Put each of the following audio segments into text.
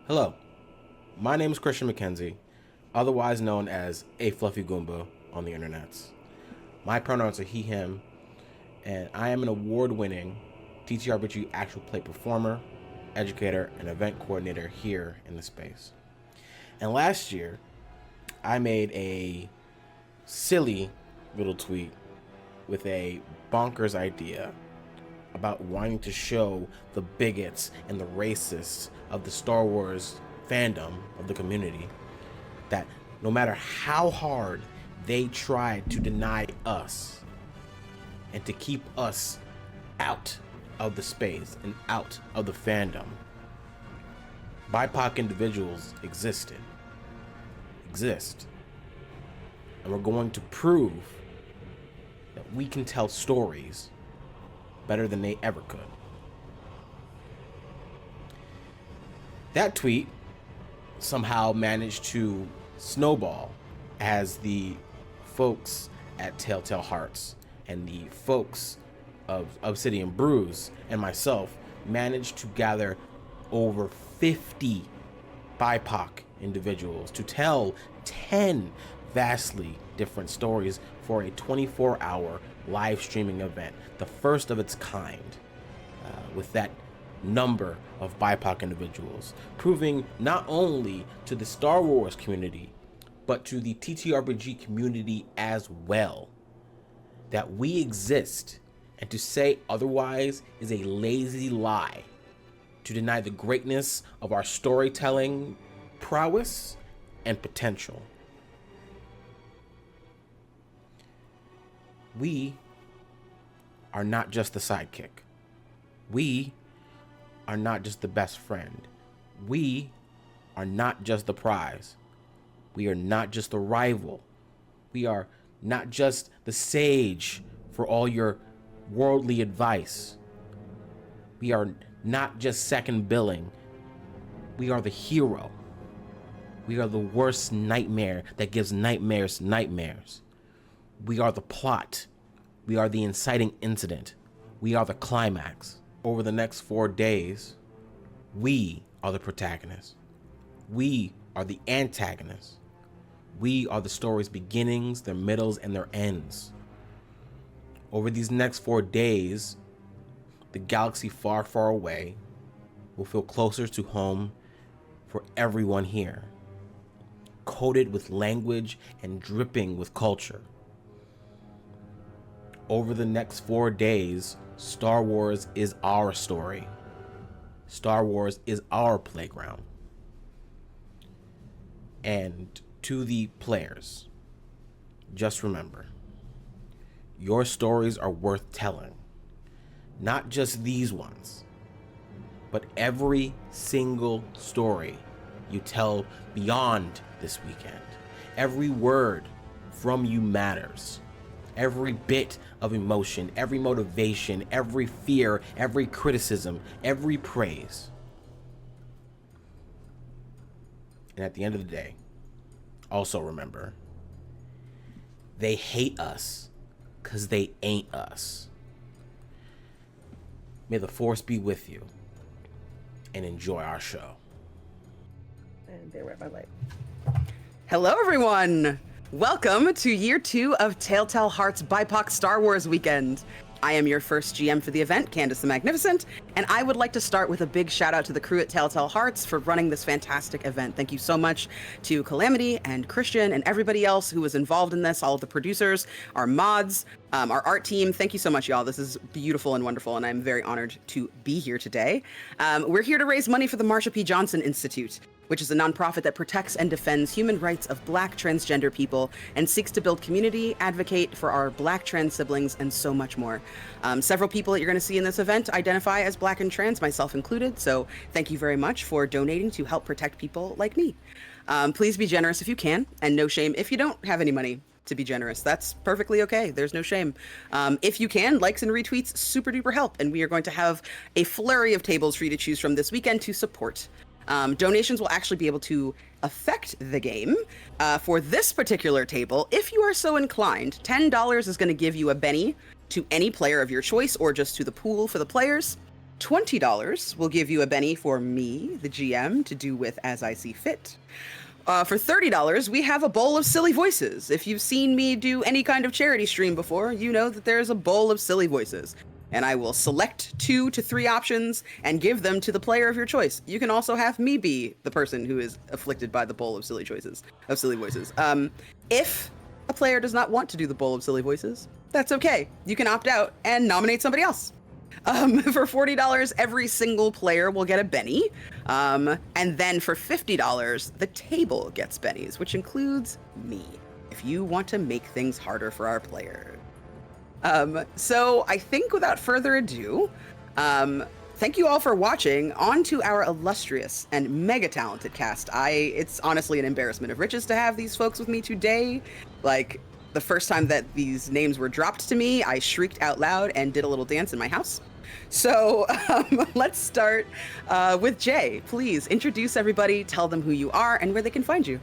Hello, my name is Christian McKenzie, otherwise known as A Fluffy Goomba on the internets. My pronouns are he, him, and I am an award-winning TTRPG actual play performer, educator, and event coordinator here in the space. And last year, I made a silly little tweet with a bonkers idea about wanting to show the bigots and the racists of the Star Wars fandom of the community that no matter how hard they tried to deny us and to keep us out of the space and out of the fandom, BIPOC individuals exist. And we're going to prove that we can tell stories better than they ever could. That tweet somehow managed to snowball as the folks at Taletell Hearts and the folks of Obsidian Brews and myself managed to gather over 50 BIPOC individuals to tell 10 vastly different stories for a 24-hour live streaming event, the first of its kind, with that number of BIPOC individuals, proving not only to the Star Wars community, but to the TTRPG community as well, that we exist, and to say otherwise is a lazy lie, to deny the greatness of our storytelling prowess and potential. We are not just the sidekick. We are not just the best friend. We are not just the prize. We are not just the rival. We are not just the sage for all your worldly advice. We are not just second billing. We are the hero. We are the worst nightmare that gives nightmares. We are the plot. We are the inciting incident. We are the climax. Over the next 4 days, we are the protagonists. We are the antagonists. We are the story's beginnings, their middles, and their ends. Over these next 4 days, the galaxy far, far away will feel closer to home for everyone here, coated with language and dripping with culture. Over the next 4 days, Star Wars is our story. Star Wars is our playground. And to the players, just remember, your stories are worth telling. Not just these ones, but every single story you tell beyond this weekend. Every word from you matters. Every bit of emotion, every motivation, every fear, every criticism, every praise. And at the end of the day, also remember, they hate us because they ain't us. May the Force be with you, and enjoy our show. And they were at my light. Hello, everyone. Welcome to year 2 of Taletell Hearts BIPOC Star Wars Weekend. I am your first GM for the event, Candace the Magnificent, and I would like to start with a big shout out to the crew at Taletell Hearts for running this fantastic event. Thank you so much to Calamity and Christian and everybody else who was involved in this, all of the producers, our mods, our art team. Thank you so much, y'all. This is beautiful and wonderful, and I'm very honored to be here today. We're here to raise money for the Marsha P. Johnson Institute, which is a nonprofit that protects and defends human rights of Black transgender people and seeks to build community, advocate for our Black trans siblings, and so much more. Several people that you're going to see in this event identify as Black and trans, myself included, so thank you very much for donating to help protect people like me. Please be generous if you can, and no shame if you don't have any money to be generous. That's perfectly okay. There's no shame. If you can, likes and retweets super duper help, and we are going to have a flurry of tables for you to choose from this weekend to support. Donations will actually be able to affect the game. For this particular table, if you are so inclined, $10 is going to give you a Benny to any player of your choice or just to the pool for the players. $20 will give you a Benny for me, the GM, to do with as I see fit. For $30, we have a bowl of silly voices. If you've seen me do any kind of charity stream before, you know that there's a bowl of silly voices. And I will select 2 to 3 options and give them to the player of your choice. You can also have me be the person who is afflicted by the bowl of silly voices. If a player does not want to do the bowl of silly voices, that's okay. You can opt out and nominate somebody else. For $40, every single player will get a Benny. And then for $50, the table gets Bennies, which includes me, if you want to make things harder for our players. So I think without further ado, thank you all for watching. On to our illustrious and mega talented cast. It's honestly an embarrassment of riches to have these folks with me today. Like, the first time that these names were dropped to me, I shrieked out loud and did a little dance in my house. So let's start with Jay. Please introduce everybody, tell them who you are and where they can find you.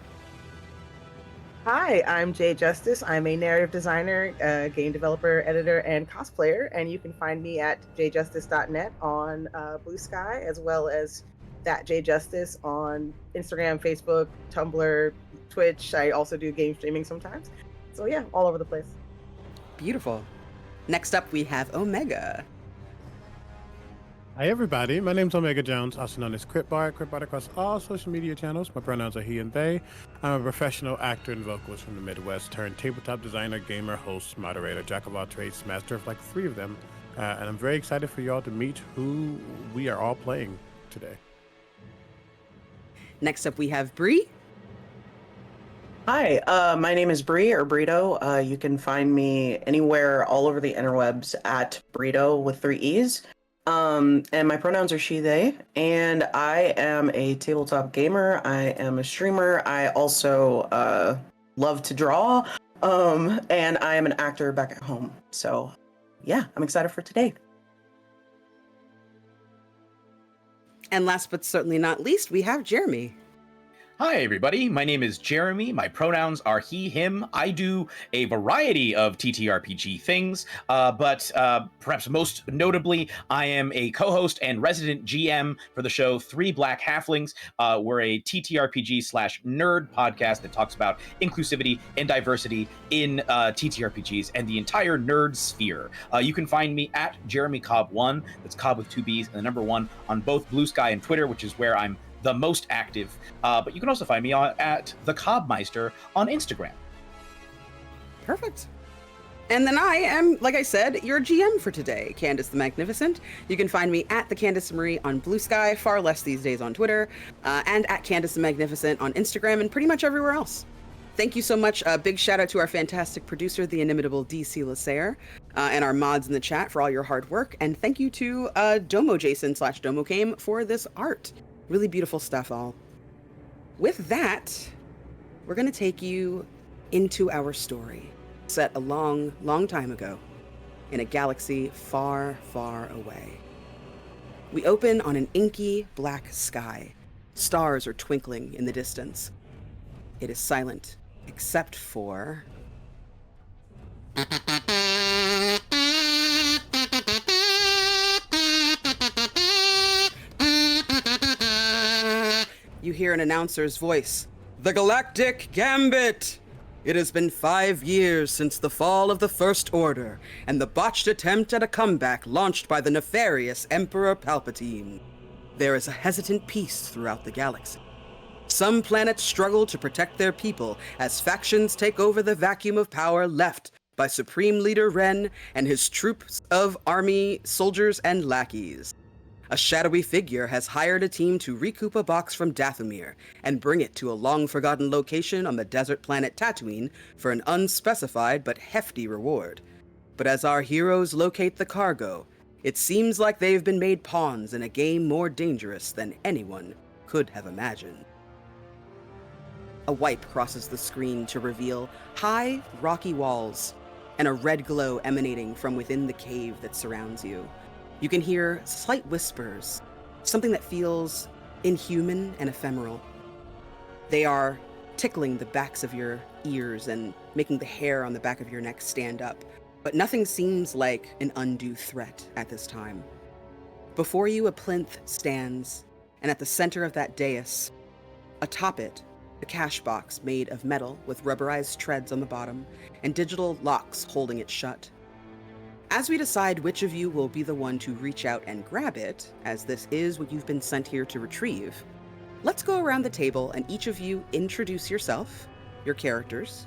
Hi, I'm Jay Justice. I'm a narrative designer, game developer, editor, and cosplayer, and you can find me at jjustice.net on Blue Sky, as well as that jjustice on Instagram, Facebook, Tumblr, Twitch. I also do game streaming sometimes. So yeah, all over the place. Beautiful. Next up, we have Omega. Hi everybody, my name's Omega Jones, also known as Critbard across all social media channels. My pronouns are he and they. I'm a professional actor and vocalist from the Midwest, turned tabletop designer, gamer, host, moderator, jack of all trades, master of like 3 of them. And I'm very excited for y'all to meet who we are all playing today. Next up, we have Bree. Hi, my name is Bree, or Breedo. You can find me anywhere all over the interwebs at Breedo with 3 E's. And my pronouns are she, they, and I am a tabletop gamer. I am a streamer. I also love to draw, and I am an actor back at home. So, yeah, I'm excited for today. And last but certainly not least, we have Jeremy. Hi, everybody. My name is Jeremy. My pronouns are he, him. I do a variety of TTRPG things, but perhaps most notably, I am a co-host and resident GM for the show 3 Black Halflings. We're a TTRPG/nerd podcast that talks about inclusivity and diversity in TTRPGs and the entire nerd sphere. You can find me at Jeremy Cobb 1. That's Cobb with 2 B's and the number 1 on both Blue Sky and Twitter, which is where I'm the most active, but you can also find me at the Cobbmeister on Instagram. Perfect. And then I am, like I said, your GM for today, Candace the Magnificent. You can find me at the Candace Marie on Blue Sky, far less these days on Twitter, and at Candace the Magnificent on Instagram and pretty much everywhere else. Thank you so much. A big shout out to our fantastic producer, the inimitable DC Lasair, and our mods in the chat for all your hard work. And thank you to DomoJason/DomoCame for this art. Really beautiful stuff, all. With that, we're going to take you into our story, set a long, long time ago, in a galaxy far, far away. We open on an inky black sky. Stars are twinkling in the distance. It is silent, except for... You hear an announcer's voice. The Galactic Gambit! It has been 5 years since the fall of the First Order and the botched attempt at a comeback launched by the nefarious Emperor Palpatine. There is a hesitant peace throughout the galaxy. Some planets struggle to protect their people as factions take over the vacuum of power left by Supreme Leader Ren and his troops of army, soldiers, and lackeys. A shadowy figure has hired a team to recoup a box from Dathomir and bring it to a long-forgotten location on the desert planet Tatooine for an unspecified but hefty reward. But as our heroes locate the cargo, it seems like they've been made pawns in a game more dangerous than anyone could have imagined. A wipe crosses the screen to reveal high, rocky walls and a red glow emanating from within the cave that surrounds you. You can hear slight whispers, something that feels inhuman and ephemeral. They are tickling the backs of your ears and making the hair on the back of your neck stand up, but nothing seems like an undue threat at this time. Before you, a plinth stands, and at the center of that dais, atop it, a cash box made of metal with rubberized treads on the bottom and digital locks holding it shut. As we decide which of you will be the one to reach out and grab it, as this is what you've been sent here to retrieve, let's go around the table and each of you introduce yourself, your characters,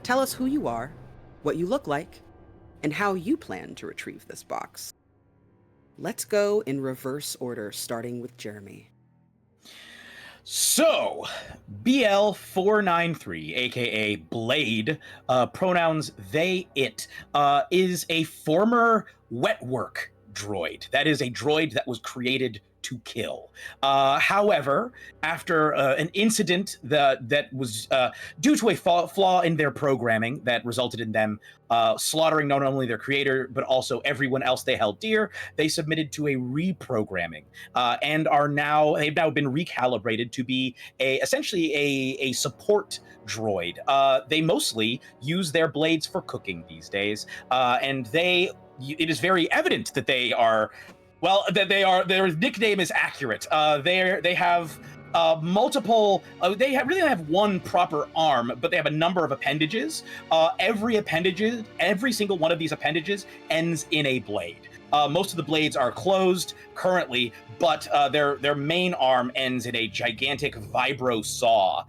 tell us who you are, what you look like, and how you plan to retrieve this box. Let's go in reverse order, starting with Jeremy. So, BL493, aka Blade, pronouns they, it, is a former wet work droid. That is a droid that was created to kill. However, after an incident that was due to a flaw in their programming that resulted in them slaughtering not only their creator, but also everyone else they held dear, they submitted to a reprogramming and they've now been recalibrated to be essentially a support droid. They mostly use their blades for cooking these days, and it is very evident that they are, well, that their nickname is accurate. They have multiple, really have one proper arm, but they have a number of appendages. Every single one of these appendages ends in a blade. Most of the blades are closed currently, but their main arm ends in a gigantic vibro saw,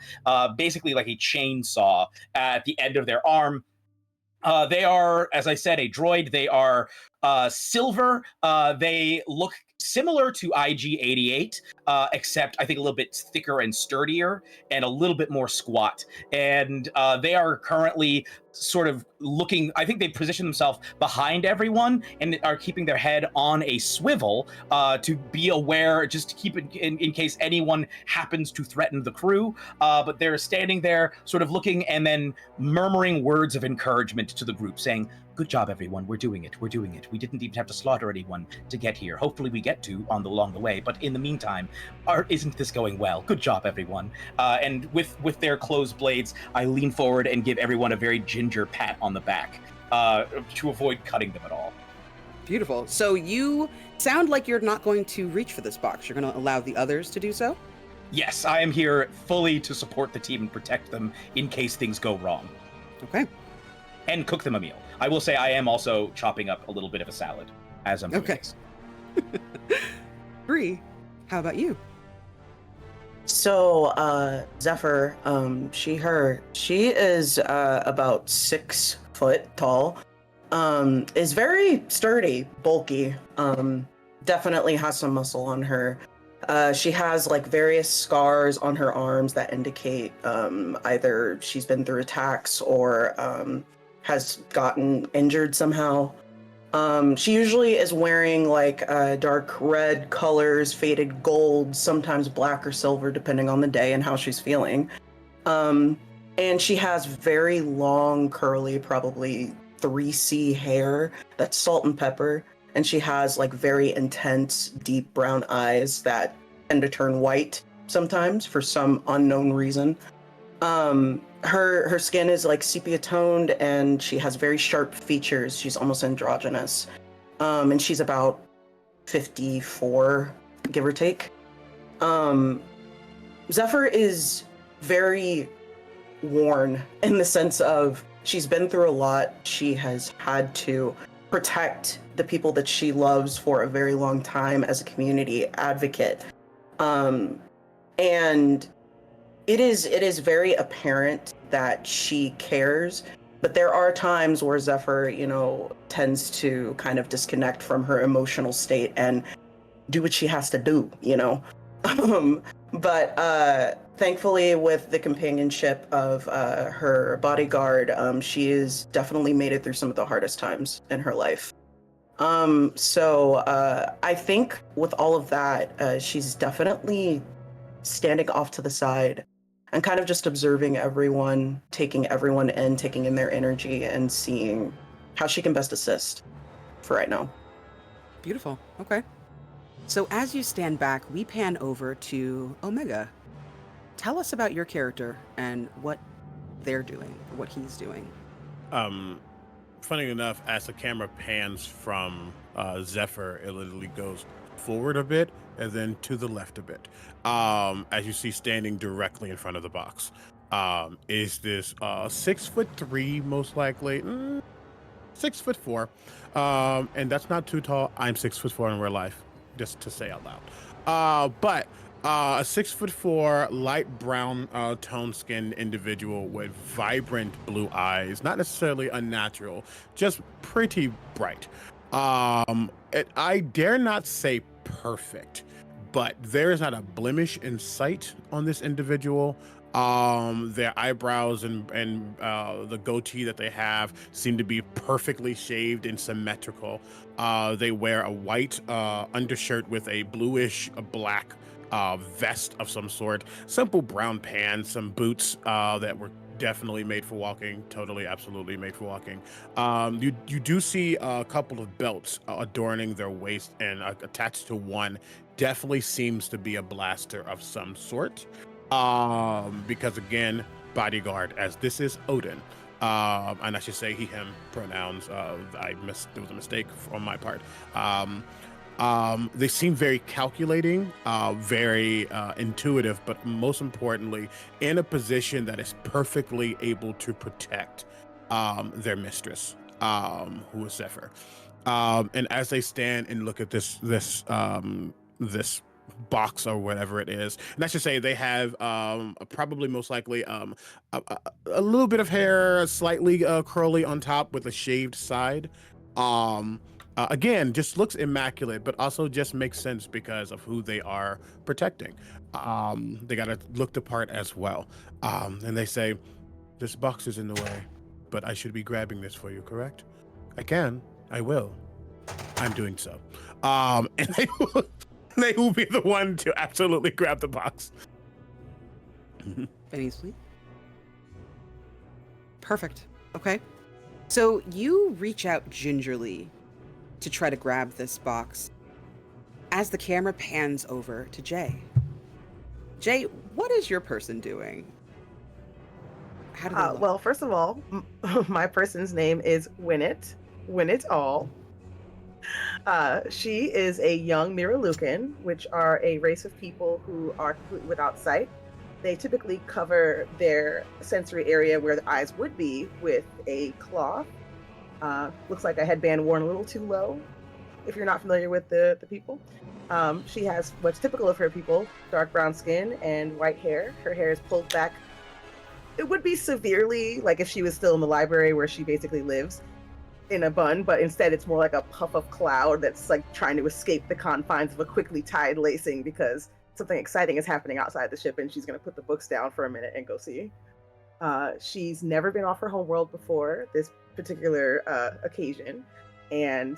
basically like a chainsaw at the end of their arm. They are, as I said, a droid. They are silver. They look similar to IG-88, except I think a little bit thicker and sturdier and a little bit more squat. And they are currently sort of looking, I think they position themselves behind everyone and are keeping their head on a swivel to be aware, just to keep it in case anyone happens to threaten the crew. But they're standing there sort of looking and then murmuring words of encouragement to the group, saying, "Good job, everyone. We're doing it. We're doing it. We didn't even have to slaughter anyone to get here. Hopefully we get to along the way. But in the meantime, isn't this going well? Good job, everyone." And with their closed blades, I lean forward and give everyone a very ginger pat on the back to avoid cutting them at all. Beautiful. So you sound like you're not going to reach for this box. You're going to allow the others to do so? Yes, I am here fully to support the team and protect them in case things go wrong. Okay. And cook them a meal. I will say I am also chopping up a little bit of a salad as I'm doing this. Bree, how about you? So, Zephyr, she is about 6 foot tall, is very sturdy, bulky, definitely has some muscle on her. She has like various scars on her arms that indicate either she's been through attacks or has gotten injured somehow. She usually is wearing like dark red colors, faded gold, sometimes black or silver, depending on the day and how she's feeling. And she has very long, curly, probably 3C hair that's salt and pepper. And she has like very intense, deep brown eyes that tend to turn white sometimes for some unknown reason. Her skin is like sepia toned and she has very sharp features. She's almost androgynous. And she's about 54, give or take. Zephyr is very worn in the sense of she's been through a lot. She has had to protect the people that she loves for a very long time as a community advocate. And it is very apparent that she cares, but there are times where Zephyr, tends to kind of disconnect from her emotional state and do what she has to do, But thankfully, with the companionship of her bodyguard, she has definitely made it through some of the hardest times in her life. So I think with all of that, she's definitely standing off to the side and kind of just observing everyone, taking everyone in, taking in their energy and seeing how she can best assist for right now. Beautiful. Okay. So as you stand back, we pan over to Omega. Tell us about your character and what they're doing, or what he's doing. Funny enough, as the camera pans from Zephyr, it literally goes forward a bit and then to the left a bit. As you see standing directly in front of the box, is this 6'3", most likely 6'4", and that's not too tall. I'm 6'4" in real life, just to say out loud. But a 6'4", light brown tone-skinned individual with vibrant blue eyes, not necessarily unnatural, just pretty bright. I dare not say perfect, but there is not a blemish in sight on this individual. Their eyebrows and the goatee that they have seem to be perfectly shaved and symmetrical. They wear a white undershirt with a bluish black vest of some sort, simple brown pants, some boots that were definitely made for walking, totally, absolutely made for walking. You do see a couple of belts adorning their waist, and attached to one definitely seems to be a blaster of some sort. Because again, bodyguard, as this is Odin, and I should say he, him pronouns. There was a mistake on my part. They seem very calculating, very intuitive, but most importantly, in a position that is perfectly able to protect their mistress, who is Zephyr. And as they stand and look at this box or whatever it is, and I should say they have probably most likely a little bit of hair, slightly curly on top with a shaved side. Again, just looks immaculate, but also just makes sense because of who they are protecting. They got to look the part as well. And they say, this box is in the way, but I should be grabbing this for you, correct? I can. I will. I'm doing so. And they will be the one to absolutely grab the box. Any sweet? Perfect. Okay. So you reach out gingerly to try to grab this box as the camera pans over to Jay. Jay, what is your person doing? How do they look? Well, first of all, my person's name is Winnet All. She is a young Miralukan, which are a race of people who are completely without sight. They typically cover their sensory area where the eyes would be with a cloth. Looks like a headband worn a little too low, if you're not familiar with the people. She has what's typical of her people, dark brown skin and white hair. Her hair is pulled back. It would be severely, like if she was still in the library where she basically lives, in a bun, but instead it's more like a puff of cloud that's like trying to escape the confines of a quickly tied lacing because something exciting is happening outside the ship and she's going to put the books down for a minute and go see. She's never been off her homeworld before this particular occasion, and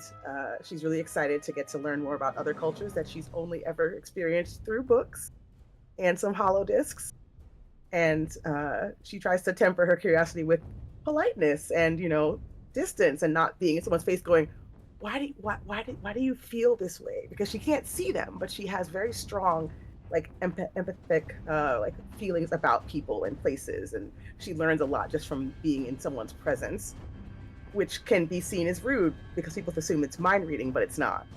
she's really excited to get to learn more about other cultures that she's only ever experienced through books and some holo discs. And she tries to temper her curiosity with politeness and, distance, and not being in someone's face going, why do you feel this way? Because she can't see them, but she has very strong empathic feelings about people and places, and she learns a lot just from being in someone's presence, which can be seen as rude because people assume it's mind reading, but it's not.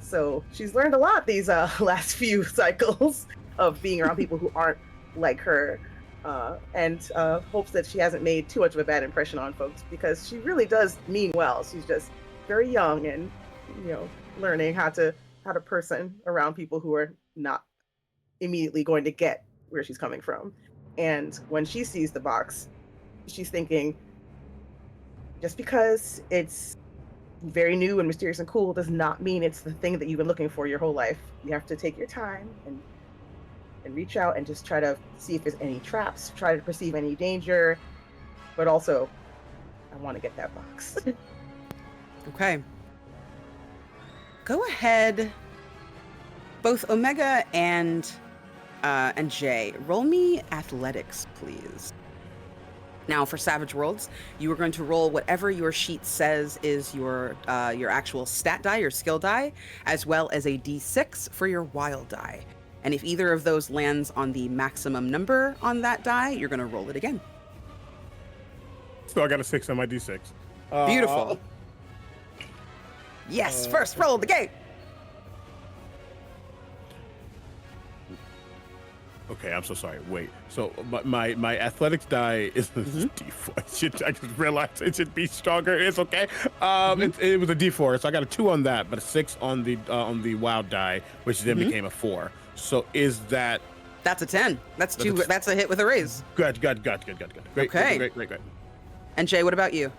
So she's learned a lot these last few cycles of being around people who aren't like her, and hopes that she hasn't made too much of a bad impression on folks, because she really does mean well. She's just very young and learning how to person around people who are not immediately going to get where she's coming from. And when she sees the box, she's thinking, just because it's very new and mysterious and cool does not mean it's the thing that you've been looking for your whole life. You have to take your time and reach out and just try to see if there's any traps, try to perceive any danger, but also, I want to get that box. Okay. Go ahead. Both Omega and Jay, roll me athletics, please. Now, for Savage Worlds, you are going to roll whatever your sheet says is your actual stat die, your skill die, as well as a d6 for your wild die. And if either of those lands on the maximum number on that die, you're going to roll it again. So I got a 6 on my d6. Beautiful. Yes, first roll of the game. Okay, I'm so sorry. Wait. So my athletics die is a D4. I just realized it should be stronger. It's okay. It was a D4, so I got a 2 on that, but a 6 on the wild die, which then became a 4. So is that? That's a 10. That's two. That's a hit with a raise. Good. Great. Okay. Great. And Jay, what about you?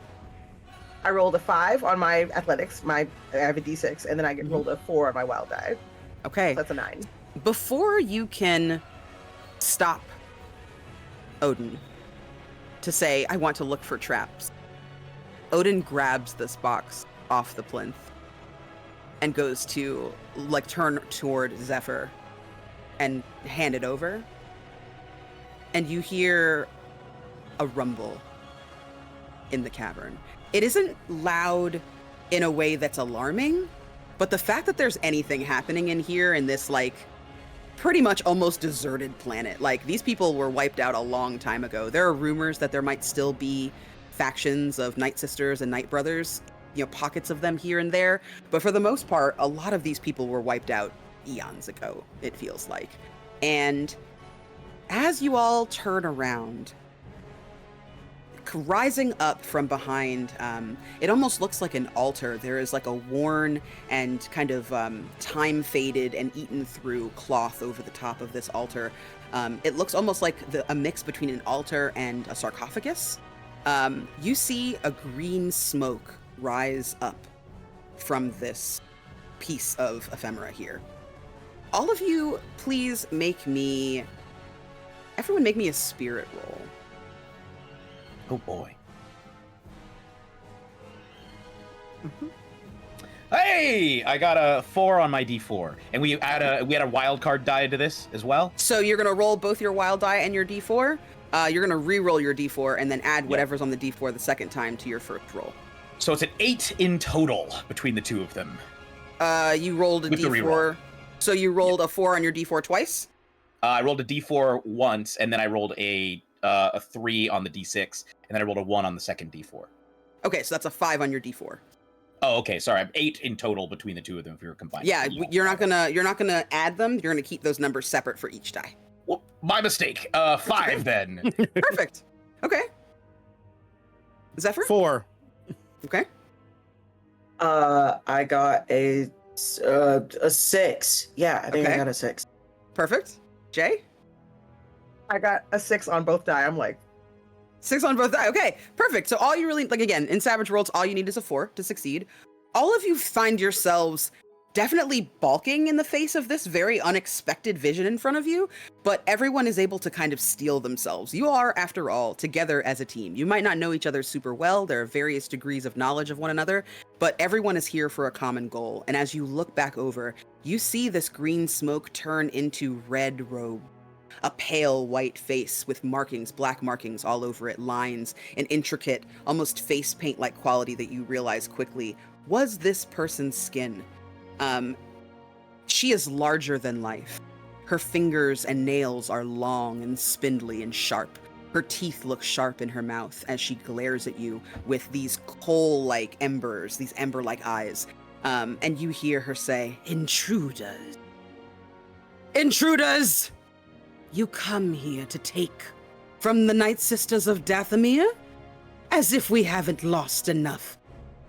I rolled a 5 on my athletics. I have a D6, and then I rolled a 4 on my wild die. Okay. So that's a 9. Before you can stop Odin to say, I want to look for traps, Odin grabs this box off the plinth and goes to turn toward Zephyr and hand it over. And you hear a rumble in the cavern. It isn't loud in a way that's alarming, but the fact that there's anything happening in here in this pretty much almost deserted planet. These people were wiped out a long time ago. There are rumors that there might still be factions of Night Sisters and Night Brothers, pockets of them here and there. But for the most part, a lot of these people were wiped out eons ago, it feels like. And as you all turn around, rising up from behind, it almost looks like an altar. There is a worn and kind of time faded and eaten through cloth over the top of this altar. It looks almost like a mix between an altar and a sarcophagus. You see a green smoke rise up from this piece of ephemera here. All of you, please everyone make me a spirit roll. Oh boy. Hey, I got a 4 on my D4, and we had a wild card die to this as well. So you're gonna roll both your wild die and your D4. You're gonna re-roll your D4 and then add whatever's on the D4 the second time to your first roll. So it's an 8 in total between the two of them. You rolled a D4. So you rolled a 4 on your D4 twice? I rolled a D4 once, and then I rolled a 3 on the D6, and then I rolled a 1 on the second D4. Okay, so that's a 5 on your D4. Oh, okay. Sorry, I'm 8 in total between the two of them if we were combining. Yeah, you're not gonna add them. You're gonna keep those numbers separate for each die. Well, my mistake. 5 then. Perfect. Okay. Zephyr? 4. Okay. I got a 6. Yeah, I think I got a 6. Perfect. Jay? I got a 6 on both die. I'm 6 on both die. Okay, perfect. So all you really, again, in Savage Worlds, all you need is a 4 to succeed. All of you find yourselves definitely balking in the face of this very unexpected vision in front of you, but everyone is able to kind of steel themselves. You are, after all, together as a team. You might not know each other super well. There are various degrees of knowledge of one another, but everyone is here for a common goal. And as you look back over, you see this green smoke turn into red robe. A pale white face with markings, black markings all over it, lines, an intricate, almost face paint-like quality that you realize quickly was this person's skin. She is larger than life. Her fingers and nails are long and spindly and sharp. Her teeth look sharp in her mouth as she glares at you with these coal-like embers, these ember-like eyes. And you hear her say, "Intruders! Intruders! You come here to take from the Night Sisters of Dathomir? As if we haven't lost enough.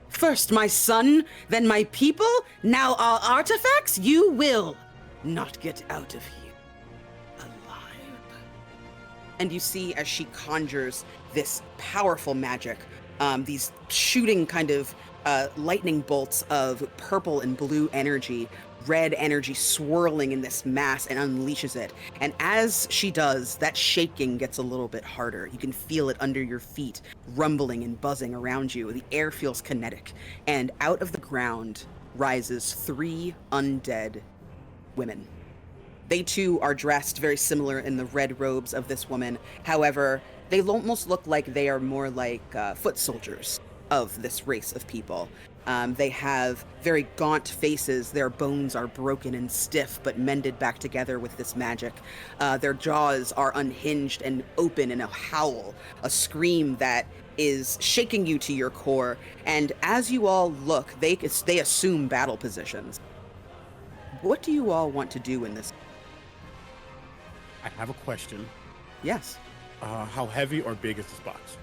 First my son, then my people, now our artifacts? You will not get out of here alive." And you see as she conjures this powerful magic, these shooting kind of lightning bolts of purple and blue energy, red energy swirling in this mass, and unleashes it. And as she does, that shaking gets a little bit harder. You can feel it under your feet, rumbling and buzzing around you. The air feels kinetic. And out of the ground rises 3 undead women. They too are dressed very similar in the red robes of this woman. However, they almost look like they are more like foot soldiers of this race of people. They have very gaunt faces. Their bones are broken and stiff, but mended back together with this magic. Their jaws are unhinged and open in a howl, a scream that is shaking you to your core. And as you all look, they assume battle positions. What do you all want to do in this? I have a question. Yes. How heavy or big is this box?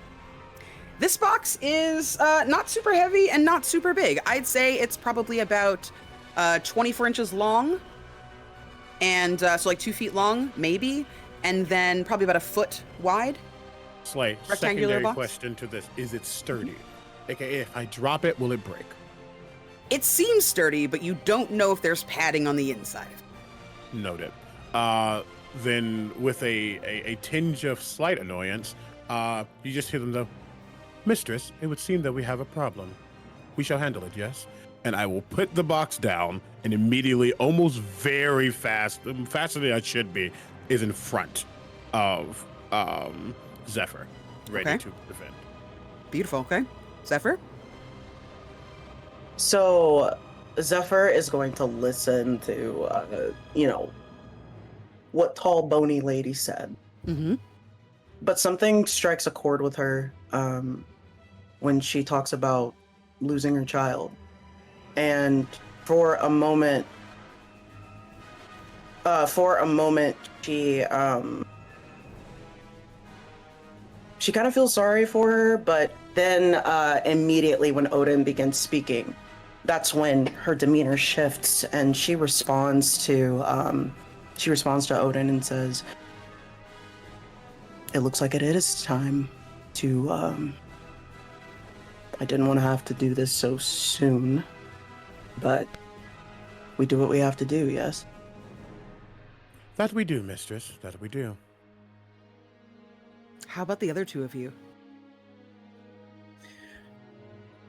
This box is not super heavy and not super big. I'd say it's probably about 24 inches long, and so like 2 feet long, maybe, and then probably about a foot wide. Slay, Rectangular secondary box? question to this. Is it sturdy? AKA, if I drop it, will it break? It seems sturdy, but you don't know if there's padding on the inside. Noted. Then with a tinge of slight annoyance, you just hear them go, Mistress, it would seem that we have a problem. We shall handle it, yes? And I will put the box down and immediately, almost very fast, faster than I should be, is in front of Zephyr, ready Okay. to defend. Beautiful, okay. Zephyr? So Zephyr is going to listen to, what tall, bony lady said. Mm-hmm. But something strikes a chord with her when she talks about losing her child. And for a moment, she kind of feels sorry for her, but then immediately when Odin begins speaking, that's when her demeanor shifts and she responds to Odin and says, "It looks like it is time to I didn't want to have to do this so soon, but we do what we have to do, yes?" That we do, mistress. That we do. How about the other two of you?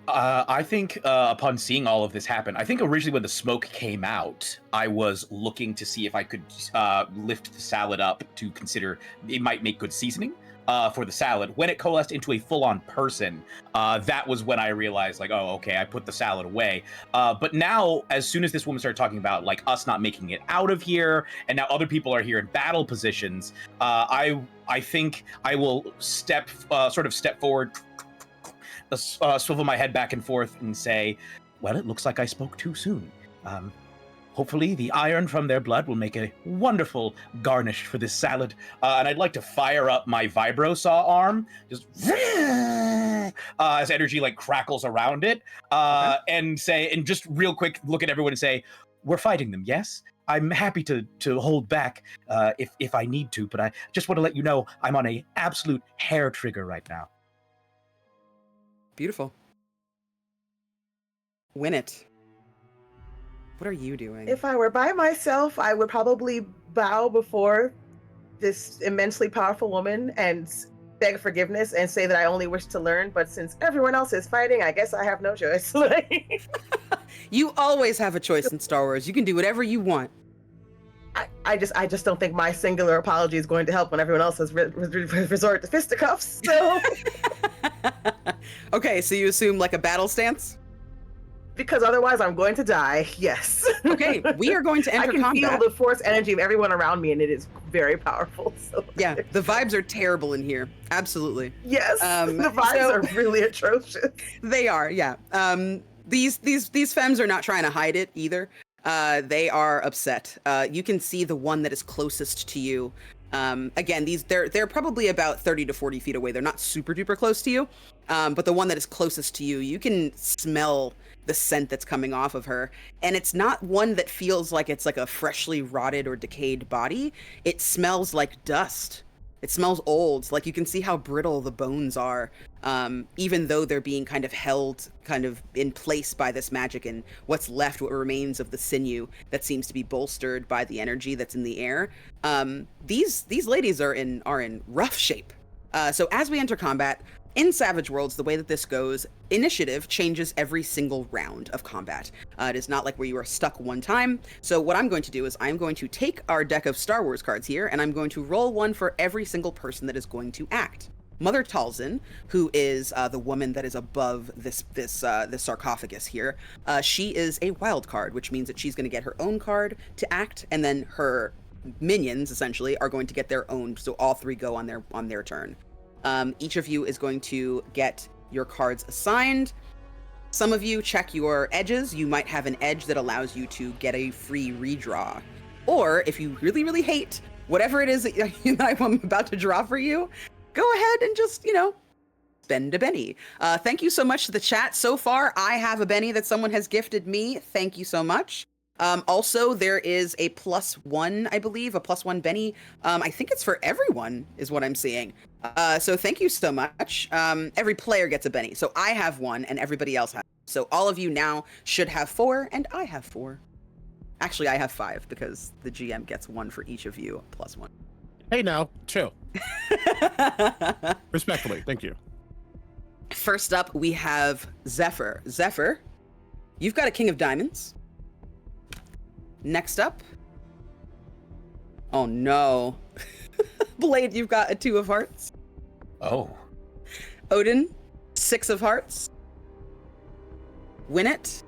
I think upon seeing all of this happen, I think originally when the smoke came out, I was looking to see if I could lift the salad up to consider it might make good seasoning for the salad. When it coalesced into a full-on person, that was when I realized, like, oh, okay, I put the salad away. But now, as soon as this woman started talking about like us not making it out of here, and now other people are here in battle positions, I think I will step forward, swivel my head back and forth and say, well, it looks like I spoke too soon. Hopefully the iron from their blood will make a wonderful garnish for this salad. And I'd like to fire up my vibro saw arm, just as energy like crackles around it, and just real quick look at everyone and say, we're fighting them, yes? I'm happy to hold back if I need to, but I just want to let you know I'm on a absolute hair trigger right now. Beautiful. Win it. What are you doing? If I were by myself, I would probably bow before this immensely powerful woman and beg forgiveness and say that I only wish to learn. But since everyone else is fighting, I guess I have no choice. You always have a choice in Star Wars. You can do whatever you want. I just don't think my singular apology is going to help when everyone else has resorted to fisticuffs. So, Okay, so you assume like a battle stance? because otherwise I'm going to die. Yes. Okay, we are going to I enter can combat. feel the force energy of everyone around me, and it is very powerful. So Yeah, the vibes are terrible in here. Absolutely. yes, the vibes so- are really atrocious. They are, yeah. These femmes are not trying to hide it either. They are upset. You can see the one that is closest to you. Again, they're probably about 30 to 40 feet away. They're not super duper close to you. But the one that is closest to you, you can smell the scent that's coming off of her. And it's not one that feels like it's like a freshly rotted or decayed body. It smells like dust. It smells old. Like you can see how brittle the bones are, even though they're being kind of held kind of in place by this magic, and what remains of the sinew that seems to be bolstered by the energy that's in the air. These ladies are in rough shape. So as we enter combat, in Savage Worlds, the way that this goes, initiative changes every single round of combat. It is not like where you are stuck one time. So what I'm going to do is I'm going to take our deck of Star Wars cards here, and I'm going to roll one for every single person that is going to act. Mother Talzin, who is the woman that is above this sarcophagus here, she is a wild card, which means that she's going to get her own card to act, and then her minions essentially are going to get their own. So all three go on their turn. Each of you is going to get your cards assigned. Some of you check your edges. You might have an edge that allows you to get a free redraw. Or if you really, really hate whatever it is that I'm about to draw for you, go ahead and just, spend a Benny. Thank you so much to the chat. So far, I have a Benny that someone has gifted me. Thank you so much. Also, there is a +1, I believe, a +1 Benny. I think it's for everyone, is what I'm seeing. So thank you so much. Every player gets a Benny. So I have one, and everybody else has. So all of you now should have 4, and I have 4. Actually, I have 5 because the GM gets 1 for each of you, +1. Hey, now, chill. Respectfully, thank you. First up, we have Zephyr. Zephyr, you've got a King of Diamonds. Next up, oh no, Blade, you've got a 2 of Hearts. Oh. Odin, 6 of Hearts. Winnet,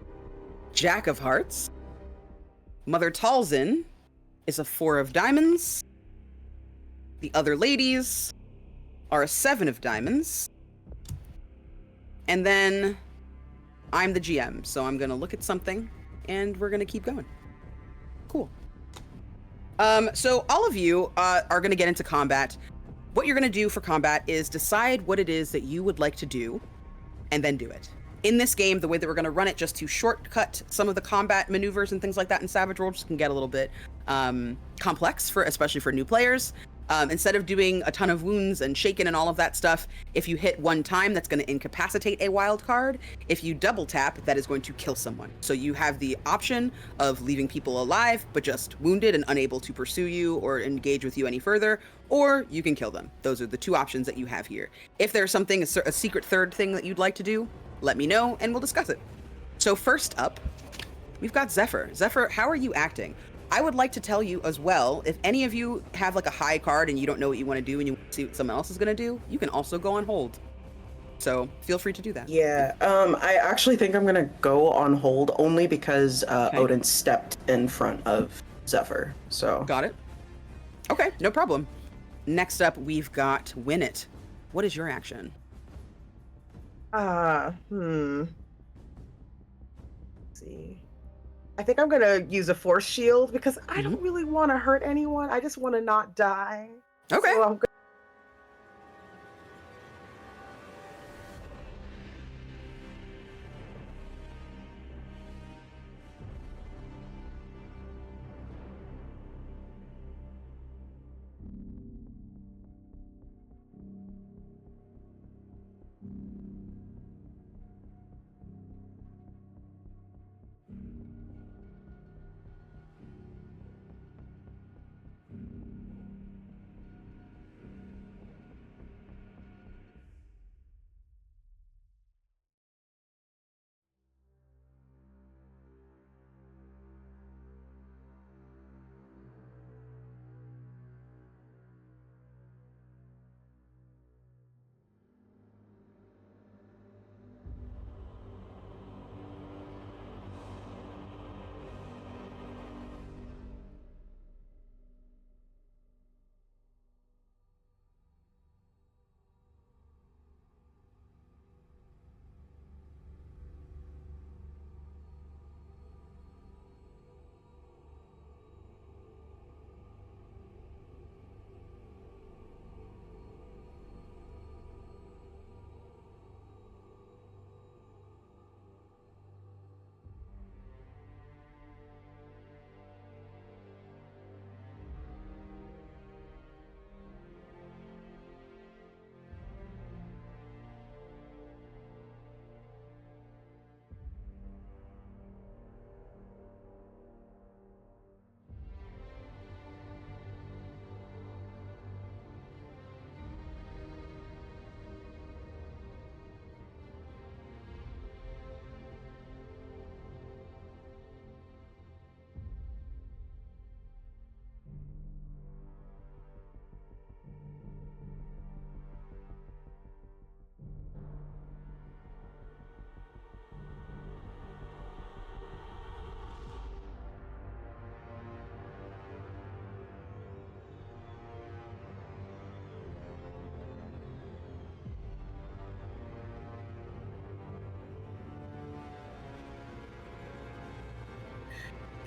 Jack of Hearts. Mother Talzin is a 4 of Diamonds. The other ladies are a 7 of Diamonds. And then I'm the GM, so I'm gonna look at something and we're gonna keep going. Cool. So all of you are gonna get into combat. What you're gonna do for combat is decide what it is that you would like to do and then do it. In this game, the way that we're gonna run it, just to shortcut some of the combat maneuvers and things like that in Savage Worlds can get a little bit complex, especially for new players. Instead of doing a ton of wounds and shaken and all of that stuff, if you hit 1 time, that's going to incapacitate a wild card. If you double tap, that is going to kill someone. So you have the option of leaving people alive, but just wounded and unable to pursue you or engage with you any further, or you can kill them. Those are the 2 options that you have here. If there's something, a secret third thing that you'd like to do, let me know and we'll discuss it. So first up, we've got Zephyr. Zephyr, how are you acting? I would like to tell you as well, if any of you have like a high card and you don't know what you want to do and you want to see what someone else is going to do, you can also go on hold. So feel free to do that. Yeah, I actually think I'm going to go on hold only because Okay. Odin stepped in front of Zephyr, so. Got it. Okay, no problem. Next up, we've got Winnet. What is your action? Let's see. I think I'm gonna use a force shield because I don't really want to hurt anyone. I just want to not die. Okay. So I'm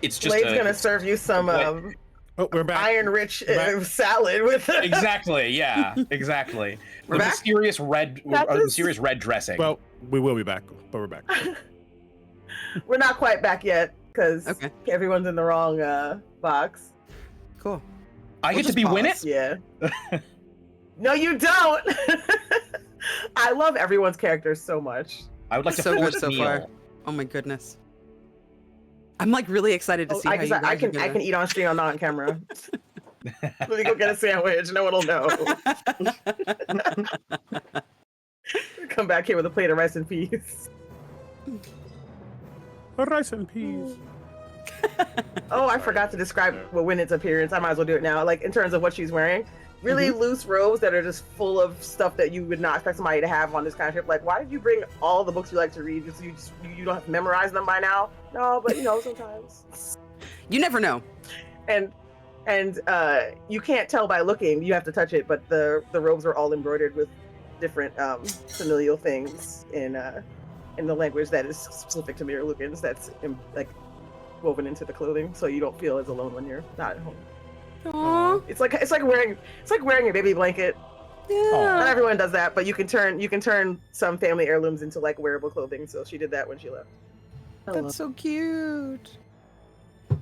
It's just Blade's gonna serve you some Oh, we're back. iron-rich Back. salad with Exactly. Yeah. Exactly. We're The back? mysterious red, mysterious red dressing. Well, we will be back, but we're back. We're not quite back yet because Okay. everyone's in the wrong box. Cool. I we'll get to just be win pause. it. Yeah. No, you don't. I love everyone's characters so much. I would like to So good force so Neil. far. Oh my goodness. I'm like really excited to see how you guys I are can gonna... eat on stream. I'm not on camera. Let me go get a sandwich. No one will know. Come back here with a plate of rice and peas. Rice and peas. Oh, I forgot to describe Winnett's appearance. I might as well do it now. Like in terms of what she's wearing, really loose robes that are just full of stuff that you would not expect somebody to have on this kind of trip. Like, why did you bring all the books you like to read? You don't have to memorize them by now? No, but sometimes. You never know. And you can't tell by looking. You have to touch it. But the robes are all embroidered with different familial things in the language that is specific to Mirror Lukens. That's like woven into the clothing, so you don't feel as alone when you're not at home. Aww. It's like wearing a baby blanket. Yeah. Not everyone does that, but you can turn some family heirlooms into like wearable clothing. So she did that when she left. That's so cute. I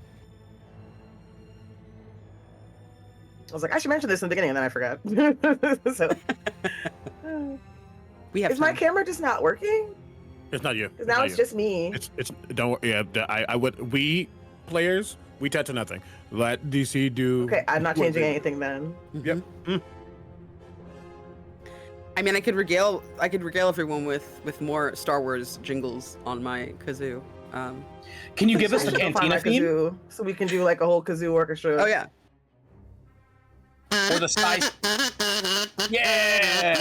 was like, I should mention this in the beginning, and then I forgot. So, We have is my time. camera just not working? It's not you. Because now it's just me. It's don't yeah. I would we players we touch nothing. Let DC do. Okay, I'm not what changing they- anything then. Yep. I mean, I could regale everyone with more Star Wars jingles on my kazoo. Can you give us I the should go find cantina my theme kazoo, so we can do like a whole kazoo orchestra. Oh yeah. or the spice? Yeah.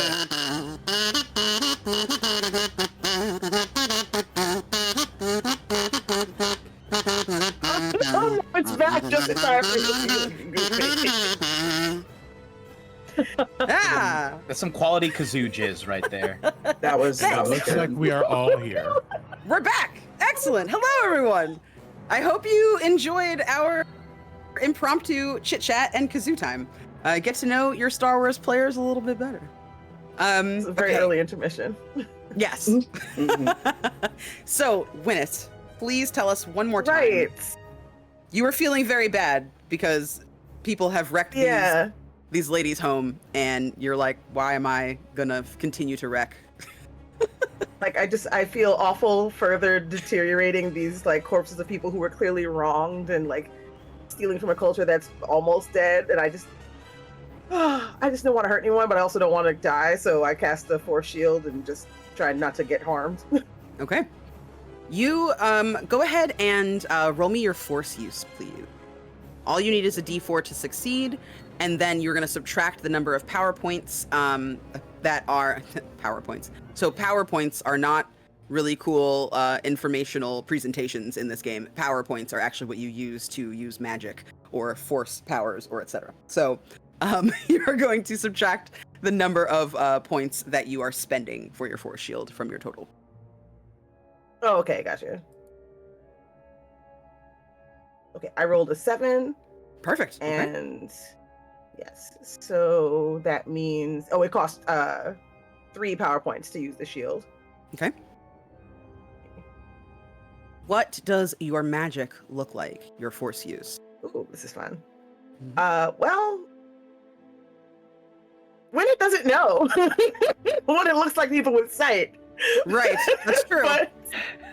Oh, it's back just in time for Ah. That's some quality kazoo jizz right there. That was Looks like we are all here. We're back. Excellent. Hello, everyone. I hope you enjoyed our impromptu chit chat and kazoo time. Get to know your Star Wars players a little bit better. It's a very okay. early intermission. Yes. So, Winnet, please tell us one more time. Right. You were feeling very bad because people have wrecked Yeah. these ladies' home, and you're like, why am I gonna continue to wreck? Like I feel awful further deteriorating these like corpses of people who were clearly wronged and like stealing from a culture that's almost dead, and I just don't want to hurt anyone, but I also don't want to die, so I cast the Force Shield and just try not to get harmed. Okay. You go ahead and roll me your force use, please. All you need is a d4 to succeed, and then you're going to subtract the number of power points that are power points. So power points are not really cool informational presentations in this game. Power points are actually what you use to use magic or force powers or etc. So you're going to subtract the number of points that you are spending for your force shield from your total. Oh, okay, gotcha. Okay, I rolled a 7. Perfect. Okay. And yes, so that means it costs 3 power points to use the shield. Okay. What does your magic look like, your force use? Ooh, this is fun. Well, when it doesn't know what it looks like people with sight. Right, that's true.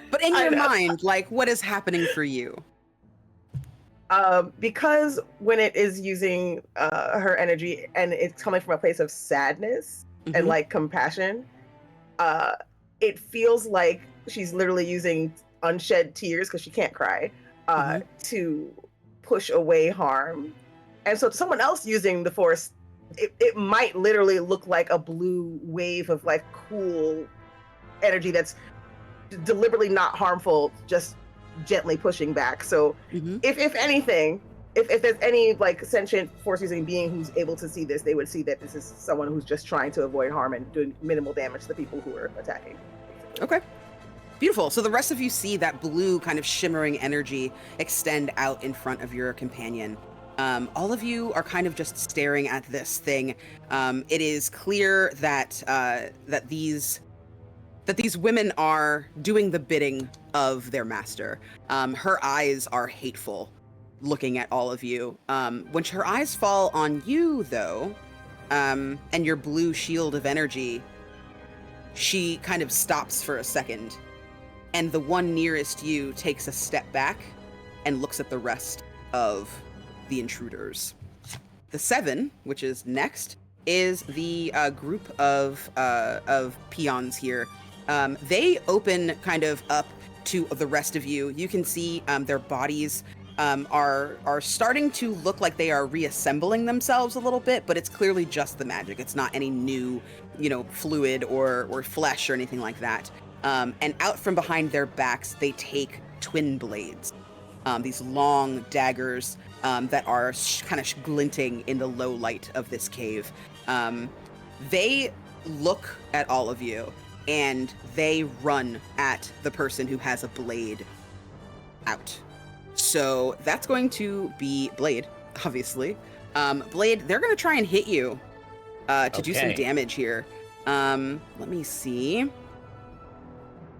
But in I your know. mind, like, what is happening for you? Because when it is using her energy and it's coming from a place of sadness and Mhm. like compassion, it feels like she's literally using unshed tears because she can't cry to push away harm. And so to someone else using the force, it might literally look like a blue wave of like cool energy that's deliberately not harmful, just gently pushing back. So Mhm. if anything, if there's any like sentient force using being who's able to see this, they would see that this is someone who's just trying to avoid harm and doing minimal damage to the people who are attacking. Okay. Beautiful. So the rest of you see that blue kind of shimmering energy extend out in front of your companion. All of you are kind of just staring at this thing. It is clear that that these women are doing the bidding of their master. Her eyes are hateful, looking at all of you. When her eyes fall on you, though, and your blue shield of energy, she kind of stops for a second, and the one nearest you takes a step back and looks at the rest of the intruders. The 7, which is next, is the group of peons here. They open kind of up to the rest of you. You can see their bodies are starting to look like they are reassembling themselves a little bit, but it's clearly just the magic. It's not any new, fluid or flesh or anything like that. And out from behind their backs, they take twin blades, these long daggers that are kind of glinting in the low light of this cave. They look at all of you, and they run at the person who has a blade out. So that's going to be Blade, obviously. Blade, they're going to try and hit you to do some damage here. Let me see.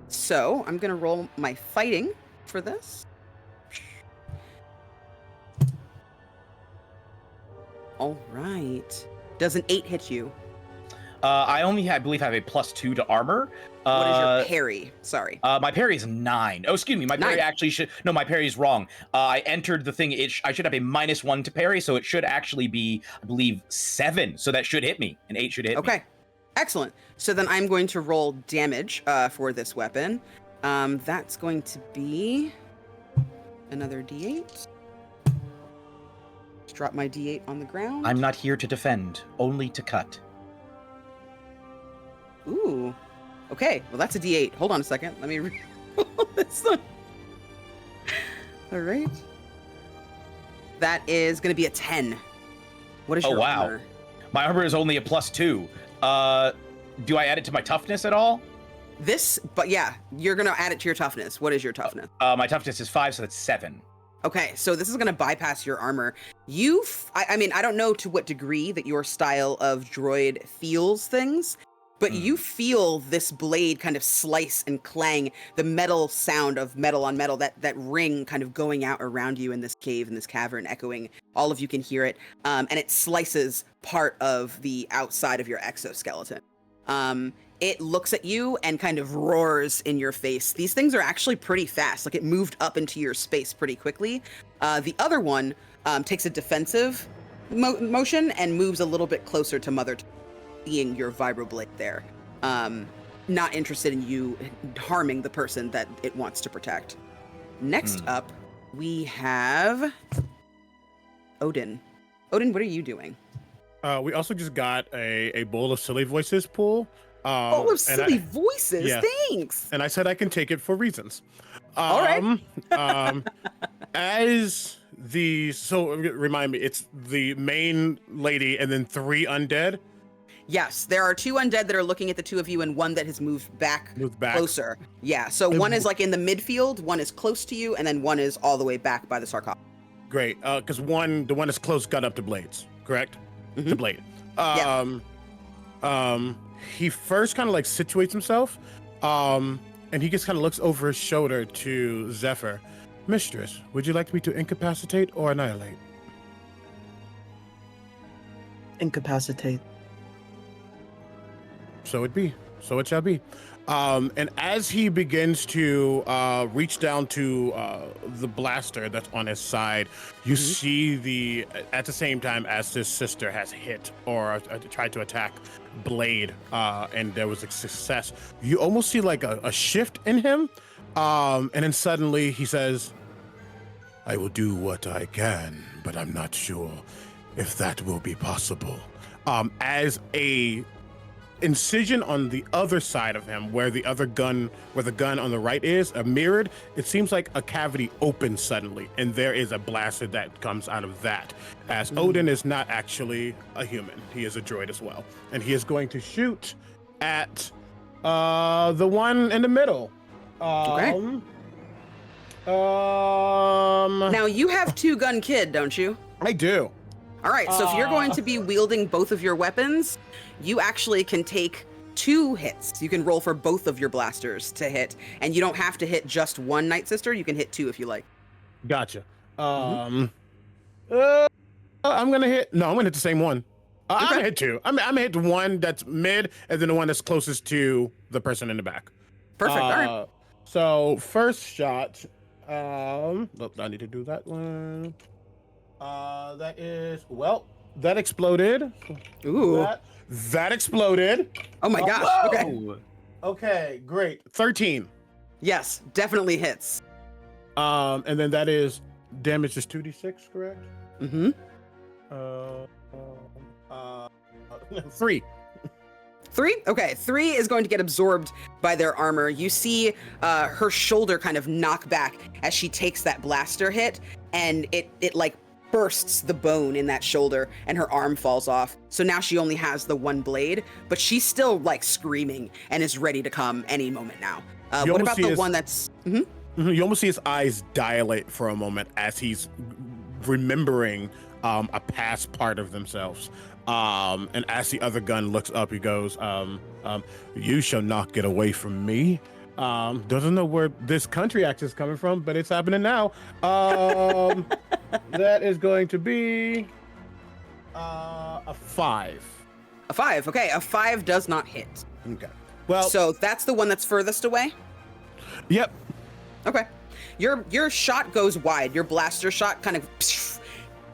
So I'm going to roll my fighting for this. All right. Does an 8 hit you? I believe, have a +2 to armor. What is your parry? Sorry. My parry is 9. Oh, excuse me. My parry 9. actually should... No, my parry is wrong. I entered the thing. I should have a -1 to parry, so it should actually be, I believe, 7. So that should hit me. An 8 should hit me. Okay. Excellent. So then I'm going to roll damage for this weapon. That's going to be another D8. Just drop my D8 on the ground. I'm not here to defend, only to cut. Ooh. Okay, well that's a D8. Hold on a second. Let me roll this one. All right. That is going to be a 10. What is your armor? My armor is only a +2. Do I add it to my toughness at all? But yeah, you're going to add it to your toughness. What is your toughness? My toughness is 5, so that's 7. Okay, so this is going to bypass your armor. I mean, I don't know to what degree that your style of droid feels things, but you feel this blade kind of slice and clang, the metal sound of metal on metal, that ring kind of going out around you in this cave, in this cavern, echoing. All of you can hear it, and it slices part of the outside of your exoskeleton. It looks at you and kind of roars in your face. These things are actually pretty fast. Like, it moved up into your space pretty quickly. The other one takes a defensive motion and moves a little bit closer to Mother, seeing your vibroblade there. Not interested in you harming the person that it wants to protect. Next up, we have Odin. Odin, what are you doing? We also just got a bowl of silly voices pool. Bowl of silly voices? Yeah. Thanks! And I said I can take it for reasons. All right. So remind me, it's the main lady and then 3 undead? Yes, there are 2 undead that are looking at the 2 of you, and one that has moved back closer. Yeah, so one is like in the midfield, one is close to you, and then one is all the way back by the sarcophagus. Great, because the one that's close got up to Blades, correct? Mm-hmm. To Blade. Yeah. He first kind of like situates himself, and he just kind of looks over his shoulder to Zephyr. Mistress, would you like me to incapacitate or annihilate? Incapacitate. So it shall be. And as he begins to reach down to the blaster that's on his side, you see at the same time as his sister has hit or tried to attack Blade, and there was a success, you almost see like a shift in him. And then suddenly he says, I will do what I can, but I'm not sure if that will be possible. As a incision on the other side of him, where the gun on the right is mirrored, it seems like a cavity opens suddenly, and there is a blaster that comes out of that. As Odin is not actually a human, he is a droid as well, and he is going to shoot at the one in the middle. Okay. Now you have 2-gun kid, don't you? I do. All right, so if you're going to be wielding both of your weapons, you actually can take 2 hits. You can roll for both of your blasters to hit, and you don't have to hit just one Night Sister. You can hit 2 if you like. Gotcha. I'm gonna hit. No, I'm gonna hit the same one. I'm gonna hit 2. I'm gonna hit the one that's mid, and then the one that's closest to the person in the back. Perfect. All right. So first shot. Look, I need to do that one. That is that exploded. Ooh. That exploded. Oh my gosh. Whoa. Okay, great. 13. Yes, definitely hits. And then that is damage is 2d6, correct? Mm-hmm. 3. 3? Okay, 3 is going to get absorbed by their armor. You see her shoulder kind of knock back as she takes that blaster hit, and it like bursts the bone in that shoulder, and her arm falls off. So now she only has the one blade, but she's still like screaming and is ready to come any moment now. What about the one that's... Mm-hmm. You almost see his eyes dilate for a moment as he's remembering a past part of themselves. And as the other gun looks up, he goes, you shall not get away from me. Doesn't know where this country accent is coming from, but it's happening now. That is going to be a 5. A 5. Okay, a 5 does not hit. Okay. Well, so that's the one that's furthest away? Yep. Okay. Your shot goes wide. Your blaster shot kind of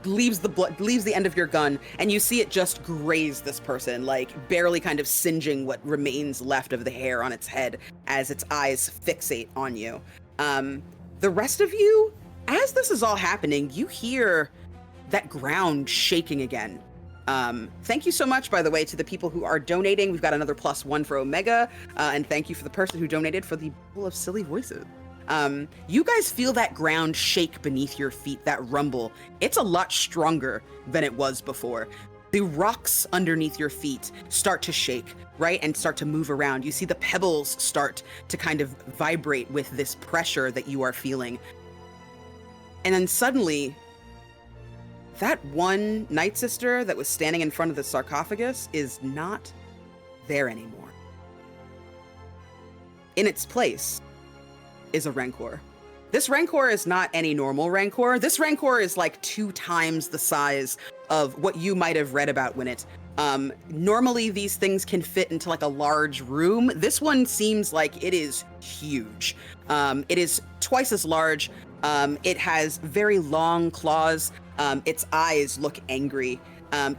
leaves the end of your gun, and you see it just graze this person, like barely kind of singeing what remains left of the hair on its head as its eyes fixate on you. The rest of you, as this is all happening, you hear that ground shaking again. Thank you so much, by the way, to the people who are donating. We've got another +1 for Omega, and thank you for the person who donated for the Bowl of Silly Voices. You guys feel that ground shake beneath your feet, that rumble. It's a lot stronger than it was before. The rocks underneath your feet start to shake, right? And start to move around. You see the pebbles start to kind of vibrate with this pressure that you are feeling. And then suddenly, that one Night Sister that was standing in front of the sarcophagus is not there anymore. In its place is a Rancor. This Rancor is not any normal Rancor. This Rancor is like 2 times the size of what you might have read about when it... normally these things can fit into like a large room. This one seems like it is huge. It is twice as large. It has very long claws. Its eyes look angry.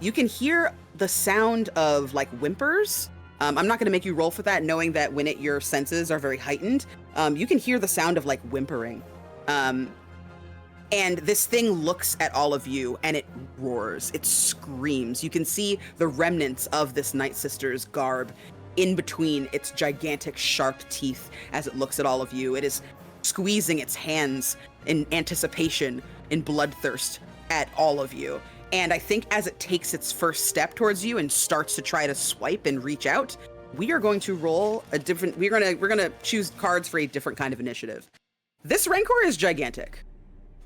You can hear the sound of like whimpers. I'm not going to make you roll for that, knowing that when your senses are very heightened, you can hear the sound of like whimpering. And this thing looks at all of you and it roars, it screams. You can see the remnants of this Night Sister's garb in between its gigantic sharp teeth as it looks at all of you. It is squeezing its hands in anticipation, in bloodthirst at all of you. And I think as it takes its first step towards you and starts to try to swipe and reach out, we are going to roll a different, we're gonna choose cards for a different kind of initiative. This Rancor is gigantic.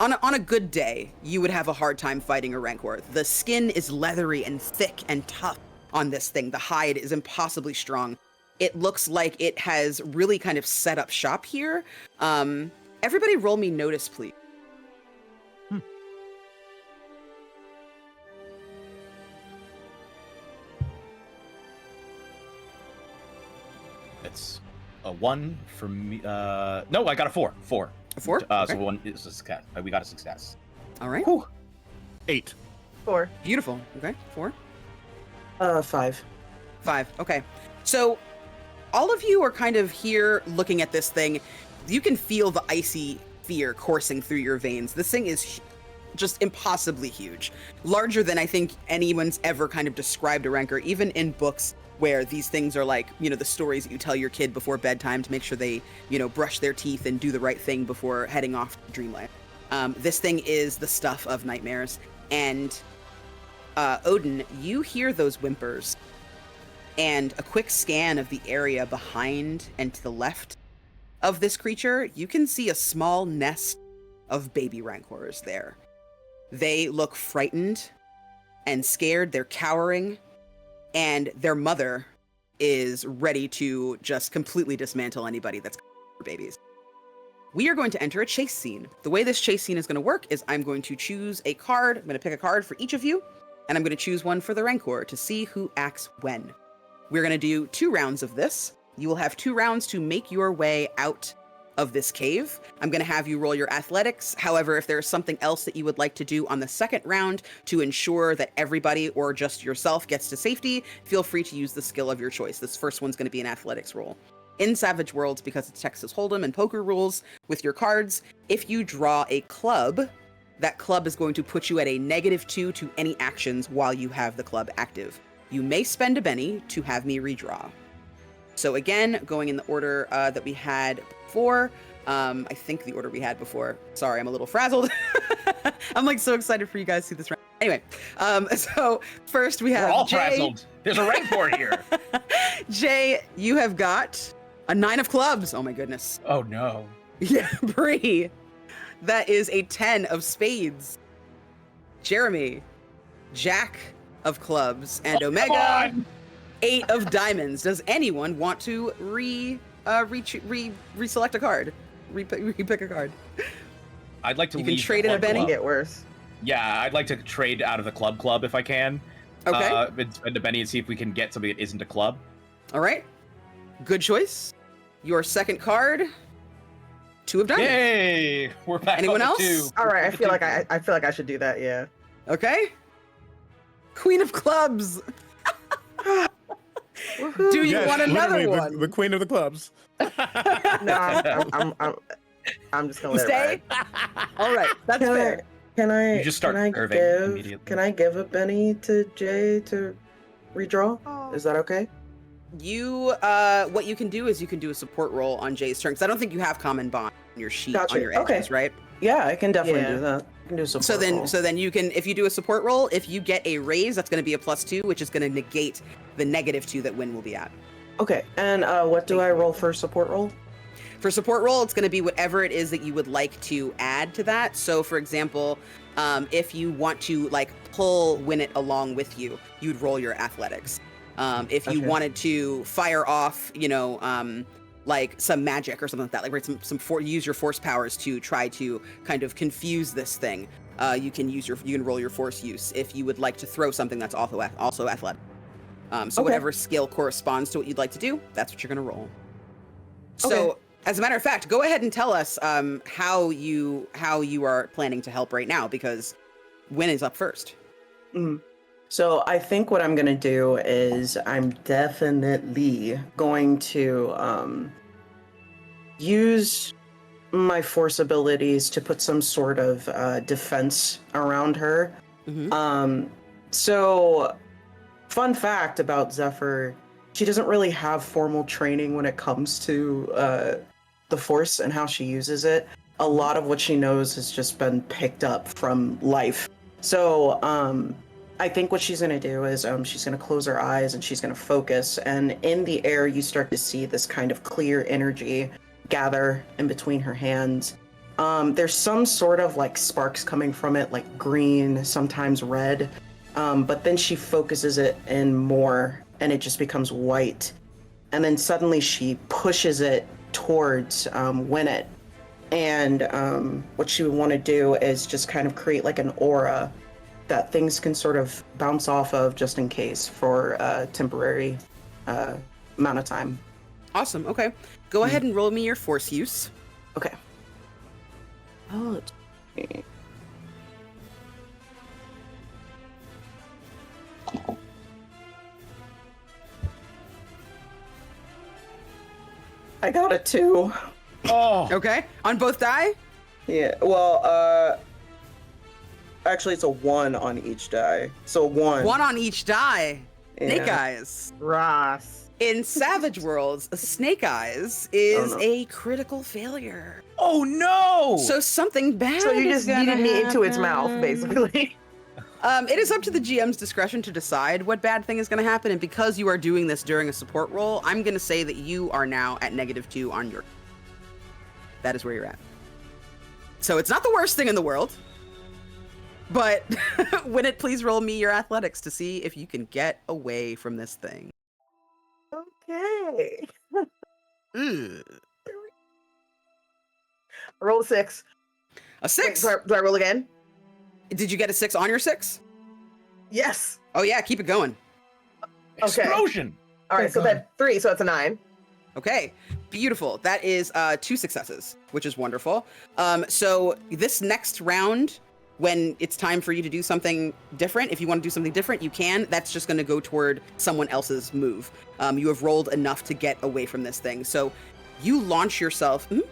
On a good day, you would have a hard time fighting a Rancor. The skin is leathery and thick and tough on this thing. The hide is impossibly strong. It looks like it has really kind of set up shop here. Everybody roll me notice, please. It's a 1 for me. No, I got a 4. 4. A 4? Okay. So 1 is a success. We got a success. All right. Whew. 8. 4. Beautiful. Okay. 4. 5. 5. Okay. So all of you are kind of here looking at this thing. You can feel the icy fear coursing through your veins. This thing is just impossibly huge. Larger than I think anyone's ever kind of described a Rancor, even in books where these things are like, you know, the stories that you tell your kid before bedtime to make sure they, you know, brush their teeth and do the right thing before heading off to dreamland. This thing is the stuff of nightmares. And Odin, you hear those whimpers, and a quick scan of the area behind and to the left of this creature, you can see a small nest of baby Rancors there. They look frightened and scared. They're cowering, and their mother is ready to just completely dismantle anybody that's for babies. We are going to enter a chase scene. The way this chase scene is going to work is I'm going to choose a card. I'm going to pick a card for each of you, and I'm going to choose one for the Rancor to see who acts when. We're going to do 2 rounds of this. You will have 2 rounds to make your way out of this cave. I'm going to have you roll your athletics. However, if there's something else that you would like to do on the second round to ensure that everybody or just yourself gets to safety, feel free to use the skill of your choice. This first one's going to be an athletics roll. In Savage Worlds, because it's Texas Hold'em and poker rules with your cards, if you draw a club, that club is going to put you at a -2 to any actions while you have the club active. You may spend a Benny to have me redraw. So again, going in the order that we had before, I think the order we had before. Sorry, I'm a little frazzled. I'm like so excited for you guys to see this round. Anyway, so first we have We're all Jay. frazzled. There's a Rancor here. Jay, you have got a 9 of clubs. Oh my goodness. Oh no. Yeah, Bree. That is a 10 of spades. Jeremy, Jack of clubs, and Omega, 8 of diamonds. Does anyone want to reselect a card? Repick a card. I'd like to You leave can trade the in a club Benny? club. Get worse. Yeah, I'd like to trade out of the club if I can. Okay. And spend a Benny and see if we can get something that isn't a club. All right. Good choice. Your second card, 2 of diamonds. Yay! We're back. Anyone on else? the 2. All right, I feel like I should do that. Yeah. Okay. Queen of clubs. Woohoo. Do you want another literally one? The queen of the clubs. No, I'm just gonna let Stay. it ride. All right. That's Can fair. Can I? You just start can I curving give? immediately. Can I give a Benny to Jay to redraw? Is that okay? You, what you can do is you can do a support roll on Jay's turn, because I don't think you have common bond on your sheet Gotcha. on your edges, Okay. right? Yeah, I can definitely Yeah. do that. I can do support So then, roll. so then you can, if you do a support roll, if you get a raise, that's going to be a +2, which is going to negate the -2 that Win will be at. Okay, and what do I roll for support roll? For support roll, it's going to be whatever it is that you would like to add to that. So, for example, if you want to like pull Win it along with you, you'd roll your athletics. If you Okay. wanted to fire off, you know, like some magic or something like that, like right, use your force powers to try to kind of confuse this thing. You can roll your force use. If you would like to throw something that's also athletic. So Okay. whatever skill corresponds to what you'd like to do, that's what you're going to roll. So, Okay. as a matter of fact, go ahead and tell us how you are planning to help right now, because Win is up first. So I think what I'm gonna do is I'm definitely going to use my force abilities to put some sort of defense around her. Mhm. So fun fact about Zephyr, she doesn't really have formal training when it comes to the force and how she uses it. A lot of what she knows has just been picked up from life. So I think what she's going to do is she's going to close her eyes and she's going to focus, and in the air you start to see this kind of clear energy gather in between her hands. There's some sort of like sparks coming from it, like green, sometimes red, but then she focuses it in more and it just becomes white, and then suddenly she pushes it towards Winnet, and what she would want to do is just kind of create like an aura that things can sort of bounce off of just in case for a temporary amount of time. Awesome. Okay. Go ahead and roll me your force use. Okay. Oh, let's see. I got a 2. Oh, Okay. On both die? Yeah, well, actually it's a 1 on each die. So 1. 1 on each die. Snake Yeah. Eyes. Ross. In Savage Worlds, Snake Eyes is Oh, no. a critical failure. oh no! So something bad. So you is just yeeted gonna me into its happen. mouth, basically. It is up to the GM's discretion to decide what bad thing is going to happen, and because you are doing this during a support roll, I'm going to say that you are now at -2 on your. That is where you're at. So it's not the worst thing in the world, But Win It, please roll me your athletics to see if you can get away from this thing. Okay. Ugh. Roll a 6. A 6. Wait, do I roll again? Did you get a 6 on your 6? Yes. Oh yeah, keep it going. Okay. Explosion. All right, so that's 3, so it's a 9. Okay, beautiful. That is 2 successes, which is wonderful. So this next round, when it's time for you to do something different, if you want to do something different, you can. That's just going to go toward someone else's move. You have rolled enough to get away from this thing. So you launch yourself. I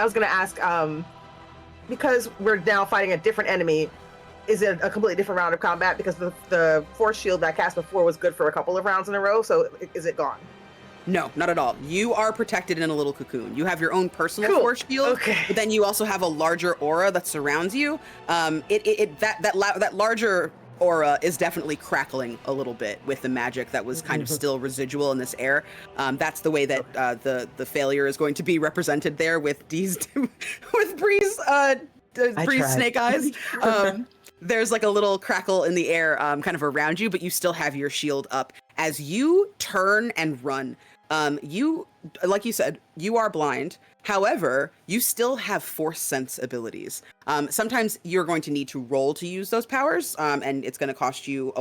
was going to ask, because we're now fighting a different enemy, is it a completely different round of combat? Because the force shield that I cast before was good for a couple of rounds in a row, so is it gone? No, not at all. You are protected in a little cocoon. You have your own personal force shield, okay. But then you also have a larger aura that surrounds you. That larger aura is definitely crackling a little bit with the magic that was kind of still residual in this air. That's the way that the failure is going to be represented there with Bree's snake eyes. There's like a little crackle in the air kind of around you, but you still have your shield up. As you turn and run, you, like you said, you are blind. However, you still have force sense abilities. Sometimes you're going to need to roll to use those powers, and it's going to cost you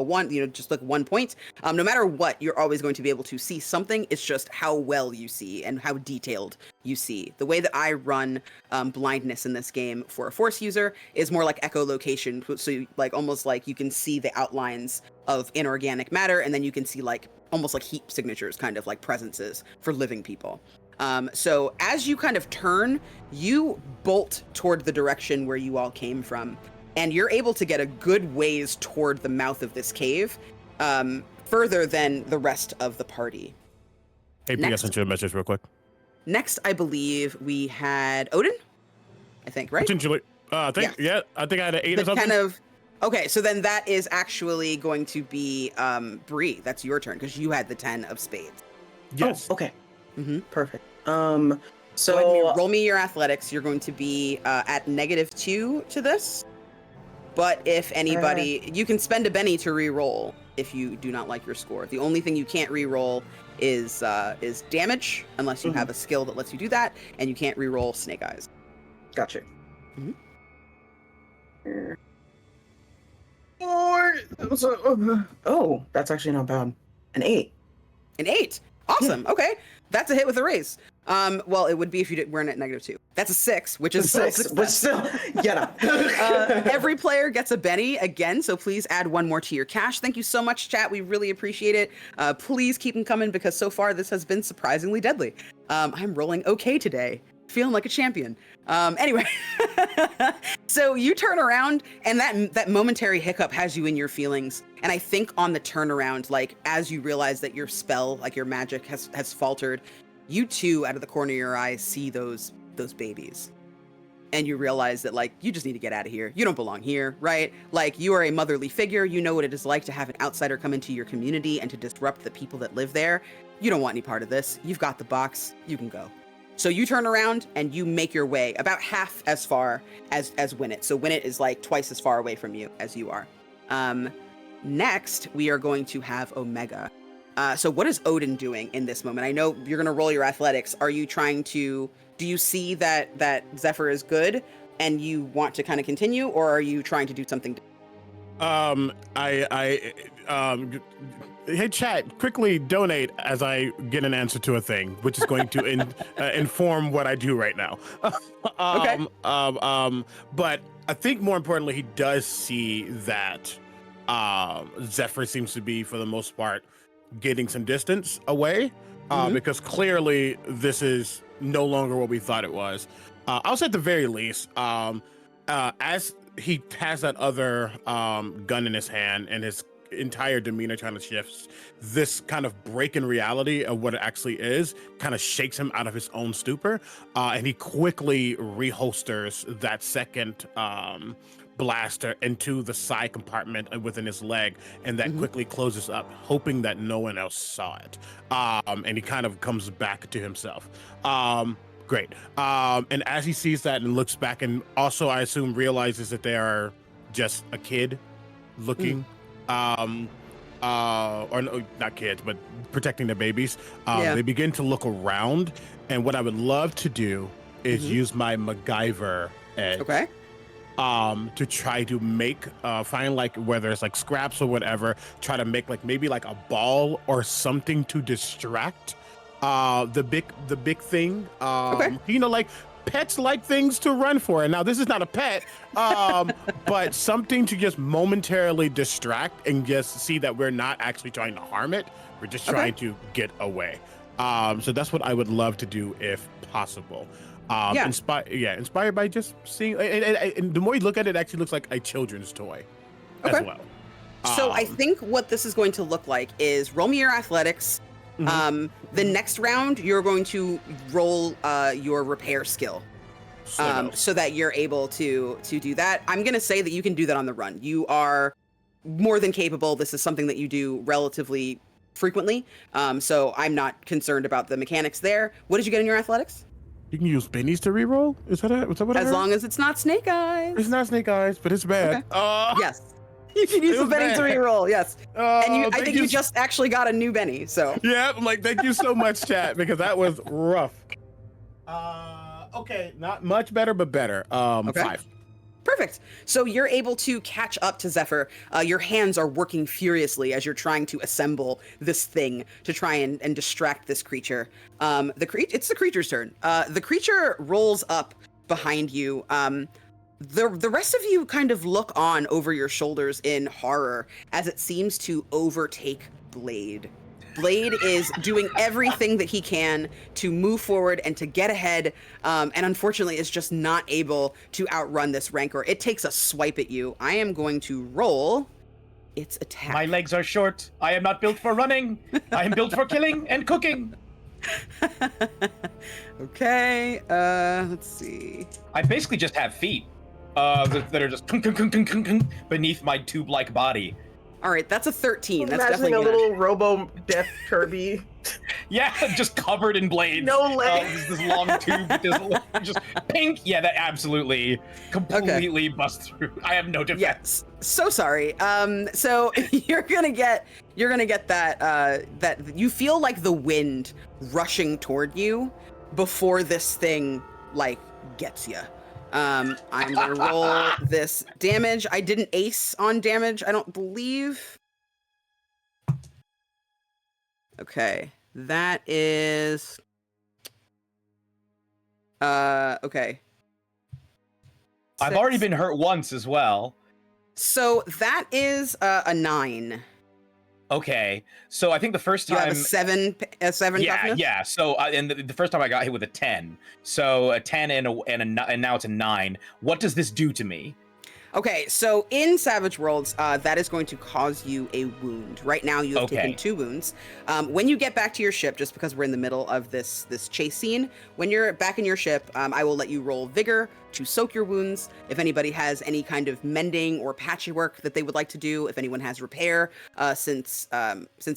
just like 1 point. No matter what, you're always going to be able to see something. It's just how well you see and how detailed you see. The way that I run blindness in this game for a force user is more like echolocation. So like almost like you can see the outlines of inorganic matter, and then you can see like almost like heat signatures, kind of like presences for living people. So as you kind of turn, you bolt toward the direction where you all came from, and you're able to get a good ways toward the mouth of this cave, further than the rest of the party. Hey, P, I sent you a message real quick. Next, I believe we had Odin, I think, right? Potentially. I think I had an 8 or something. Okay, so then that is actually going to be Bree. That's your turn because you had the 10 of spades. Yes. Oh, okay. Perfect. So So go ahead and roll me your athletics. You're going to be at -2 to this. But if anybody, you can spend a Benny to re-roll if you do not like your score. The only thing you can't re-roll is damage, unless you have a skill that lets you do that, and you can't re-roll Snake Eyes. Gotcha. Oh, that's actually not bad. An 8. An 8. Awesome. Yeah. Okay. That's a hit with a raise. Well, it would be if you weren't at -2. That's a 6, which is still a 6. But still, every player gets a Benny again, so please add 1 more to your cash. Thank you so much, chat. We really appreciate it. Please keep them coming because so far this has been surprisingly deadly. I'm rolling okay today. Feeling like a champion. Anyway, so you turn around and that momentary hiccup has you in your feelings. And I think on the turnaround, like as you realize that your spell, like your magic has faltered, you too, out of the corner of your eye, see those babies. And you realize that like, you just need to get out of here. You don't belong here, right? Like you are a motherly figure. You know what it is like to have an outsider come into your community and to disrupt the people that live there. You don't want any part of this. You've got the box. You can go. So you turn around and you make your way about half as far as Win It. So Win It is like twice as far away from you as you are. Next, we are going to have Omega. So what is Odin doing in this moment? I know you're going to roll your athletics. Are you trying to, do you see that Zephyr is good and you want to kind of continue, or are you trying to do something different? Hey chat, quickly donate as I get an answer to a thing, which is going to inform what I do right now. Okay. But I think more importantly, he does see that Zephyr seems to be, for the most part, getting some distance away, because clearly this is no longer what we thought it was. I'll say at the very least, as he has that other gun in his hand and his entire demeanor kind of shifts, this kind of break in reality of what it actually is kind of shakes him out of his own stupor, and he quickly reholsters that second blaster into the side compartment within his leg, and that quickly closes up, hoping that no one else saw it. And he kind of comes back to himself. Great. And as he sees that and looks back, and also I assume realizes that they are just a kid looking, or no, not kids, but protecting their babies. They begin to look around, and what I would love to do is use my MacGyver edge. Okay. To try to make find like whether it's like scraps or whatever, try to make like maybe like a ball or something to distract the big thing. You know, like pets like things to run for. And now this is not a pet, but something to just momentarily distract and just see that we're not actually trying to harm it. We're just trying to get away. So that's what I would love to do if possible. Inspired by just seeing, and the more you look at it, it actually looks like a children's toy as well. So I think what this is going to look like is roll me your athletics. The next round, you're going to roll your repair skill, so that you're able to do that. I'm going to say that you can do that on the run. You are more than capable. This is something that you do relatively frequently. So I'm not concerned about the mechanics there. What did you get in your athletics? You can use bennies to reroll? Is that what I heard? Long as it's not snake eyes. It's not snake eyes, but it's bad. Okay. Yes. You can use the Benny to reroll, yes. And I think you just actually got a new Benny, so. Yeah, I'm like, thank you so much, chat, because that was rough. Okay, not much better, but better. 5. Perfect. So you're able to catch up to Zephyr. Your hands are working furiously as you're trying to assemble this thing to try and distract this creature. It's the creature's turn. The creature rolls up behind you. The rest of you kind of look on over your shoulders in horror as it seems to overtake Blade. Blade is doing everything that he can to move forward and to get ahead, and unfortunately is just not able to outrun this Rancor. It takes a swipe at you. I am going to roll its attack. My legs are short. I am not built for running. I am built for killing and cooking. Okay, let's see. I basically just have feet that are just beneath my tube-like body. All right, that's a 13. That's imagining definitely a little Robo-Death Kirby. Yeah, just covered in blades. No legs. This long tube, just pink. Yeah, that absolutely, completely busts through. I have no defense. Yes. So sorry. So you're gonna get that you feel like the wind rushing toward you before this thing like gets you. I'm gonna roll this damage. I didn't ace on damage, I don't believe. Okay, that is okay. I've already been hurt once as well. So that is a 9. Okay, so I think the first time you have a 7 toughness? Yeah. So and the first time I got hit with a 10, so a 10 and now it's a 9. What does this do to me? Okay, so in Savage Worlds, that is going to cause you a wound. Right now, you have taken 2 wounds. When you get back to your ship, just because we're in the middle of this chase scene, when you're back in your ship, I will let you roll Vigor to soak your wounds. If anybody has any kind of mending or patchwork that they would like to do, if anyone has repair, since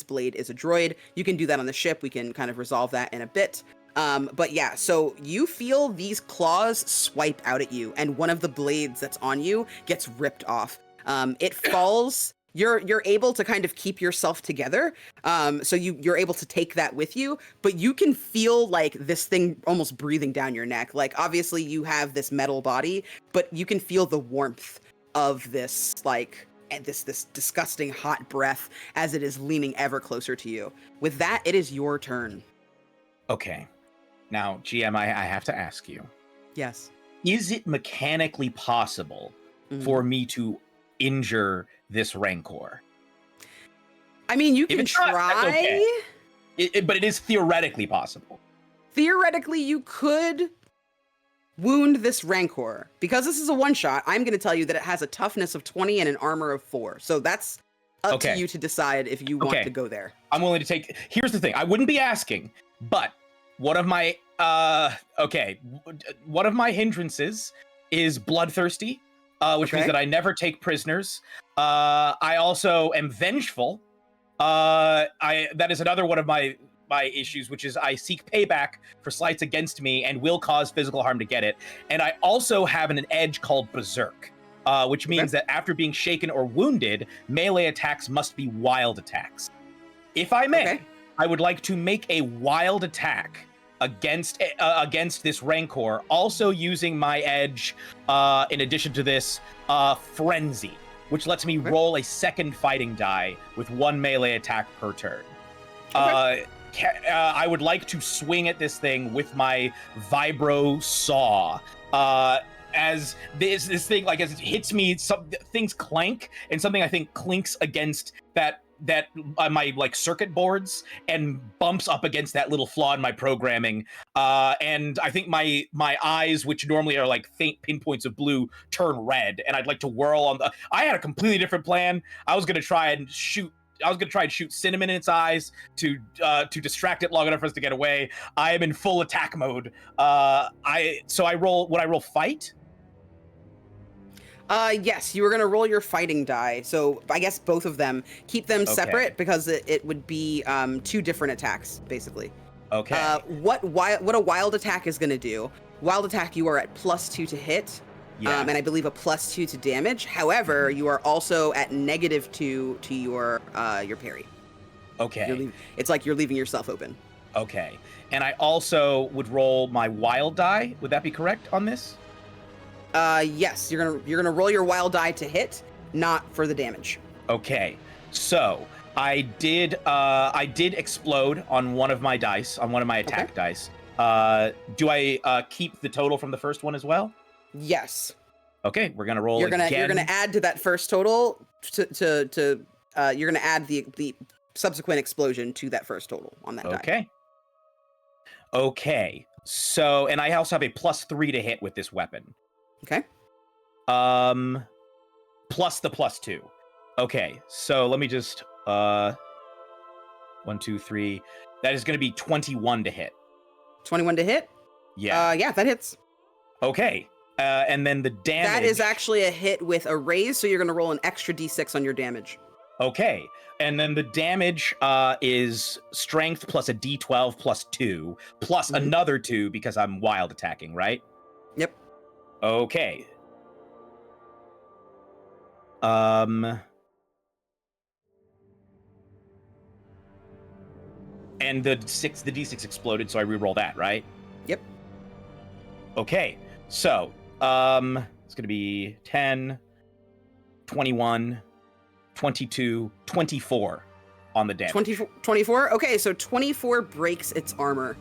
Blade is a droid, you can do that on the ship. We can kind of resolve that in a bit. But yeah, so you feel these claws swipe out at you, and one of the blades that's on you gets ripped off. It falls. You're able to kind of keep yourself together. So you're able to take that with you, but you can feel like this thing almost breathing down your neck. Like obviously you have this metal body, but you can feel the warmth of this, like this disgusting hot breath as it is leaning ever closer to you. With that, it is your turn. Okay. Now, GM, I have to ask you. Yes. Is it mechanically possible for me to injure this Rancor? I mean, you can try. But it is theoretically possible. Theoretically, you could wound this Rancor. Because this is a one-shot, I'm going to tell you that it has a toughness of 20 and an armor of 4. So that's up to you to decide if you want to go there. I'm willing to take... Here's the thing. I wouldn't be asking, but... One of my hindrances is bloodthirsty, which means that I never take prisoners. I also am vengeful. That is another one of my my issues, which is I seek payback for slights against me and will cause physical harm to get it. And I also have an edge called Berserk, which means that after being shaken or wounded, melee attacks must be wild attacks. If I may, I would like to make a wild attack against this Rancor, also using my edge, in addition to this, Frenzy, which lets me roll a second fighting die with 1 melee attack per turn. I would like to swing at this thing with my Vibro Saw. As this thing, like, as it hits me, things clank, and something I think clinks against that my like circuit boards and bumps up against that little flaw in my programming, and I think my eyes, which normally are like faint pinpoints of blue, turn red, and I'd like to whirl on the. I had a completely different plan. I was gonna try and shoot cinnamon in its eyes to distract it long enough for us to get away. I am in full attack mode. Would I roll fight? Yes, you were gonna roll your fighting die. So I guess both of them. Keep them separate because it would be 2 different attacks, basically. Okay. What a wild attack is gonna do? Wild attack, you are at +2 to hit. Yeah. And I believe a +2 to damage. However, you are also at -2 to your parry. Okay. It's like you're leaving yourself open. Okay. And I also would roll my wild die. Would that be correct on this? Yes, you're gonna roll your wild die to hit, not for the damage. Okay. So I did explode on one of my dice, on one of my attack dice. Do I keep the total from the first one as well? Yes. Okay, we're gonna roll. You're gonna again. add to that first total you're gonna add the subsequent explosion to that first total on that die. Okay. So, and I also have a +3 to hit with this weapon. Okay. Plus the +2. Okay, so let me just 1, 2, 3. That is going to be 21 to hit. 21 to hit? Yeah. Yeah, that hits. Okay. And then the damage. That is actually a hit with a raise, so you're going to roll an extra d6 on your damage. Okay. And then the damage is strength plus a d12 plus 2 plus another 2 because I'm wild attacking, right? Yep. Okay. And the d6 exploded, so I re-roll that, right? Yep. Okay. So, it's going to be 10, 21, 22, 24 on the damage. 24? Okay, so 24 breaks its armor.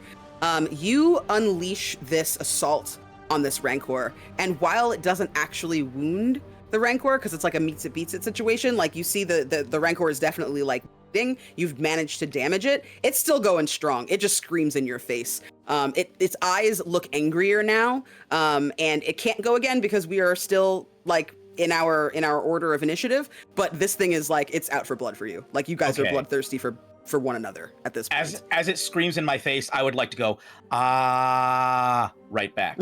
You unleash this assault on this Rancor, and while it doesn't actually wound the Rancor, because it's like a meets it beats it situation, like you see the Rancor is definitely like ding, you've managed to damage it, it's still going strong. It just screams in your face. Its eyes look angrier now, and it can't go again because we are still like in our order of initiative, but this thing is like, it's out for blood for you. Like you guys are bloodthirsty for one another at this point. As it screams in my face, I would like to go, right back.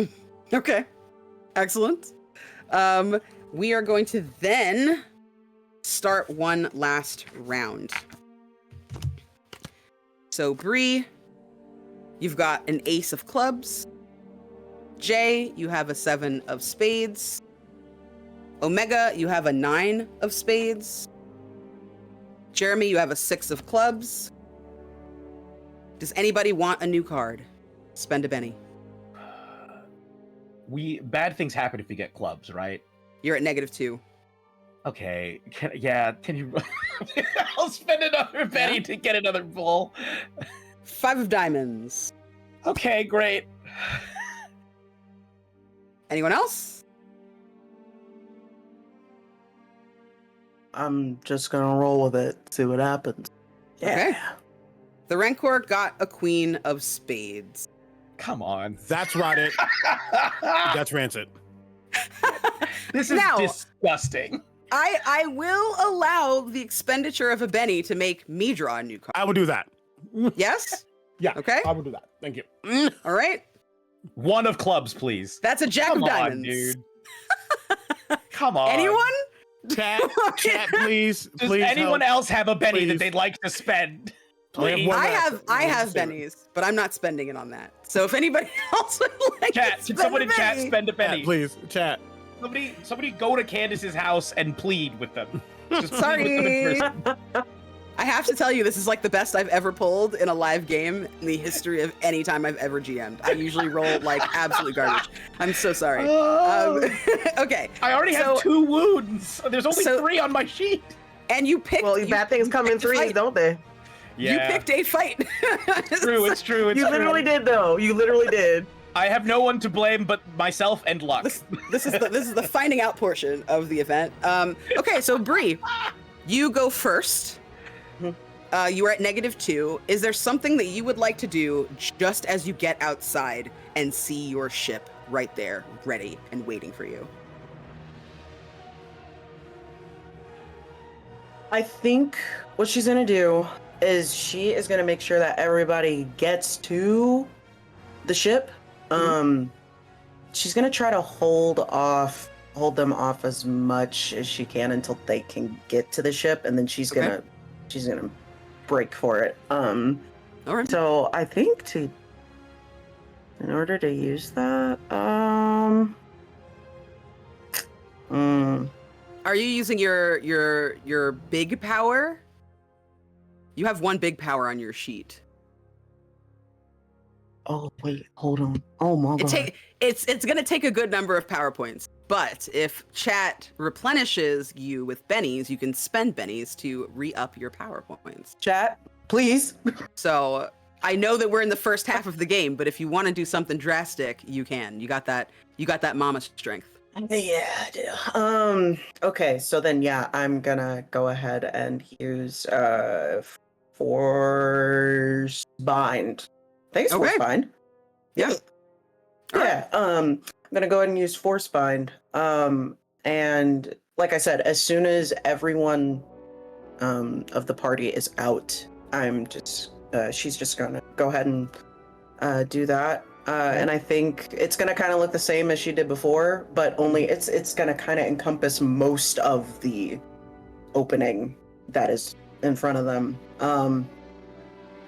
Okay, excellent. We are going to then start one last round. So Bree, you've got an ace of clubs. Jay, you have a 7 of spades. Omega, you have a 9 of spades. Jeremy, you have a 6 of clubs. Does anybody want a new card? Spend a Benny. Bad things happen if we get clubs, right? You're at -2. Okay. Can you? I'll spend another penny to get another bull. 5 of diamonds. Okay, great. Anyone else? I'm just gonna roll with it, see what happens. Yeah. Okay. The Rancor got a queen of spades. Come on. That's right. That's rancid. This is disgusting. I will allow the expenditure of a Benny to make me draw a new card. I will do that. Yes? Yeah. Okay. I will do that. Thank you. All right. 1 of clubs, please. That's a jack of diamonds. Dude. Come on. Anyone? Chat, please. Does please anyone help. else have a penny that Please. they'd like to spend? Please. I have bennies, but I'm not spending it on that. So if anybody else would like Chat, to can spend someone a in chat penny- spend a Chat, penny? please, chat. Somebody go to Candace's house and plead with them. Just plead Sorry. with them in person. I have to tell you, this is like the best I've ever pulled in a live game in the history of any time I've ever GM'd. I usually roll like absolute garbage. I'm so sorry. Okay. I already have 2 wounds. There's only so- 3 on my sheet. And you picked. Well, you bad things come in picked a threes, fight. don't they? You picked a fight. It's true. It's true. It's You true. literally did, though. You literally did. I have no one to blame but myself and luck. This is the finding out portion of the event. Okay, so Bree, you go first. You are at -2. Is there something that you would like to do just as you get outside and see your ship right there, ready and waiting for you? I think what she's gonna do is she is gonna make sure that everybody gets to the ship. She's gonna try to hold them off as much as she can until they can get to the ship, and then she's gonna break for it. All right. So I think in order to use that, Are you using your big power? You have 1 big power on your sheet. oh wait, hold on. Oh my god. It's gonna take a good number of power points, but if chat replenishes you with bennies, you can spend bennies to re-up your power points. Chat, please. So I know that we're in the first half of the game, but if you want to do something drastic, you can. You got that mama strength. Yeah, I do. Okay, so then yeah, I'm gonna go ahead and use Force Bind. I think it's Okay. Force Bind. Yeah. Yeah. I'm gonna go ahead and use Force Bind. And like I said, as soon as everyone of the party is out, she's just gonna go ahead and do that. And I think it's gonna kind of look the same as she did before, but only it's gonna kind of encompass most of the opening that is in front of them.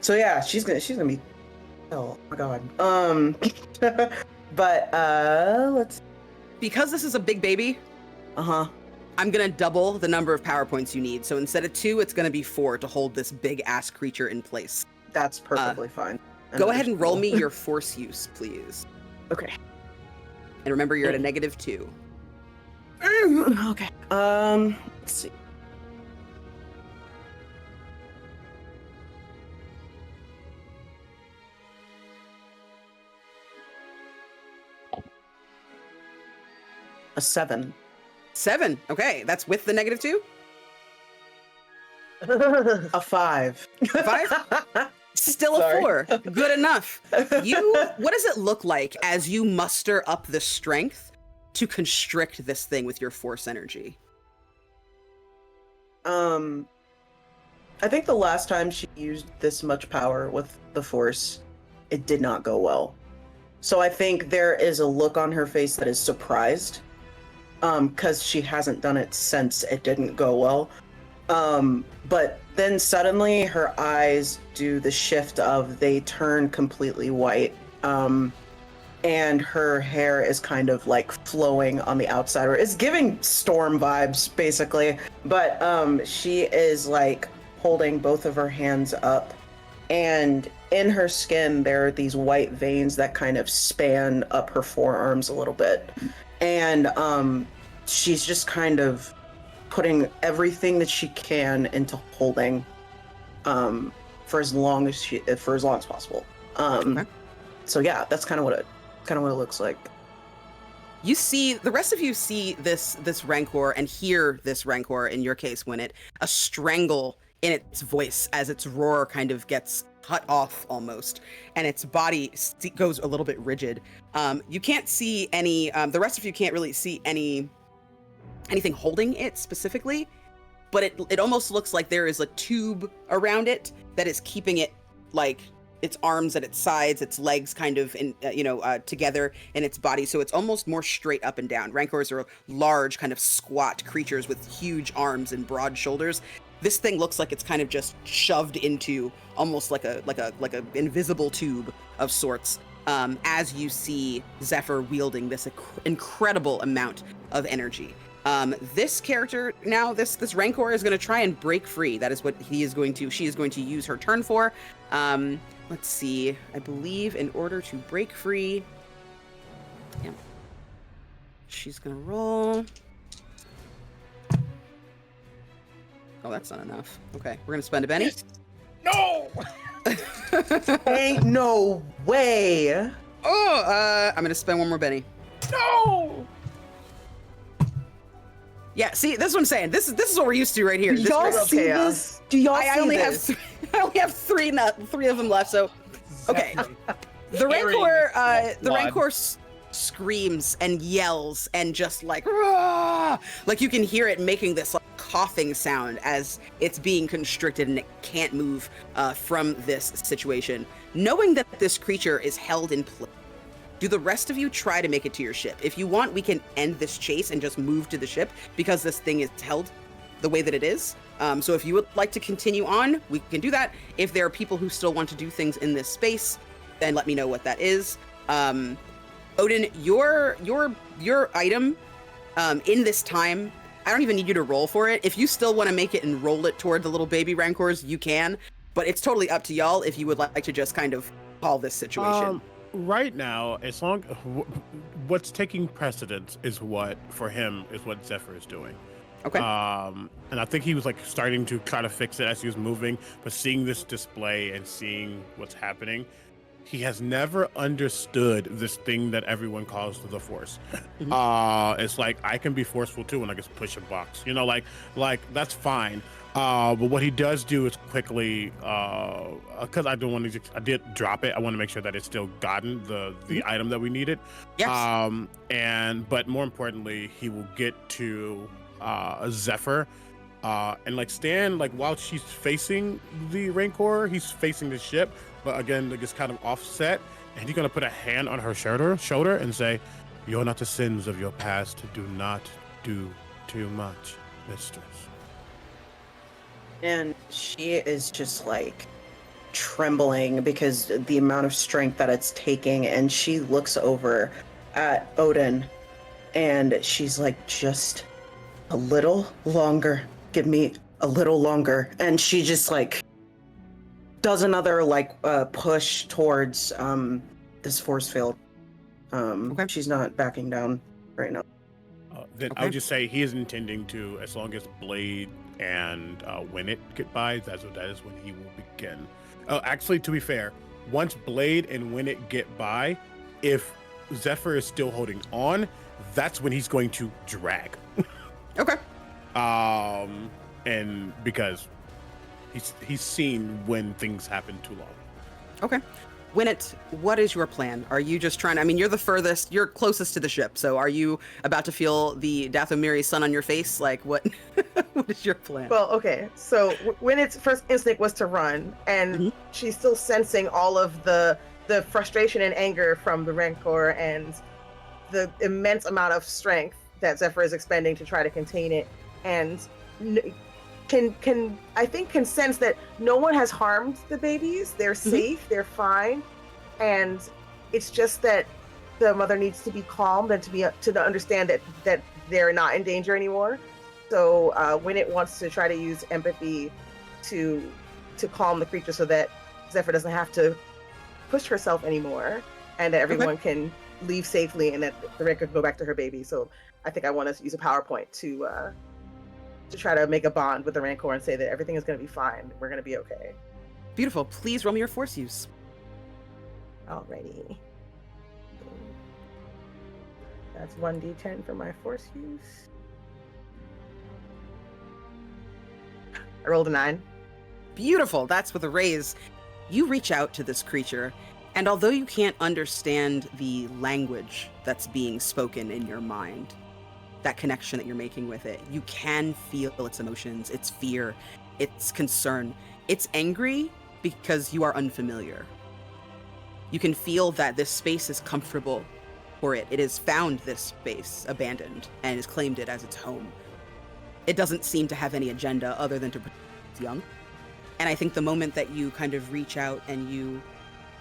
So yeah, she's gonna be. Oh my god. But let's. Because this is a big baby, I'm gonna double the number of power points you need. So instead of 2, it's gonna be 4 to hold this big ass creature in place. That's perfectly fine. Go ahead and roll me your force use, please. Okay. And remember, you're at a -2. Okay. Let's see. A 7. 7. Okay, that's with the -2. A 5. 5. Still a Sorry. 4. Good enough. What does it look like as you muster up the strength to constrict this thing with your force energy? I think the last time she used this much power with the Force, it did not go well. So I think there is a look on her face that is surprised, because she hasn't done it since it didn't go well. But then suddenly her eyes do the shift of they turn completely white. And her hair is kind of like flowing on the outside, or it's giving storm vibes basically. But she is like holding both of her hands up, and in her skin there are these white veins that kind of span up her forearms a little bit. And she's just kind of putting everything that she can into holding for as long as possible. Okay. So yeah, that's kind of what it looks like. You see, the rest of you see this rancor and hear this rancor, in your case, win it, a strangle in its voice as its roar kind of gets cut off almost, and its body goes a little bit rigid. You can't see any, the rest of you can't really see anything holding it specifically, but it almost looks like there is a tube around it that is keeping it, like, its arms at its sides, its legs kind of together in its body, so it's almost more straight up and down. Rancors are large, kind of squat creatures with huge arms and broad shoulders. this thing looks like it's kind of just shoved into almost like a invisible tube of sorts. As you see Zephyr wielding this incredible amount of energy. This character now, this Rancor is going to try and break free. That is what she is going to use her turn for. Let's see. I believe in order to break free, she's going to roll. Oh, that's not enough. Okay, we're going to spend a penny. No! Ain't no way. Oh, I'm going to spend one more penny. No! Yeah, see, that's what I'm saying. This is what we're used to right here. Do y'all see this? Do y'all see I only this? have three of them left. So, okay. The Rancor screams and yells and just like, "Rah!" Like you can hear it making this like coughing sound as it's being constricted and it can't move from this situation. Knowing that this creature is held in place, do the rest of you try to make it to your ship? If you want, we can end this chase and just move to the ship because this thing is held the way that it is. So if you would like to continue on, we can do that. If there are people who still want to do things in this space, then let me know what that is. Odin, your item in this time, I don't even need you to roll for it. If you still want to make it and roll it toward the little baby Rancors, you can. But it's totally up to y'all if you would like to just kind of call this situation. Right now, as long what's taking precedence is what Zephyr is doing. Okay. And I think he was like starting to try to fix it as he was moving, but seeing this display and seeing what's happening, he has never understood this thing that everyone calls the Force. It's like I can be forceful too, and I just push a box. You know, like that's fine. But what he does do is quickly, because I did drop it. I want to make sure that it's still gotten the item that we needed. Yes. But more importantly, he will get to Zephyr, and like stand like while she's facing the Rancor, he's facing the ship, but again, like it's kind of offset, and he's gonna put a hand on her shoulder and say, "You're not the sins of your past. Do not do too much, mistress." And she is just like trembling because the amount of strength that it's taking. And she looks over at Odin and she's like, just a little longer. Give me a little longer. And she just like does another like push towards this force field. Okay. She's not backing down right now. Then I would just say he is intending to, as long as Blade and when it get by, that is when he will begin. Actually, to be fair, once Blade and when it get by, if Zephyr is still holding on, that's when he's going to drag. Okay. And because he's seen when things happen too long. Okay. Winnet, what is your plan? Are you just trying to, I mean, you're closest to the ship, so are you about to feel the Dathomiri's sun on your face? Like, what what is your plan? Well, okay, so Winnet's first instinct was to run, and she's still sensing all of the frustration and anger from the Rancor and the immense amount of strength that Zephyr is expending to try to contain it, and can sense that no one has harmed the babies. They're safe, they're fine, and it's just that the mother needs to be calmed and to understand that they're not in danger anymore. So when it wants to try to use empathy to calm the creature so that Zephyr doesn't have to push herself anymore, and that everyone can leave safely, and that the Rancor can go back to her baby. So I think I want to use a PowerPoint to try to make a bond with the Rancor and say that everything is going to be fine. We're going to be okay. Beautiful. Please roll me your force use. Alrighty. That's 1d10 for my force use. I rolled a 9. Beautiful. That's with a raise. You reach out to this creature, and although you can't understand the language that's being spoken in your mind, that connection that you're making with it, you can feel its emotions, its fear, its concern. It's angry because you are unfamiliar. You can feel that this space is comfortable for it. It has found this space abandoned and has claimed it as its home. It doesn't seem to have any agenda other than to protect young. And I think the moment that you kind of reach out and you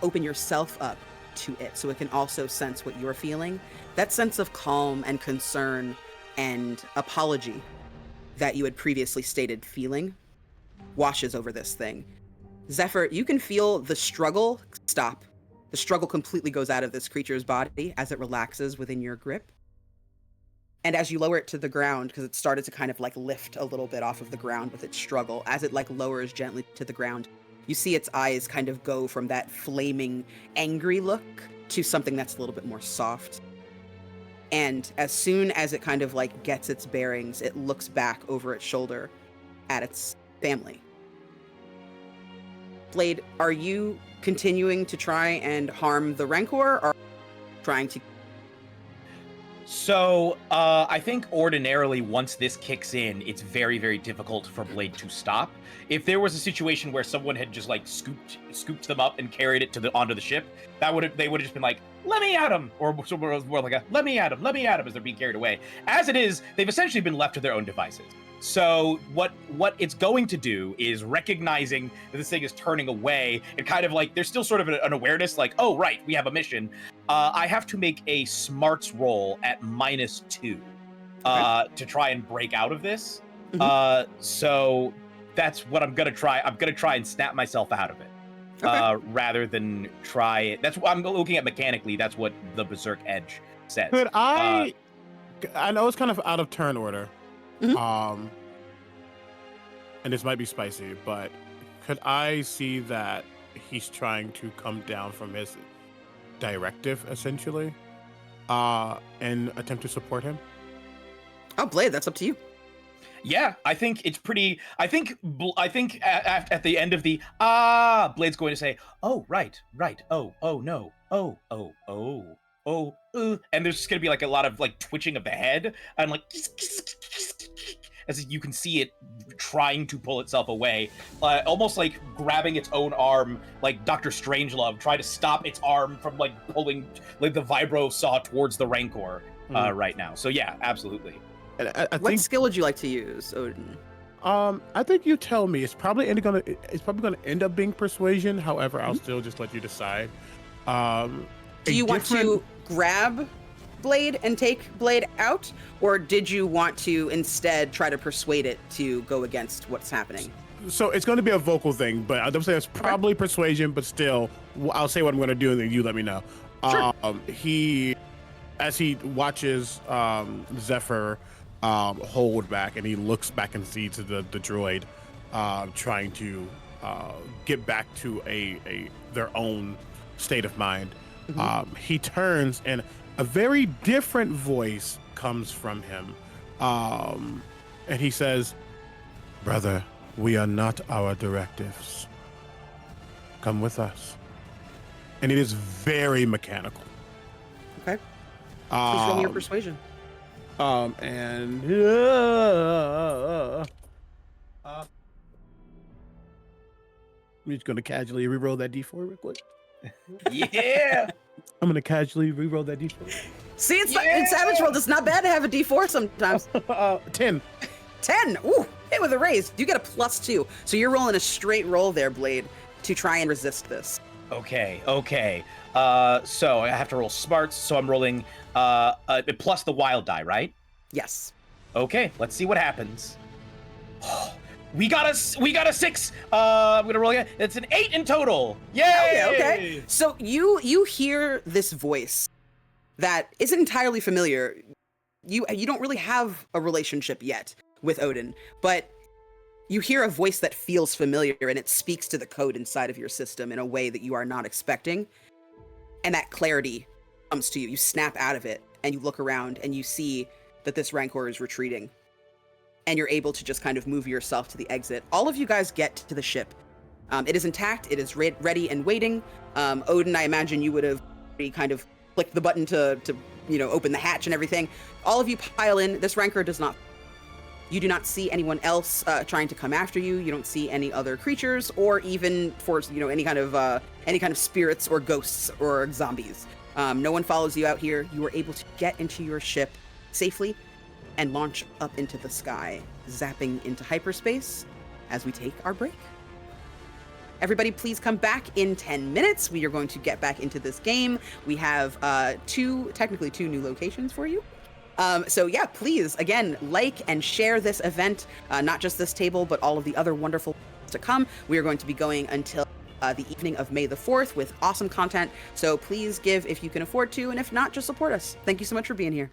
open yourself up to it so it can also sense what you're feeling, that sense of calm and concern and apology that you had previously stated feeling washes over this thing. Zephyr, you can feel the struggle stop. The struggle completely goes out of this creature's body as it relaxes within your grip. And as you lower it to the ground, because it started to kind of like lift a little bit off of the ground with its struggle, as it like lowers gently to the ground, you see its eyes kind of go from that flaming, angry look to something that's a little bit more soft. And as soon as it kind of like gets its bearings, it looks back over its shoulder at its family. Blade, are you continuing to try and harm the Rancor, or trying to... So, I think ordinarily once this kicks in, it's very, very difficult for Blade to stop. If there was a situation where someone had just like scooped them up and carried it onto the ship, they would have just been like, "Let me at him," or somewhere else more like a "Let me at him," as they're being carried away. As it is, they've essentially been left to their own devices. So what it's going to do is recognizing that this thing is turning away and kind of like there's still sort of an awareness like, oh, right, we have a mission. I have to make a smarts roll at -2 to try and break out of this. So that's what I'm going to try. I'm going to try and snap myself out of it rather than try it. That's what I'm looking at mechanically. That's what the Berserk Edge says. Could I know it's kind of out of turn order. And this might be spicy, but could I see that he's trying to come down from his directive, essentially, and attempt to support him? Oh, Blade, that's up to you. Yeah, I think it's pretty. I think at the end of the Blade's going to say, "Oh, right, oh, no, oh, and there's just gonna be like a lot of like twitching of the head and like as you can see it trying to pull itself away, almost like grabbing its own arm, like Dr. Strangelove trying to stop its arm from like pulling like the vibro saw towards the Rancor right now. So yeah, absolutely. And I What think, skill would you like to use, Odin? I think you tell me. It's probably gonna end up being persuasion. However, I'll still just let you decide. Do you want to grab Blade and take Blade out, or did you want to instead try to persuade it to go against what's happening? So it's going to be a vocal thing, but I'll say it's probably persuasion, but still, I'll say what I'm going to do, and then you let me know. Sure. As he watches Zephyr hold back, and he looks back and sees the droid trying to get back to their own state of mind. He turns, and a very different voice comes from him, and he says, "Brother, we are not our directives. Come with us." And it is very mechanical. Okay. Please roll me your persuasion. And I'm just gonna casually reroll that D4 real quick. Yeah. I'm gonna casually reroll that D4. See, it's in Savage World, it's not bad to have a D4 sometimes. 10. 10. Ooh, hit with a raise. You get a +2. So you're rolling a straight roll there, Blade, to try and resist this. Okay. So I have to roll smarts. So I'm rolling plus the wild die, right? Yes. Okay, let's see what happens. We got a 6. I'm gonna roll again. It's an 8 in total. Yay! Okay. So you hear this voice that isn't entirely familiar. You don't really have a relationship yet with Odin, but you hear a voice that feels familiar, and it speaks to the code inside of your system in a way that you are not expecting. And that clarity comes to you. You snap out of it, and you look around, and you see that this Rancor is retreating. And you're able to just kind of move yourself to the exit. All of you guys get to the ship. It is intact. It is ready and waiting. Odin, I imagine you would have kind of clicked the button to open the hatch and everything. All of you pile in. This Rancor does not. You do not see anyone else trying to come after you. You don't see any other creatures, or even for any kind of spirits or ghosts or zombies. No one follows you out here. You are able to get into your ship safely and launch up into the sky, zapping into hyperspace as we take our break. Everybody, please come back in 10 minutes. We are going to get back into this game. We have technically two new locations for you. So yeah, please, again, like and share this event, not just this table, but all of the other wonderful to come. We are going to be going until the evening of May the 4th with awesome content. So please give if you can afford to, and if not, just support us. Thank you so much for being here.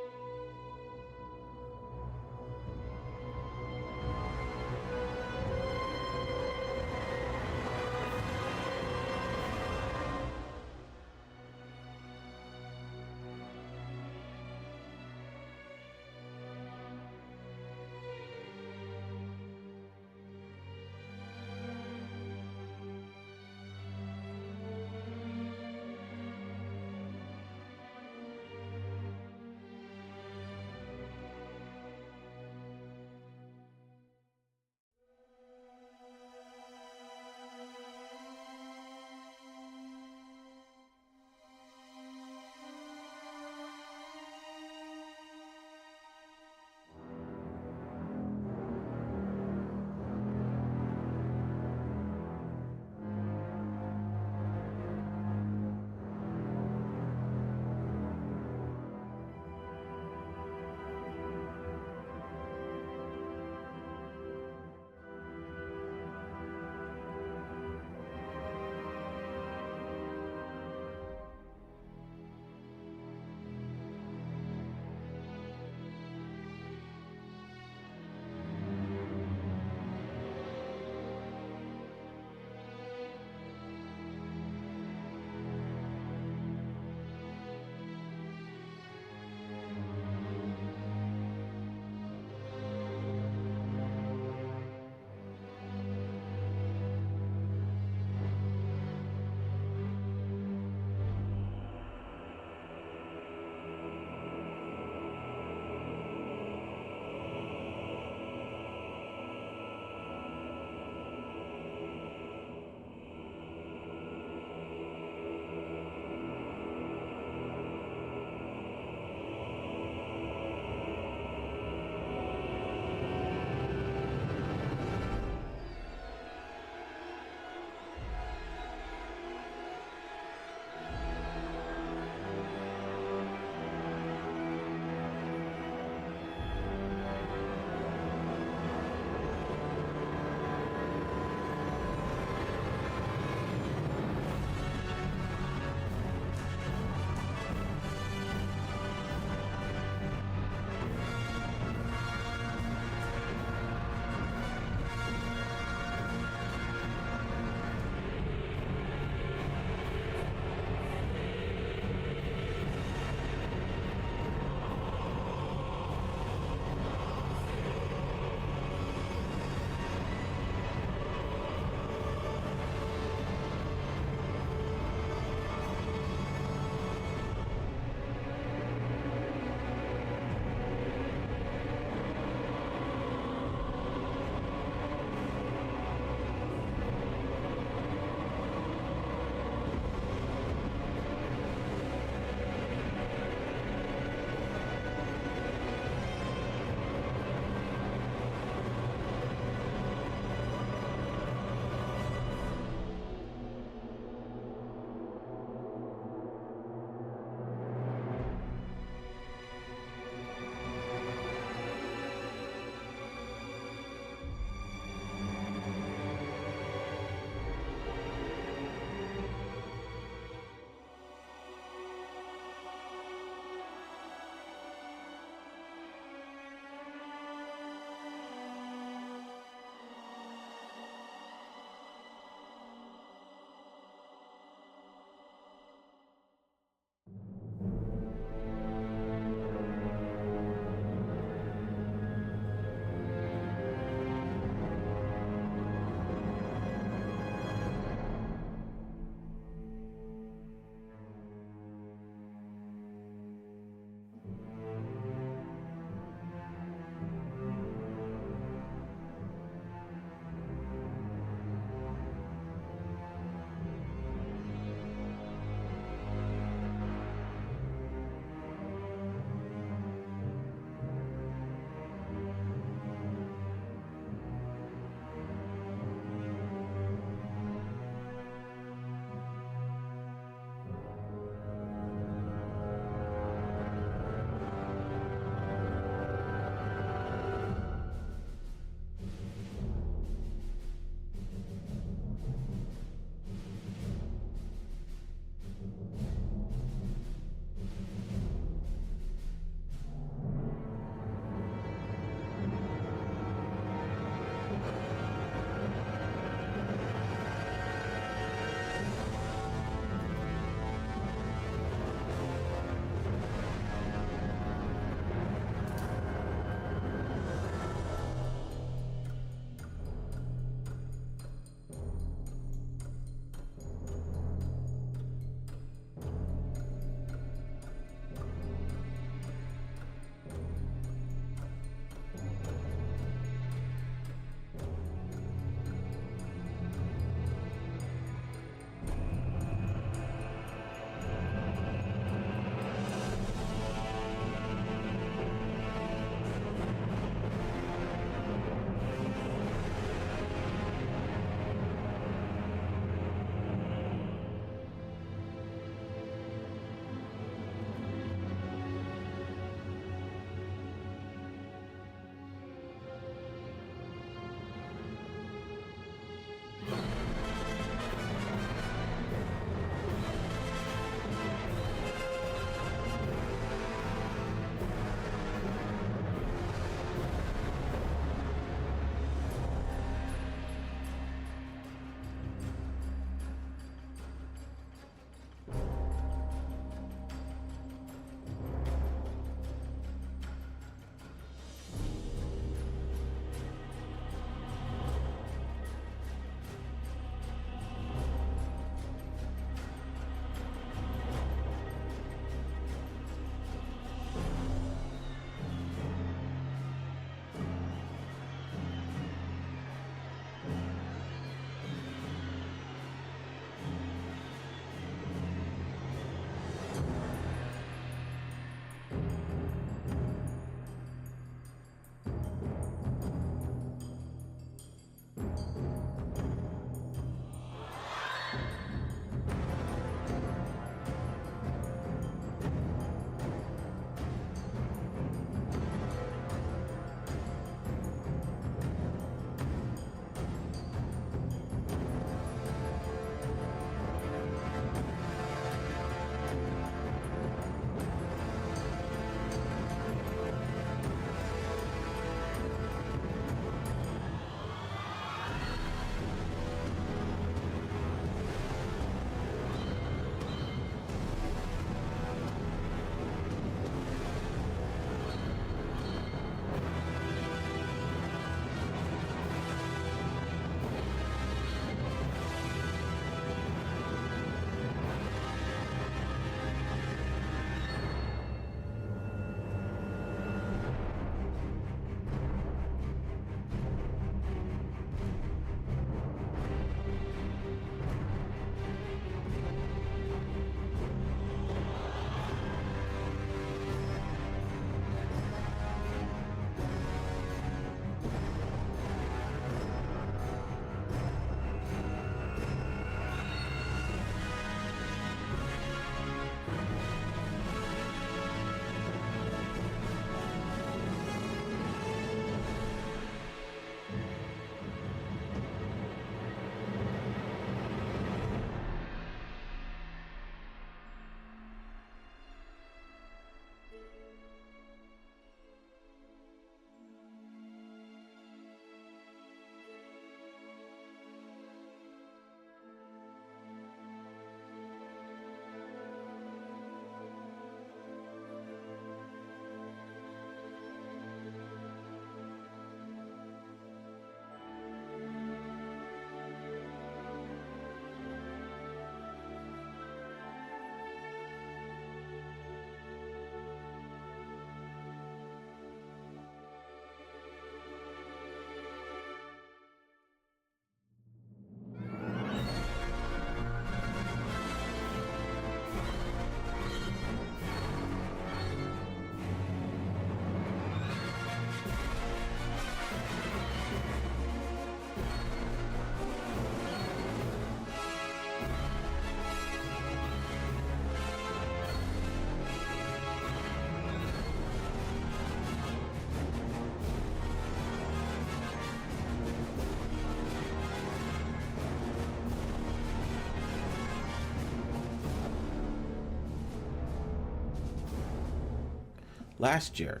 Last year,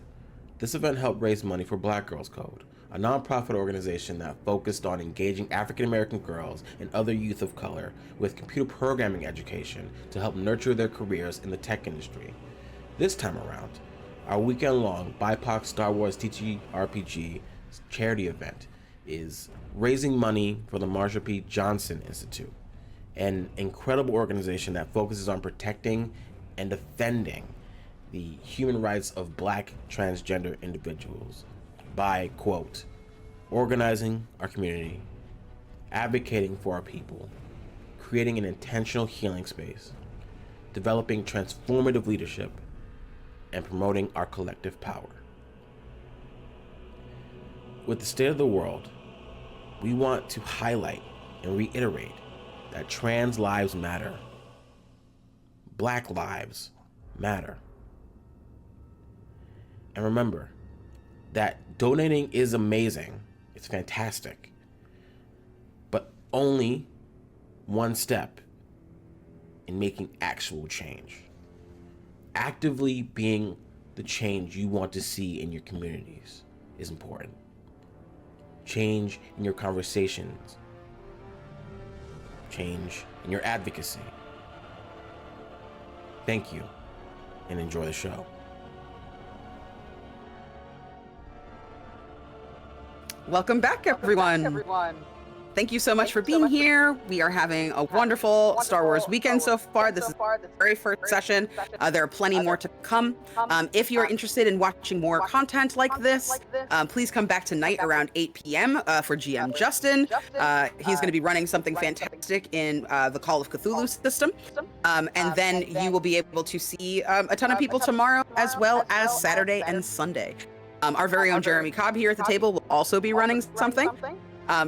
this event helped raise money for Black Girls Code, a nonprofit organization that focused on engaging African American girls and other youth of color with computer programming education to help nurture their careers in the tech industry. This time around, our weekend-long BIPOC Star Wars TTRPG charity event is raising money for the Marsha P. Johnson Institute, an incredible organization that focuses on protecting and defending the human rights of Black transgender individuals by, quote, organizing our community, advocating for our people, creating an intentional healing space, developing transformative leadership, and promoting our collective power. With the state of the world, we want to highlight and reiterate that trans lives matter. Black lives matter. And remember that donating is amazing. It's fantastic. But only one step in making actual change. Actively being the change you want to see in your communities is important. Change in your conversations. Change in your advocacy. Thank you, and enjoy the show. Welcome back, everyone. Thank you so much for being here. We are having a wonderful Star Wars weekend so far. This is the very first session. There are plenty more to come. If you're interested in watching more content like this, please come back tonight around 8 p.m. For GM Justin. He's going to be running something fantastic in the Call of Cthulhu system. And then you will be able to see a ton of people tomorrow, as well as Saturday and Sunday. Our very own Jeremy Cobb here at the table will also be running something.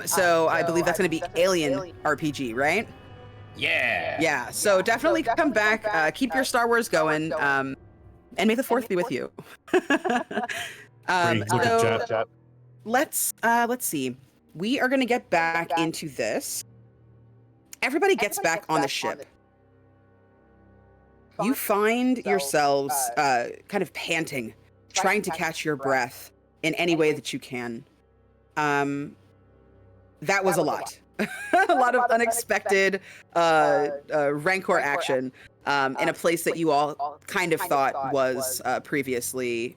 So I believe that's going to be Alien RPG, right? Yeah. Yeah. So definitely come back. Keep your Star Wars going. And may the Fourth be with you. So let's see. We are going to get back into this. Everybody gets back on the ship. You find yourselves kind of panting, trying to catch your breath in any way that you can. That was a lot. A lot of unexpected Rancor action in a place that you all kind of thought was previously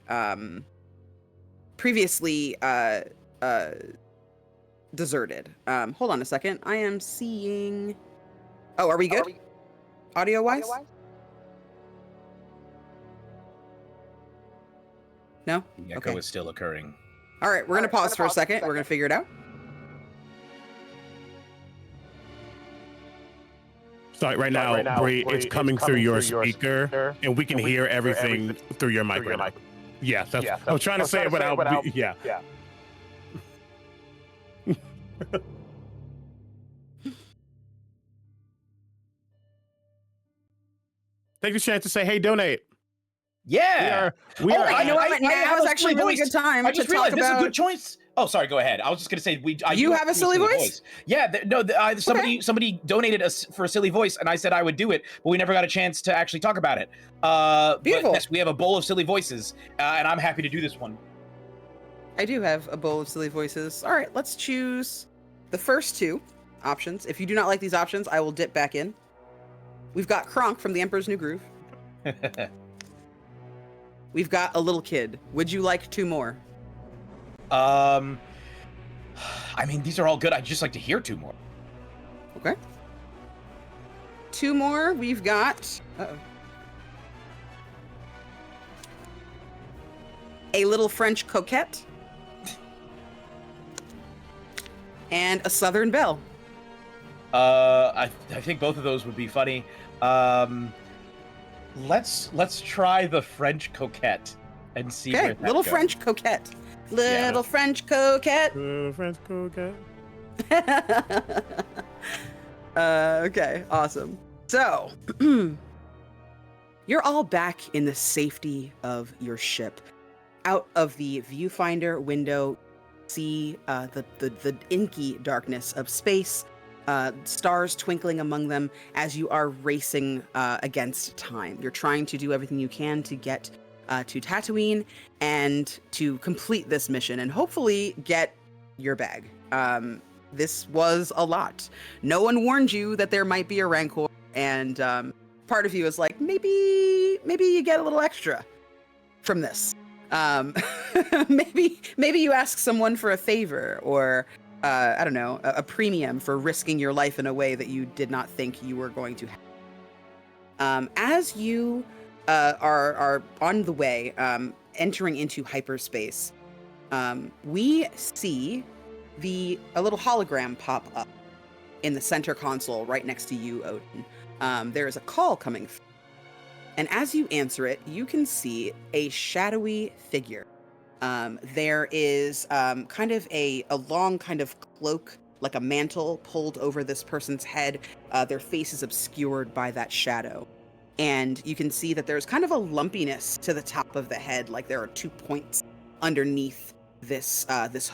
deserted. Hold on a second. I am seeing... Oh, are we good? Audio-wise? No? The echo is still occurring. All right, we're going to pause for a second. We're going to figure it out. So right now, Bree, it's coming through your speaker, and we can hear everything through your mic right now. Yeah, that's, I was trying to say it without... Yeah. Take the chance to say, hey, donate. Yeah. We are. You know what? Now is actually a really good time to talk about... This is a good choice. Oh, sorry. Go ahead. I was just gonna say you have a silly voice? Yeah. Somebody donated us for a silly voice, and I said I would do it, but we never got a chance to actually talk about it. Beautiful. But yes, we have a bowl of silly voices, and I'm happy to do this one. I do have a bowl of silly voices. All right, let's choose the first two options. If you do not like these options, I will dip back in. We've got Kronk from The Emperor's New Groove. We've got a little kid. Would you like two more? I mean, these are all good. I'd just like to hear two more. Okay. Two more. We've got... a little French coquette. And a Southern Belle. I think both of those would be funny. Let's try the French coquette and see where that little goes. French coquette. Little French coquette. Little French coquette. Okay, awesome. So, you're all back in the safety of your ship. Out of the viewfinder window, see the inky darkness of space, stars twinkling among them as you are racing against time. You're trying to do everything you can to get to Tatooine and to complete this mission and hopefully get your bag. This was a lot. No one warned you that there might be a Rancor, and part of you is like, maybe you get a little extra from this. Maybe you ask someone for a favor, or I don't know, a premium for risking your life in a way that you did not think you were going to have. As you are on the way, entering into hyperspace, we see a little hologram pop up in the center console right next to you, Odin. There is a call coming through. And as you answer it, you can see a shadowy figure. There is kind of a long kind of cloak, like a mantle pulled over this person's head. Their face is obscured by that shadow. And you can see that there's kind of a lumpiness to the top of the head, like there are 2 points underneath this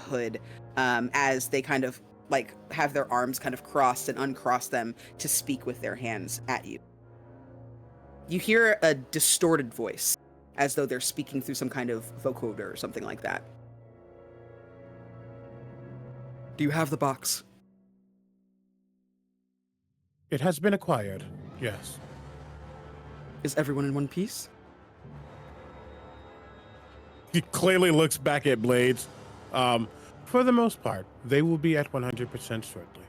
hood, as they kind of like have their arms kind of crossed and uncross them to speak with their hands at you. You hear a distorted voice, as though they're speaking through some kind of vocoder or something like that. Do you have the box? It has been acquired, yes. Is everyone in one piece? He clearly looks back at Blades. For the most part, they will be at 100% shortly.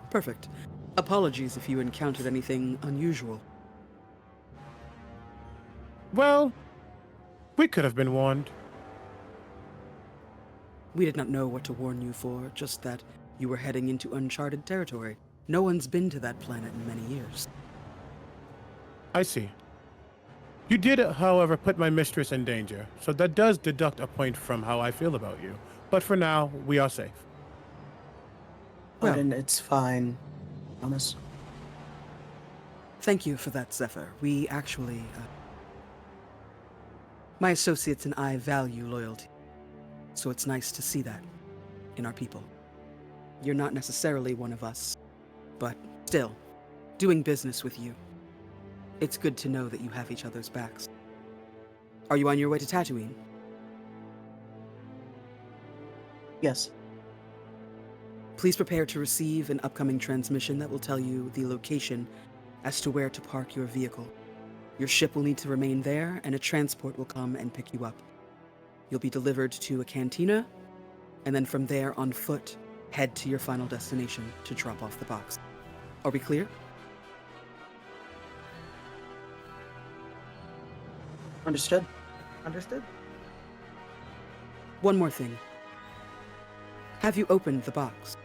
Perfect. Apologies if you encountered anything unusual. Well, we could have been warned. We did not know what to warn you for, just that you were heading into uncharted territory. No one's been to that planet in many years. I see. You did, however, put my mistress in danger, so that does deduct a point from how I feel about you. But for now, we are safe. Well, Odin, it's fine. Promise. Thank you for that, Zephyr. We actually... my associates and I value loyalty, so it's nice to see that in our people. You're not necessarily one of us, but still, doing business with you, it's good to know that you have each other's backs. Are you on your way to Tatooine? Yes. Please prepare to receive an upcoming transmission that will tell you the location as to where to park your vehicle. Your ship will need to remain there, and a transport will come and pick you up. You'll be delivered to a cantina, and then from there on foot, head to your final destination to drop off the box. Are we clear? Understood. Understood. One more thing. Have you opened the box?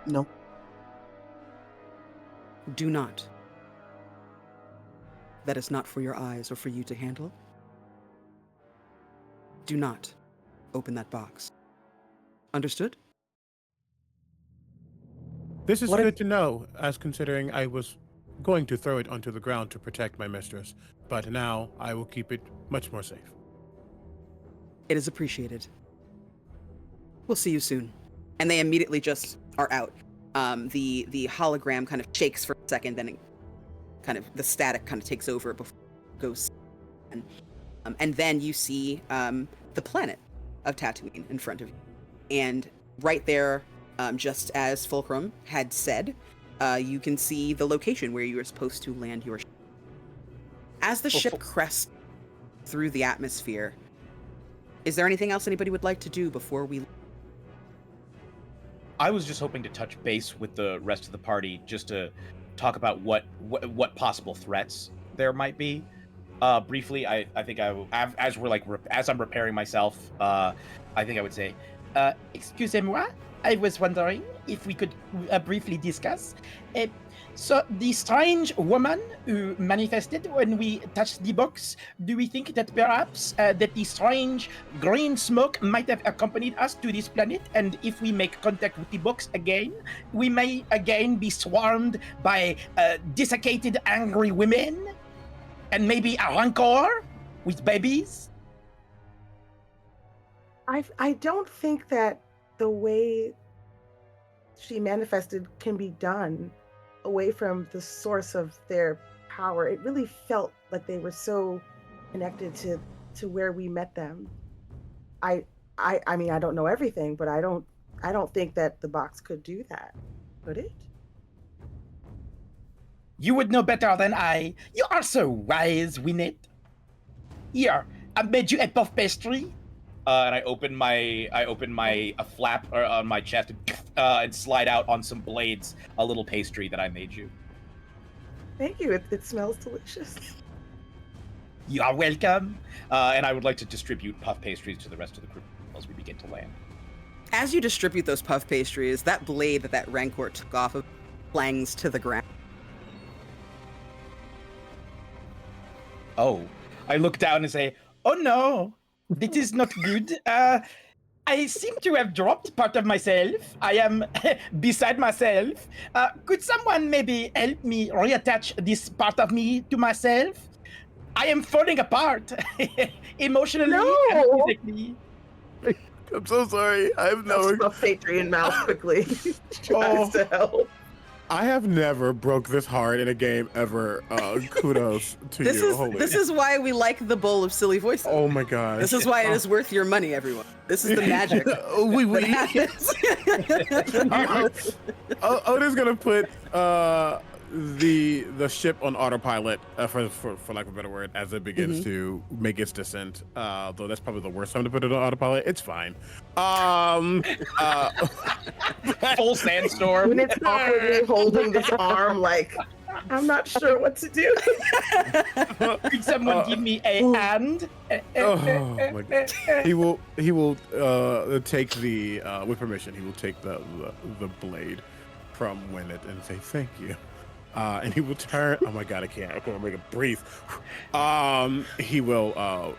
No. Do not. That is not for your eyes or for you to handle. Do not open that box. Understood? This is What if- good to know, as considering I was going to throw it onto the ground to protect my mistress, but now I will keep it much more safe. It is appreciated. We'll see you soon. And they immediately just are out. The hologram kind of shakes for a second, then it kind of the static kind of takes over before it goes. And then you see the planet of Tatooine in front of you. And right there, just as Fulcrum had said, you can see the location where you were supposed to land your ship. As the ship crests through the atmosphere, is there anything else anybody would like to do before we... I was just hoping to touch base with the rest of the party just to talk about what possible threats there might be. Briefly, I think as I'm preparing myself, I think I would say, excusez-moi, I was wondering if we could briefly discuss. So the strange woman who manifested when we touched the box, do we think that perhaps that the strange green smoke might have accompanied us to this planet, and if we make contact with the box again, we may again be swarmed by desiccated, angry women, and maybe a rancor with babies? I don't think that the way she manifested can be done away from the source of their power, it really felt like they were so connected to where we met them. I mean, I don't know everything, but I don't think that the box could do that. Could it? You would know better than I. You are so wise, Winnet. Here, I made you a puff pastry. And I open a flap on my chest and slide out on some blades a little pastry that I made you. Thank you. It smells delicious. You are welcome. And I would like to distribute puff pastries to the rest of the crew as we begin to land. As you distribute those puff pastries, that blade that Rancor took off of clangs to the ground. Oh, I look down and say, "Oh no, this is not good. I seem to have dropped part of myself. I am beside myself. Could someone maybe help me reattach this part of me to myself? I am falling apart emotionally and physically." I'm so sorry. I have no. Stuff Patreon mouth quickly. Tries to help. I have never broke this hard in a game ever. Kudos to you. This is why we like the bowl of silly voices. Oh my god. This is why it is worth your money, everyone. This is the magic. Oda's gonna put the ship on autopilot for lack of a better word as it begins to make its descent. Though that's probably the worst time to put it on autopilot. It's fine. Full sandstorm. When it's awkwardly holding this arm, like I'm not sure what to do. Could someone give me a hand? Oh my god. He will take the with permission. He will take the blade from Winnet and say thank you. And he will turn. Oh my god, I can't make it breathe. He will.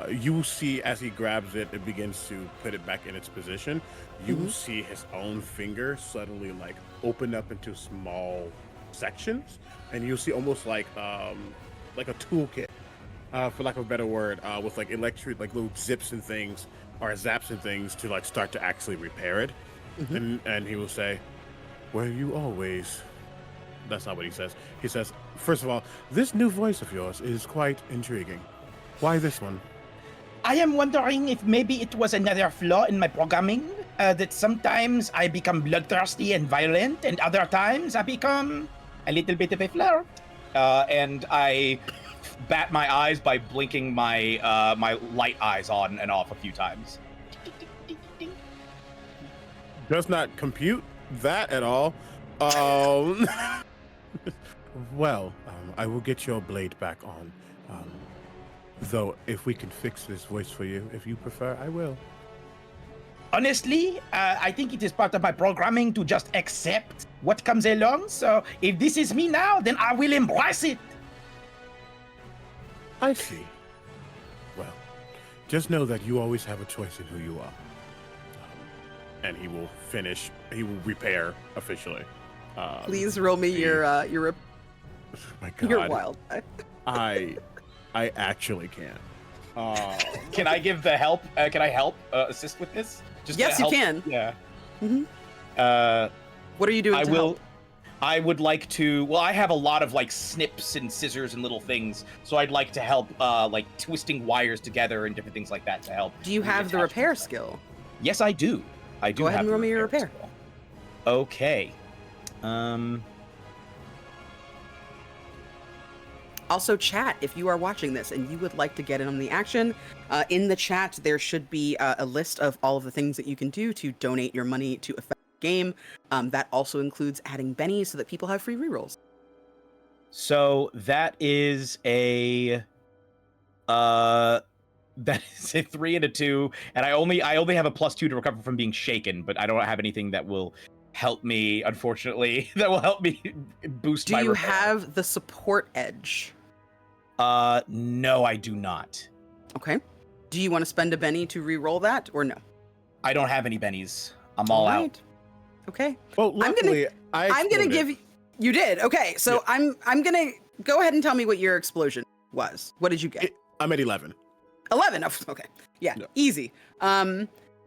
You will see as he grabs it and begins to put it back in its position. You will see his own finger suddenly like open up into small sections, and you'll see almost like a toolkit, for lack of a better word, with like electric, like little zips and things or zaps and things to like start to actually repair it. And he will say, "Were you always?" That's not what he says. He says, "First of all, this new voice of yours is quite intriguing. Why this one?" I am wondering if maybe it was another flaw in my programming, that sometimes I become bloodthirsty and violent, and other times I become a little bit of a flirt. And I bat my eyes by blinking my my light eyes on and off a few times. Does not compute that at all. Well, I will get your blade back on. Though, if we can fix this voice for you, if you prefer, I will. Honestly, I think it is part of my programming to just accept what comes along. So if this is me now, then I will embrace it. I see. Well, just know that you always have a choice in who you are. And he will repair officially. Please roll me your my God. your wild. I actually can't. Can I give the help? Can I help assist with this? Just yes, you can. Yeah. What are you doing? I would like to. Well, I have a lot of like snips and scissors and little things, so I'd like to help, like twisting wires together and different things like that to help. Do you have the repair skill? Yes, I do. I do. Go ahead and roll me your repair. Skill. Okay. Also, chat, if you are watching this and you would like to get in on the action, in the chat there should be a list of all of the things that you can do to donate your money to affect the game. That also includes adding bennies so that people have free rerolls. So that is a 3 and a 2, and I only have a +2 to recover from being shaken, but I don't have anything that will help me, unfortunately, that will help me boost my repair. Do you have the support edge? No, I do not. Okay. Do you want to spend a Benny to re-roll that, or no? I don't have any bennies. I'm all out. Okay. Well, luckily, I'm gonna give you. You did. Okay. So Yeah. I'm gonna go ahead and tell me what your explosion was. What did you get? I'm at 11. 11. Oh, okay. Yeah. Easy.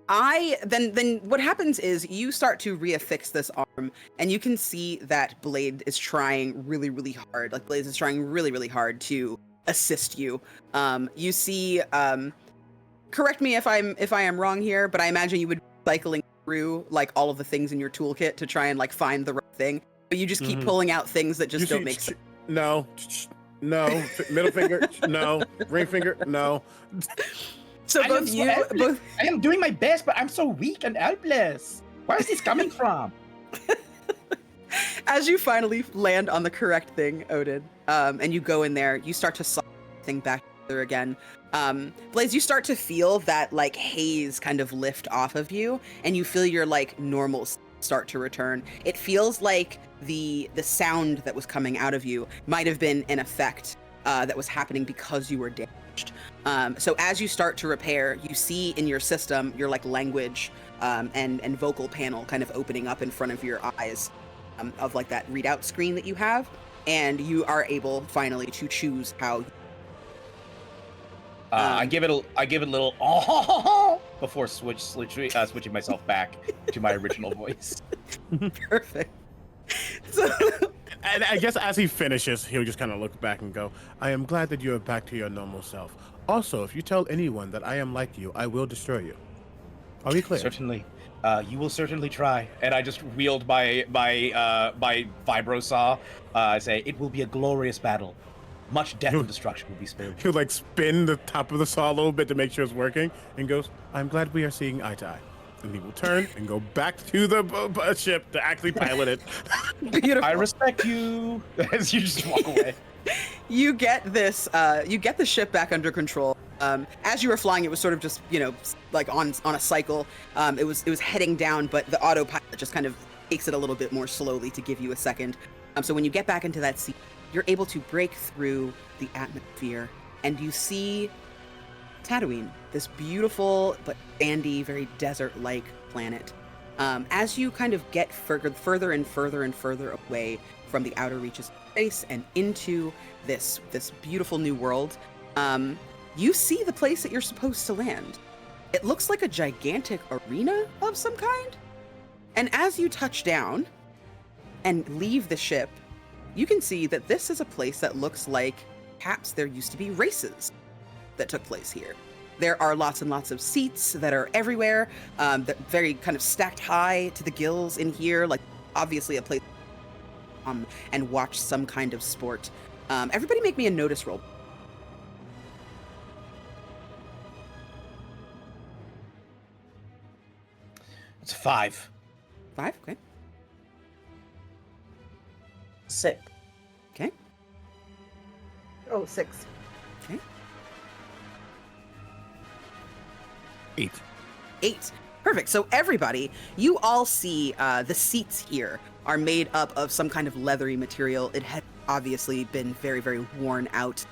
Then what happens is you start to reaffix this arm, and you can see that Blade is trying really, really hard. Like Blade is trying really, really hard to assist you. You see, correct me if I am wrong here, but I imagine you would be cycling through like all of the things in your toolkit to try and like find the right thing, but you just keep pulling out things that just don't make sense. No, middle finger, no, ring finger, no. So I am doing my best, but I'm so weak and helpless. Where is this coming from? As you finally land on the correct thing, Odin, and you go in there, you start to saw thing back together again. Blaze, you start to feel that like haze kind of lift off of you, and you feel your like normal start to return. It feels like the sound that was coming out of you might have been an effect that was happening because you were damaged. So as you start to repair, you see in your system your like language and vocal panel kind of opening up in front of your eyes of like that readout screen that you have, and you are able finally to choose how. I give it a little oh before switching myself back to my original voice. Perfect. So, and I guess as he finishes, he'll just kind of look back and go, "I am glad that you are back to your normal self. Also, if you tell anyone that I am like you, I will destroy you." Are we clear? Certainly. You will certainly try. And I just wield my vibro saw. I say, "It will be a glorious battle. Much death and destruction will be spared." He'll like spin the top of the saw a little bit to make sure it's working, and goes, "I'm glad we are seeing eye to eye." And he will turn and go back to the ship to actually pilot it. Beautiful. I respect you. As you just walk away. You get this. You get the ship back under control. As you were flying, it was sort of just like on a cycle. It was heading down, but the autopilot just kind of takes it a little bit more slowly to give you a second. So when you get back into that seat, you're able to break through the atmosphere, and you see Tatooine, this beautiful but sandy, very desert-like planet. As you kind of get further and further away from the outer reaches of space and into this beautiful new world, you see the place that you're supposed to land. It looks like a gigantic arena of some kind. And as you touch down and leave the ship, you can see that this is a place that looks like perhaps there used to be races that took place here. There are lots and lots of seats that are everywhere, that very kind of stacked high to the gills in here, like obviously a place and watch some kind of sport. Everybody make me a notice roll. It's 5. 5, okay. 6. Okay. Oh, 6. Okay. 8. 8. Perfect. So everybody, you all see the seats here are made up of some kind of leathery material. It had obviously been very, very worn out,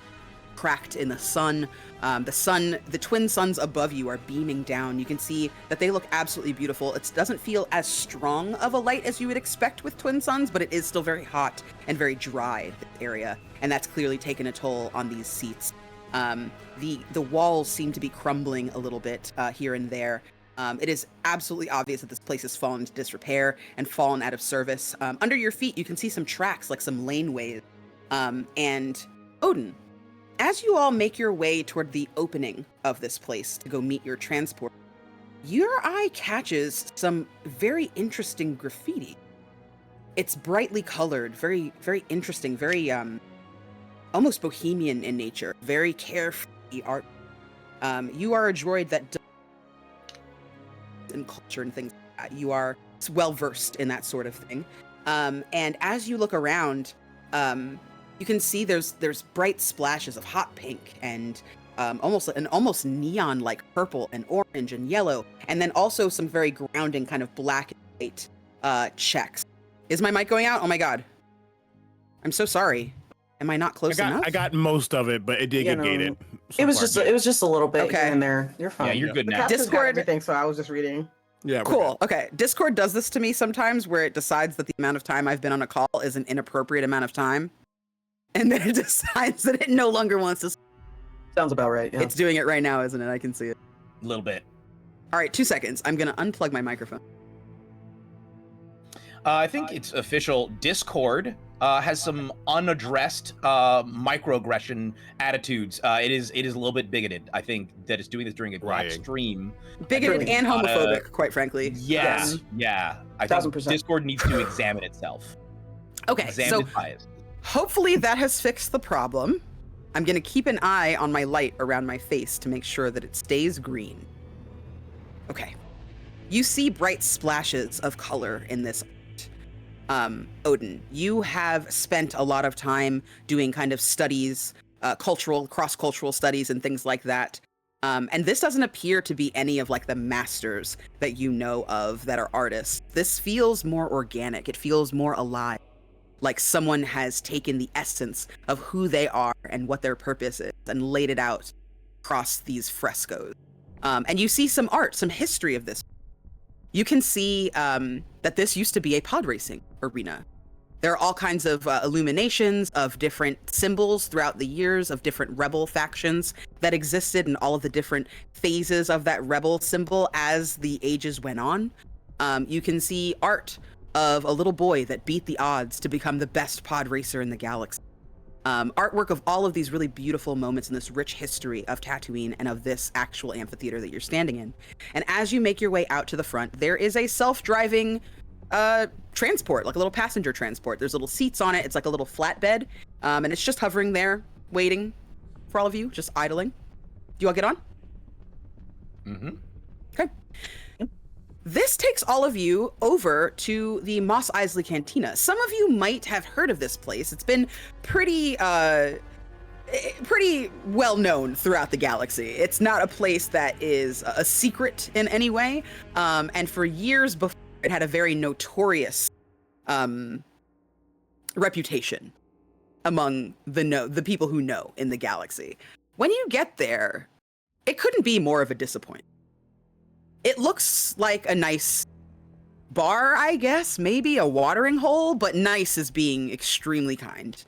cracked in the sun. The twin suns above you are beaming down. You can see that they look absolutely beautiful. It doesn't feel as strong of a light as you would expect with twin suns, but it is still very hot and very dry, this area. And that's clearly taken a toll on these seats. The walls seem to be crumbling a little bit here and there. It is absolutely obvious that this place has fallen into disrepair and fallen out of service. Under your feet, you can see some tracks, like some laneways. And Odin, as you all make your way toward the opening of this place to go meet your transport, your eye catches some very interesting graffiti. It's brightly colored, very, very interesting, very almost bohemian in nature, very carefree art. You are a droid that does in culture and things like that. You are well versed in that sort of thing. And as you look around, you can see there's bright splashes of hot pink and almost neon like purple and orange and yellow, and then also some very grounding kind of black and white checks. Is my mic going out? Oh my god. I'm so sorry. Am I not close enough? I got most of it, but it did get gated. It was just a little bit Okay. here and there. You're fine. Yeah, you're good now. Discord everything, so I was just reading. Yeah, Cool. Okay. Discord does this to me sometimes where it decides that the amount of time I've been on a call is an inappropriate amount of time. And then it decides that it no longer wants to. Sounds about right. Yeah. It's doing it right now, isn't it? I can see it. A little bit. All right, 2 seconds. I'm gonna unplug my microphone. I think it's official. Discord has some unaddressed microaggression attitudes. It is a little bit bigoted. I think that it's doing this during a Black Right. stream. Bigoted and homophobic, quite frankly. Yeah, Yes. yeah. I think 1000%. Discord needs to examine itself. Okay, Examine so its bias. hopefully that has fixed the problem. I'm gonna keep an eye on my light around my face to make sure that it stays green. Okay. You see bright splashes of color in this art. Odin, you have spent a lot of time doing kind of studies, cross-cultural studies and things like that. And this doesn't appear to be any of like the masters that you know of that are artists. This feels more organic. It feels more alive. Like someone has taken the essence of who they are and what their purpose is and laid it out across these frescoes. And you see some art, some history of this. You can see that this used to be a pod racing arena. There are all kinds of illuminations of different symbols throughout the years of different rebel factions that existed and all of the different phases of that rebel symbol as the ages went on. You can see art of a little boy that beat the odds to become the best pod racer in the galaxy. Artwork of all of these really beautiful moments in this rich history of Tatooine and of this actual amphitheater that you're standing in. And as you make your way out to the front, there is a self-driving transport, like a little passenger transport. There's little seats on it. It's like a little flatbed. And it's just hovering there, waiting for all of you, just idling. Do you all get on? Mm-hmm. Okay. This takes all of you over to the Mos Eisley Cantina. Some of you might have heard of this place. It's been pretty well known throughout the galaxy. It's not a place that is a secret in any way. And for years before, it had a very notorious reputation among the people who know in the galaxy. When you get there, it couldn't be more of a disappointment. It looks like a nice bar, I guess, maybe a watering hole, but nice is being extremely kind.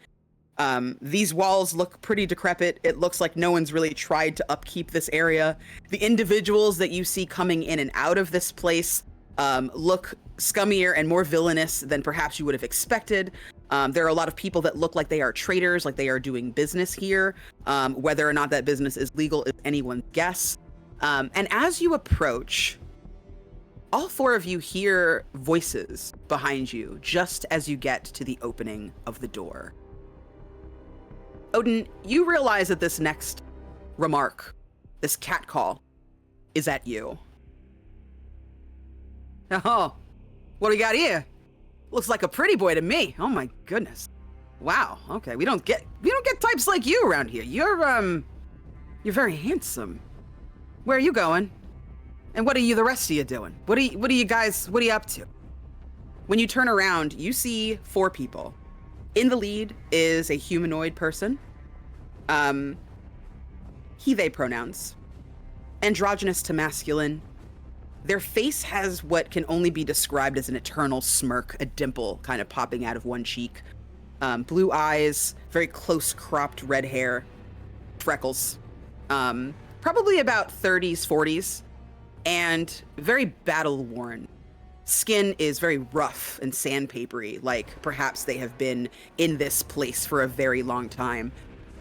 These walls look pretty decrepit. It looks like no one's really tried to upkeep this area. The individuals that you see coming in and out of this place look scummier and more villainous than perhaps you would have expected. There are a lot of people that look like they are traders, like they are doing business here. Whether or not that business is legal is anyone's guess. And as you approach, all four of you hear voices behind you just as you get to the opening of the door. Odin, you realize that this next remark, this catcall, is at you. Oh, what do we got here? Looks like a pretty boy to me. Oh my goodness. Wow. Okay, we don't get types like you around here. You're very handsome. Where are you going? And what are the rest of you doing? What are you up to? When you turn around, you see four people. In the lead is a humanoid person. He, they pronouns. Androgynous to masculine. Their face has what can only be described as an eternal smirk, a dimple kind of popping out of one cheek. Blue eyes, very close cropped red hair, freckles. Probably about 30s, 40s, and very battle-worn. Skin is very rough and sandpapery, like perhaps they have been in this place for a very long time.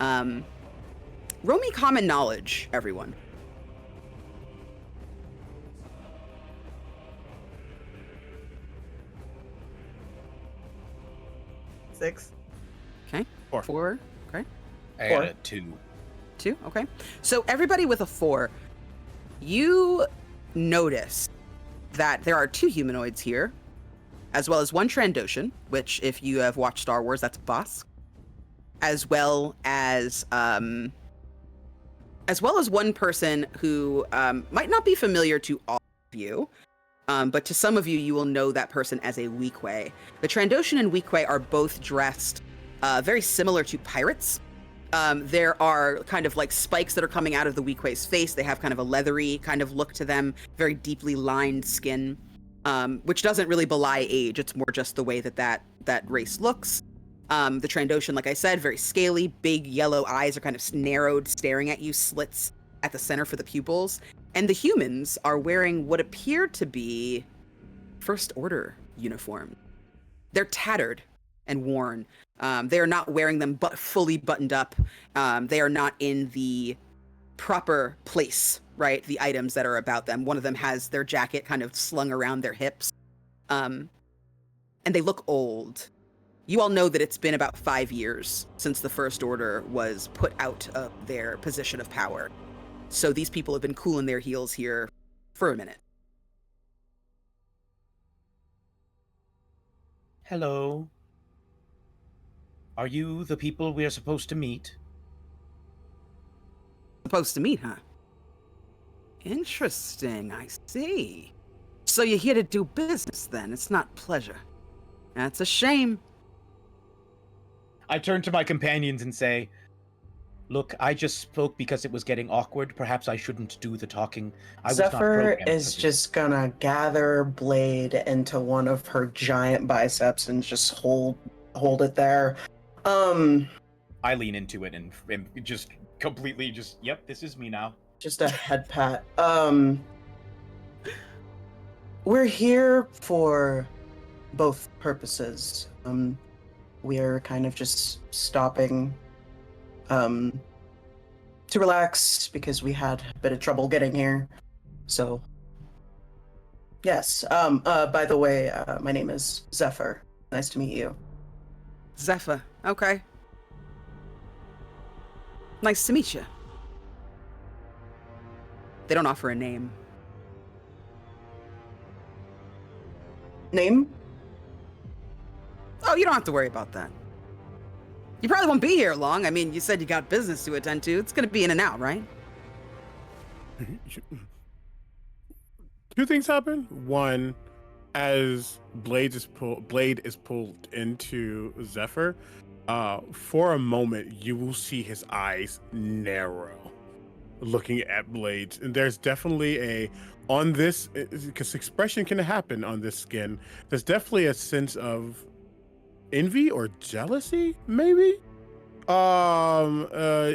Roll me common knowledge, everyone. Six. Okay. Four. Okay. I got a 2. 2. Okay. So everybody with a 4, you notice that there are 2 humanoids here, as well as 1 Trandoshan, which, if you have watched Star Wars, that's Bosk, as well as 1 person who might not be familiar to all of you, but to some of you, you will know that person as a Weequay. The Trandoshan and Weequay are both dressed very similar to pirates. There are kind of like spikes that are coming out of the Weequay's face. They have kind of a leathery kind of look to them, very deeply lined skin, which doesn't really belie age. It's more just the way that race looks. The Trandoshan, like I said, very scaly, big yellow eyes are kind of narrowed, staring at you, slits at the center for the pupils. And the humans are wearing what appear to be First Order uniform. They're tattered and worn. They are not wearing them but fully buttoned up. They are not in the proper place, right? The items that are about them. One of them has their jacket kind of slung around their hips. And they look old. You all know that it's been about 5 years since the First Order was put out of their position of power. So these people have been cooling their heels here for a minute. Hello. Are you the people we are supposed to meet? Supposed to meet, huh? Interesting, I see. So you're here to do business then, it's not pleasure. That's a shame. I turn to my companions and say, look, I just spoke because it was getting awkward. Perhaps I shouldn't do the talking. Zephyr is just gonna gather Blade into one of her giant biceps and just hold it there. I lean into it and just completely just, yep, this is me now. Just a head pat. We're here for both purposes. We are kind of just stopping to relax because we had a bit of trouble getting here. So, yes. By the way, my name is Zephyr. Nice to meet you. Zephyr, okay. Nice to meet you. They don't offer a name. Name? Oh, you don't have to worry about that. You probably won't be here long. I mean, you said you got business to attend to. It's gonna be in and out, right? Two things happen. One, as Blade is pulled into Zephyr, for a moment you will see his eyes narrow, looking at Blade. And there's definitely because expression can happen on this skin. There's definitely a sense of envy or jealousy, maybe.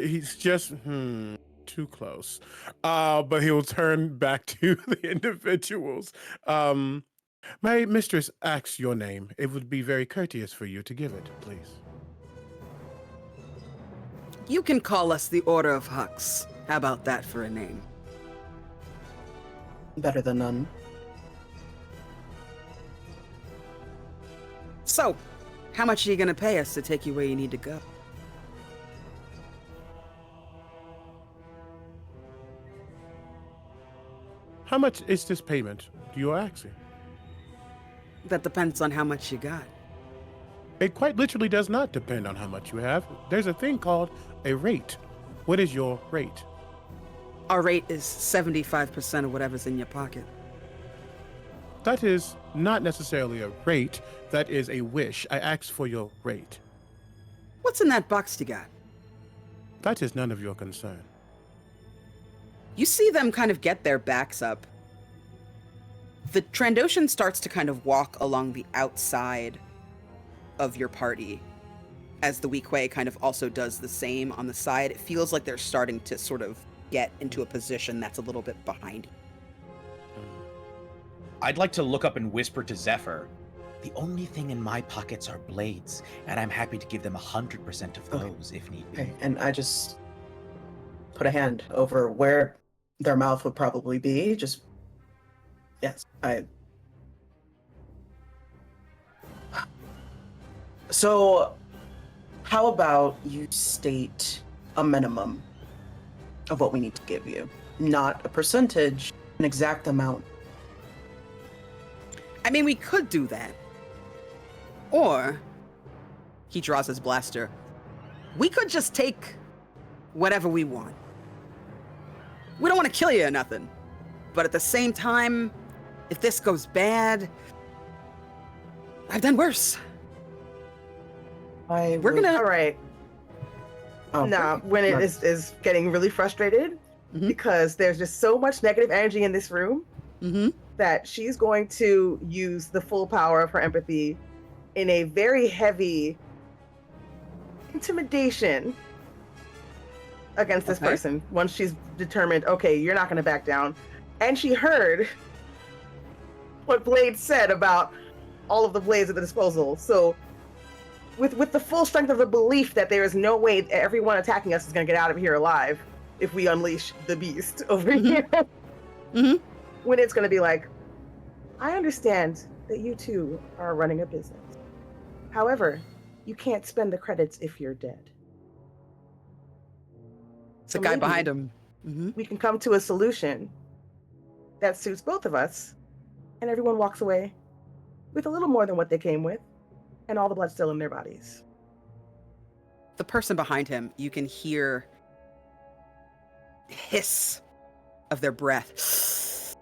He's just too close. But he will turn back to the individuals. My mistress asks your name. It would be very courteous for you to give it, please. You can call us the Order of Hux. How about that for a name? Better than none. So, how much are you gonna pay us to take you where you need to go? How much is this payment you are asking? That depends on how much you got. It quite literally does not depend on how much you have. There's a thing called a rate. What is your rate? Our rate is 75% of whatever's in your pocket. That is not necessarily a rate. That is a wish. I asked for your rate. What's in that box you got? That is none of your concern. You see them kind of get their backs up. The Trandoshan starts to kind of walk along the outside of your party, as the Weequay kind of also does the same on the side. It feels like they're starting to sort of get into a position that's a little bit behind you. I'd like to look up and whisper to Zephyr, the only thing in my pockets are blades, and I'm happy to give them 100% of those if need be. Okay, and I just put a hand over where their mouth would probably be. Just, yes, So, how about you state a minimum of what we need to give you? Not a percentage, an exact amount. I mean, we could do that. Or, he draws his blaster, we could just take whatever we want. We don't want to kill you or nothing. But at the same time, if this goes bad, I've done worse. We're gonna... All right. Oh, Now, when it is getting really frustrated, because there's just so much negative energy in this room, that she's going to use the full power of her empathy in a very heavy intimidation against this person. Once she's determined, okay, you're not going to back down, and she heard what Blade said about all of the blades at the disposal. So, with the full strength of the belief that there is no way everyone attacking us is going to get out of here alive if we unleash the beast over here, when it's going to be like, I understand that you two are running a business. However, you can't spend the credits if you're dead. It's the guy behind him. We can come to a solution that suits both of us, and everyone walks away with a little more than what they came with, and all the blood still in their bodies. The person behind him, you can hear hiss of their breath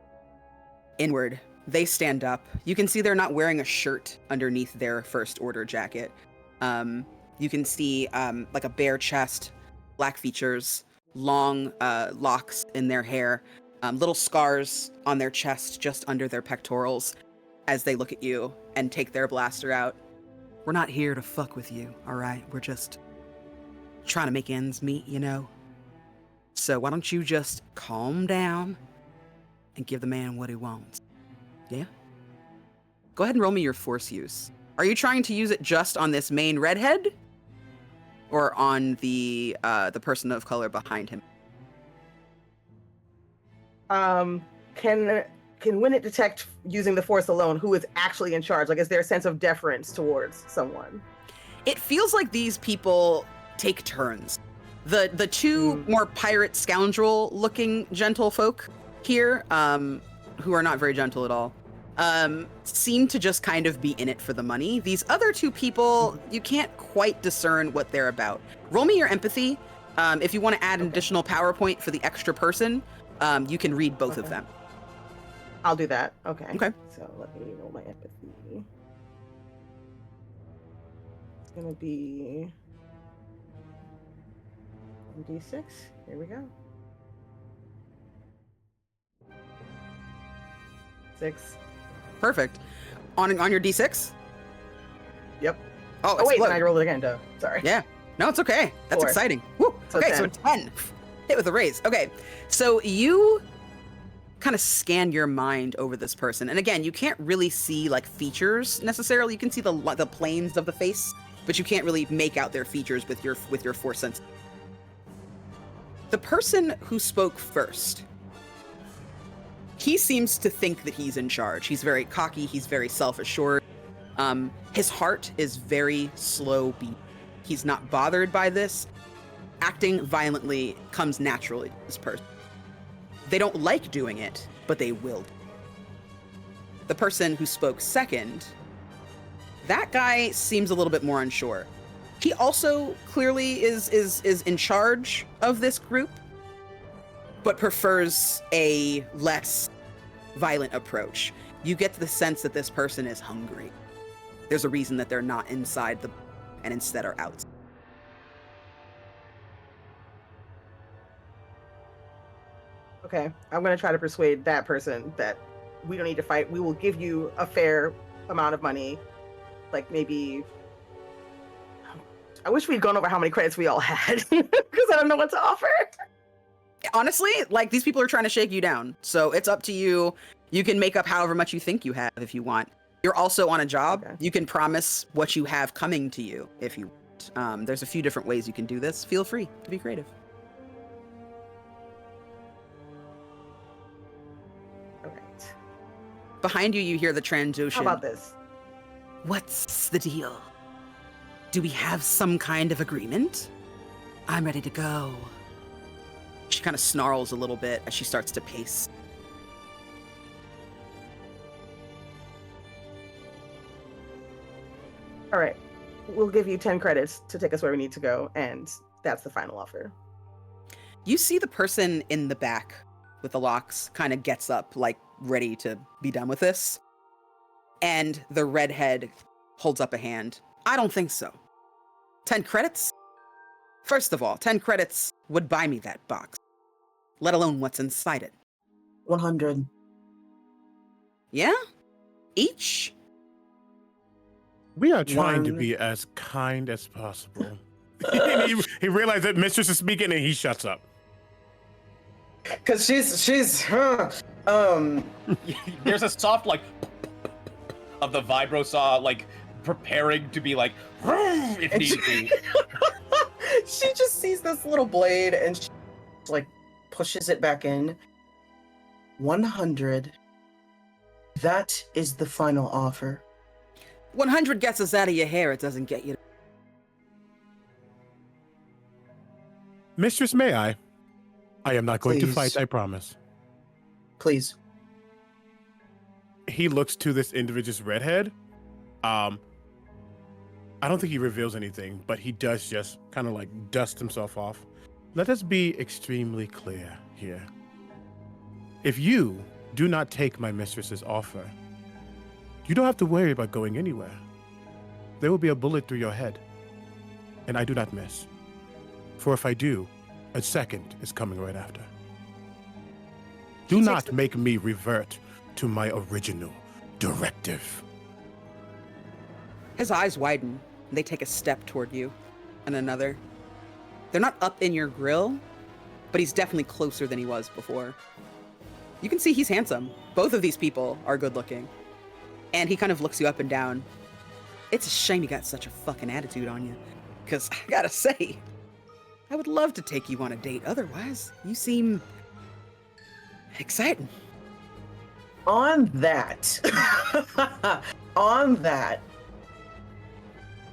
inward. They stand up. You can see they're not wearing a shirt underneath their first order jacket. You can see like a bare chest, black features, long locks in their hair, little scars on their chest just under their pectorals as they look at you and take their blaster out. We're not here to fuck with you, all right? We're just trying to make ends meet, you know? So why don't you just calm down and give the man what he wants? Yeah? Go ahead and roll me your force use. Are you trying to use it just on this main redhead? Or on the person of color behind him? Can Winnet detect using the force alone who is actually in charge? Like, is there a sense of deference towards someone? It feels like these people take turns. The two more pirate scoundrel looking gentle folk here, who are not very gentle at all, seem to just kind of be in it for the money. These other two people, you can't quite discern what they're about. Roll me your empathy. If you want to add an additional PowerPoint for the extra person, you can read both of them. I'll do that. Okay. Okay. So let me roll my empathy. It's gonna be D6. Here we go. 6. Perfect. On your D6? Yep. Oh, wait, explode. then I rolled it again, duh. Sorry. Yeah. No, it's okay. That's 4. exciting. Woo. So Okay, 10. so 10. Hit with a raise. Okay. So you kind of scan your mind over this person. And again, you can't really see like features necessarily. You can see the planes of the face, but you can't really make out their features with your force sense. The person who spoke first, he seems to think that he's in charge. He's very cocky. He's very self-assured. His heart is very slow beat. He's not bothered by this. Acting violently comes naturally to this person. They don't like doing it, but they will. The person who spoke second, that guy seems a little bit more unsure. He also clearly is in charge of this group, but prefers a less violent approach. You get the sense that this person is hungry. There's a reason that they're not inside and instead are out. Okay, I'm gonna try to persuade that person that we don't need to fight. We will give you a fair amount of money. Like maybe, I wish we'd gone over how many credits we all had because I don't know what to offer. Honestly, like these people are trying to shake you down. So it's up to you. You can make up however much you think you have if you want. You're also on a job. Okay. You can promise what you have coming to you if you want. There's a few different ways you can do this. Feel free to be creative. Behind you, you hear the Trandoshan. How about this? What's the deal? Do we have some kind of agreement? I'm ready to go. She kind of snarls a little bit as she starts to pace. All right. We'll give you 10 credits to take us where we need to go, and that's the final offer. You see the person in the back with the locks kind of gets up, like, ready to be done with this. And the redhead holds up a hand. I don't think so. 10 credits? First of all, 10 credits would buy me that box, let alone what's inside it. 100. Yeah? Each? We are trying to be as kind as possible. he realized that Mistress is speaking and he shuts up. Because she's There's a soft like of the vibro saw like preparing to be like if need be. She just sees this little blade and she like pushes it back in. 100. That is the final offer. 100 gets us out of your hair. It doesn't get you. Mistress, may I? I am not going to Please. fight, I promise. Please. He looks to this individual's redhead. I don't think he reveals anything, but he does just kind of like dust himself off. Let us be extremely clear here. If you do not take my mistress's offer, you don't have to worry about going anywhere. There will be a bullet through your head, and I do not miss. For if I do, a second is coming right after. Do not make me revert to my original directive. His eyes widen. And they take a step toward you, and another. They're not up in your grill, but he's definitely closer than he was before. You can see he's handsome. Both of these people are good looking. And he kind of looks you up and down. It's a shame you got such a fucking attitude on you. Because I gotta say, I would love to take you on a date. Otherwise, you seem exciting. On that,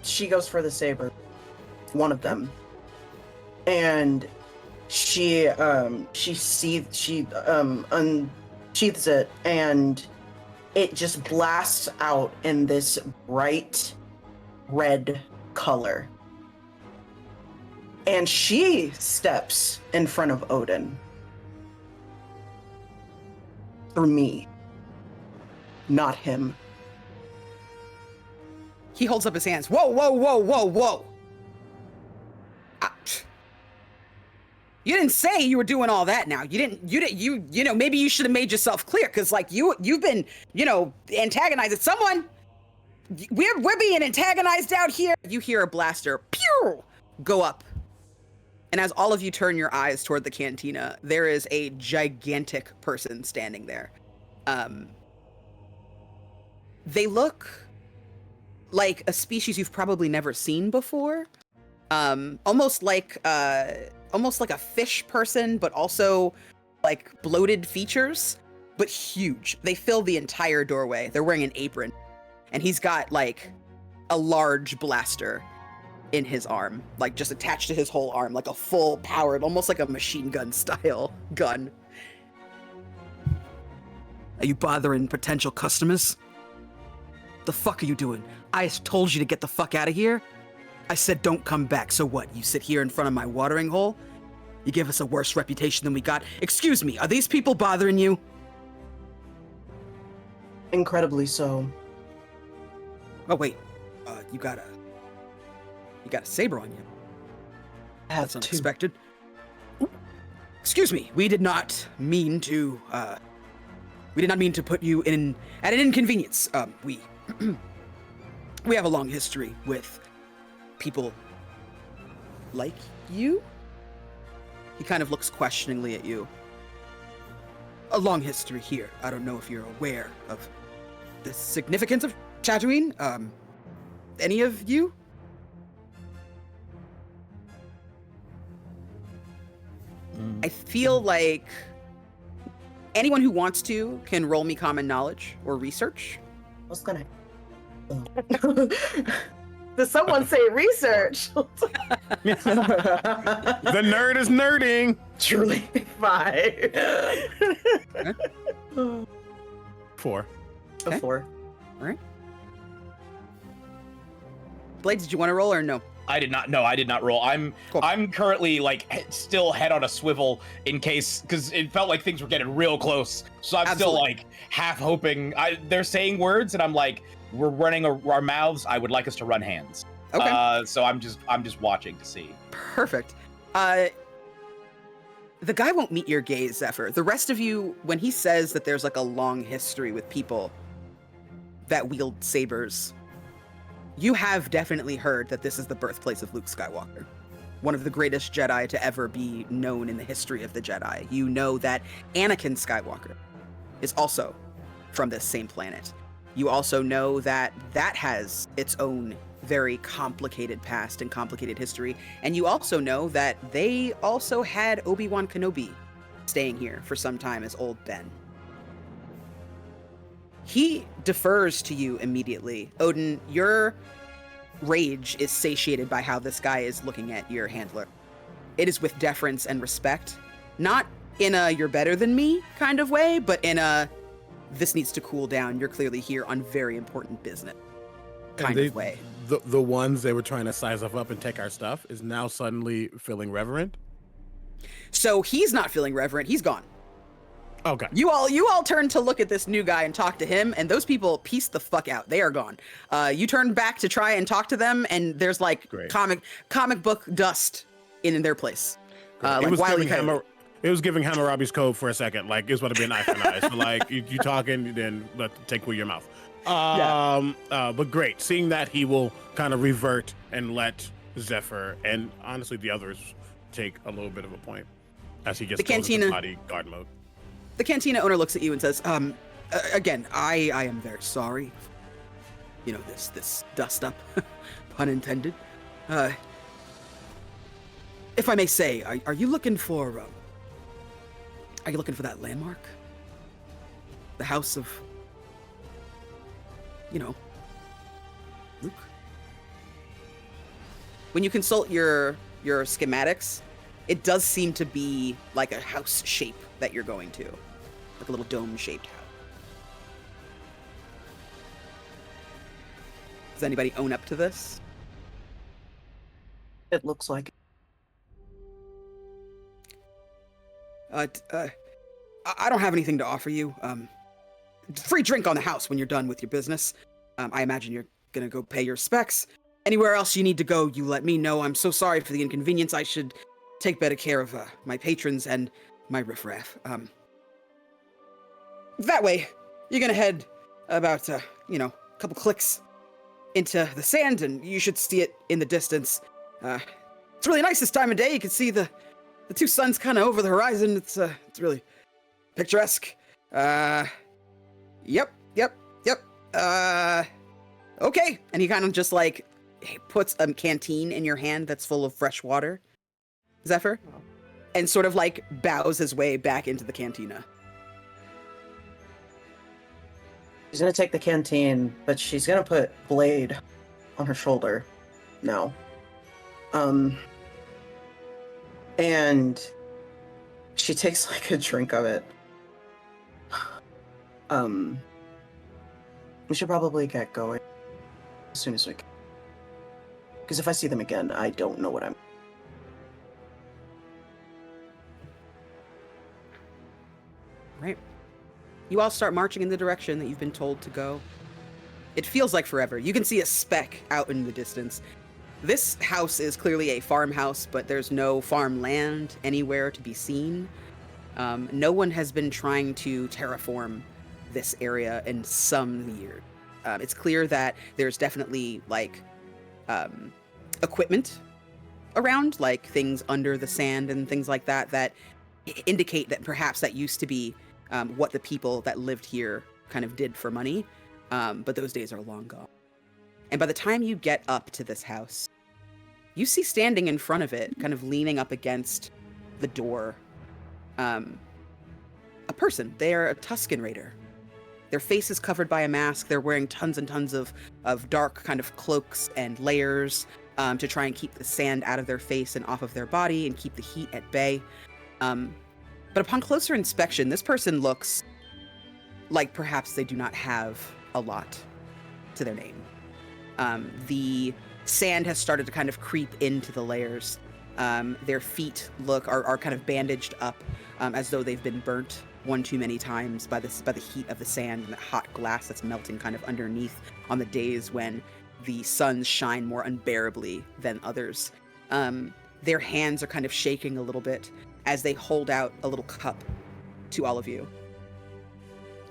she goes for the saber, one of them, and she unsheathes it, and it just blasts out in this bright red color. And she steps in front of Odin. For me, not him. He holds up his hands. Whoa, whoa, whoa, whoa, whoa. You didn't say you were doing all that now. You know, maybe you should have made yourself clear, because like you've been, antagonizing someone. We're being antagonized out here. You hear a blaster pew go up. And as all of you turn your eyes toward the cantina, there is a gigantic person standing there. They look like a species you've probably never seen before. Almost like a fish person, but also like bloated features, but huge. They fill the entire doorway. They're wearing an apron, and he's got like a large blaster in his arm, like just attached to his whole arm, like a full powered, almost like a machine gun style gun. Are you bothering potential customers? The fuck are you doing? I told you to get the fuck out of here. I said don't come back, so what? You sit here in front of my watering hole? You give us a worse reputation than we got. Excuse me, are these people bothering you? Incredibly so. Oh wait, you got a saber on you. I have That's two. unexpected. Ooh. Excuse me, we did not mean to put you at an inconvenience. We have a long history with people like you. He kind of looks questioningly at you. A long history here. I don't know if you're aware of the significance of Tatooine. Any of you? I feel like anyone who wants to can roll me common knowledge or research. I was gonna. Does someone say research? The nerd is nerding. Truly. 5. 4. Okay. 4. All right. Blade, did you want to roll or no? I did not. No, I did not roll. I'm currently like still head on a swivel in case, because it felt like things were getting real close. So I'm still like half hoping. They're saying words, and I'm like, we're running our mouths. I would like us to run hands. Okay. So I'm just watching to see. Perfect. The guy won't meet your gaze, Zephyr. The rest of you, when he says that there's like a long history with people that wield sabers, you have definitely heard that this is the birthplace of Luke Skywalker, one of the greatest Jedi to ever be known in the history of the Jedi. You know that Anakin Skywalker is also from this same planet. You also know that that has its own very complicated past and complicated history. And you also know that they also had Obi-Wan Kenobi staying here for some time as Old Ben. He defers to you immediately. Odin, your rage is satiated by how this guy is looking at your handler. It is with deference and respect, not in a you're better than me kind of way, but in a this needs to cool down. You're clearly here on very important business kind of way. The ones they were trying to size up and take our stuff is now suddenly feeling reverent. So he's not feeling reverent. He's gone. Okay. You all turn to look at this new guy and talk to him, and those people pieced the fuck out. They are gone. You turn back to try and talk to them, and there's like comic book dust in their place. It was giving Hammurabi's code for a second. Like, it's going to be an eye for an eye. So, like, you talking, then take with your mouth. But great. Seeing that, he will kind of revert and let Zephyr and, honestly, the others take a little bit of a point as he gets into bodyguard mode. The cantina owner looks at you and says, again, I am very sorry. You know, this dust up, pun intended. If I may say, are you looking for that landmark? The house of, Luke? When you consult your schematics, it does seem to be like a house shape that you're going to. Like a little dome-shaped house. Does anybody own up to this? It looks like I don't have anything to offer you. Free drink on the house when you're done with your business. I imagine you're gonna go pay your specs. Anywhere else you need to go, you let me know. I'm so sorry for the inconvenience. I should take better care of my patrons and my riffraff. That way, you're gonna head about, a couple clicks into the sand, and you should see it in the distance. It's really nice this time of day. You can see the two suns kind of over the horizon. It's really picturesque. Yep. Okay. And he kind of just like puts a canteen in your hand that's full of fresh water, Zephyr, and sort of like bows his way back into the cantina. she's gonna take the canteen, but she's gonna put Blade on her shoulder now. And she takes like a drink of it. We should probably get going as soon as we can. Because if I see them again, I don't know what I'm... Right. You all start marching in the direction that you've been told to go. It feels like forever. You can see a speck out in the distance. This house is clearly a farmhouse, but there's no farmland anywhere to be seen. No one has been trying to terraform this area in some years. It's clear that there's definitely like equipment around, like things under the sand and things like that, that indicate that perhaps that used to be what the people that lived here kind of did for money. But those days are long gone. And by the time you get up to this house, you see standing in front of it, kind of leaning up against the door, a person. They are a Tusken Raider. Their face is covered by a mask. They're wearing tons and tons of dark kind of cloaks and layers to try and keep the sand out of their face and off of their body and keep the heat at bay. But upon closer inspection, this person looks like perhaps they do not have a lot to their name. The sand has started to kind of creep into the layers. Their feet are kind of bandaged up as though they've been burnt one too many times by the heat of the sand and the hot glass that's melting kind of underneath on the days when the suns shine more unbearably than others. Their hands are kind of shaking a little bit as they hold out a little cup to all of you.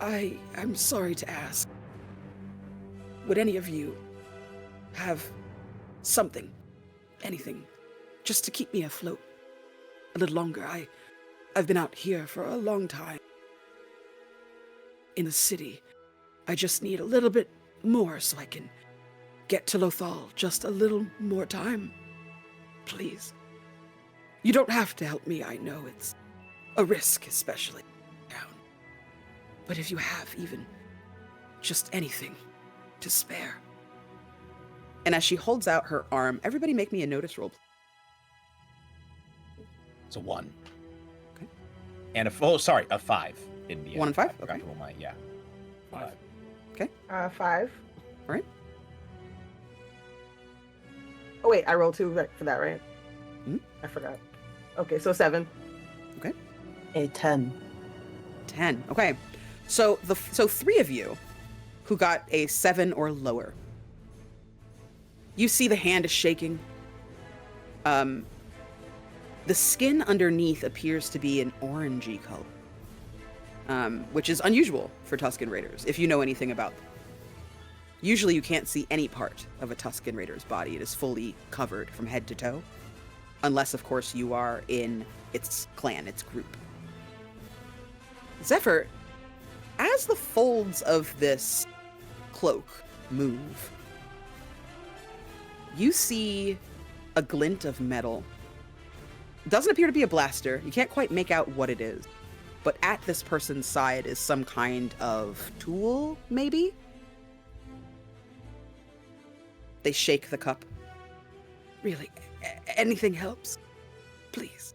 I'm sorry to ask. Would any of you have something, anything, just to keep me afloat a little longer? I've been out here for a long time. in the city. I just need a little bit more so I can get to Lothal. Just a little more time. Please. You don't have to help me, I know it's a risk, especially down. But if you have even just anything to spare. And as she holds out her arm, everybody make me a notice roll. It's a 1. Okay. And a 5 in the end. 1 and 5? I forgot Okay. to roll my, yeah. 5. Okay. 5. All right. Oh wait, I rolled 2 for that, right? Mhm. I forgot. Okay, so 7. Okay. A 10. 10. Okay. So 3 of you who got a 7 or lower. You see the hand is shaking. The skin underneath appears to be an orangey color, which is unusual for Tusken Raiders, if you know anything about them. Usually you can't see any part of a Tusken Raider's body. It is fully covered from head to toe. Unless, of course, you are in its clan, its group. Zephyr, as the folds of this cloak move, you see a glint of metal. It doesn't appear to be a blaster. You can't quite make out what it is. But at this person's side is some kind of tool, maybe? They shake the cup. Really, anything helps. Please.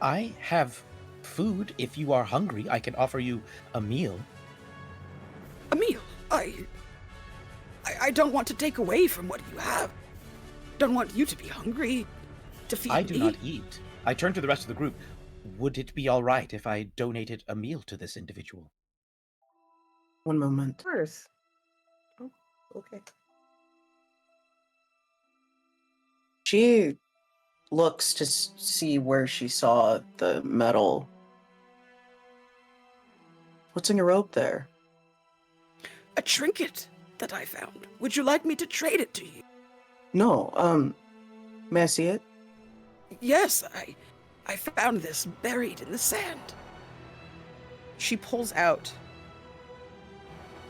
I have food. If you are hungry, I can offer you a meal. A meal. I don't want to take away from what you have. Don't want you to be hungry. To feed I do me. not eat. I turn to the rest of the group. Would it be all right if I donated a meal to this individual? One moment. Of course. Oh, okay. She looks to see where she saw the metal. What's in your robe there? A trinket that I found. Would you like me to trade it to you? No, may I see it? Yes, I found this buried in the sand. She pulls out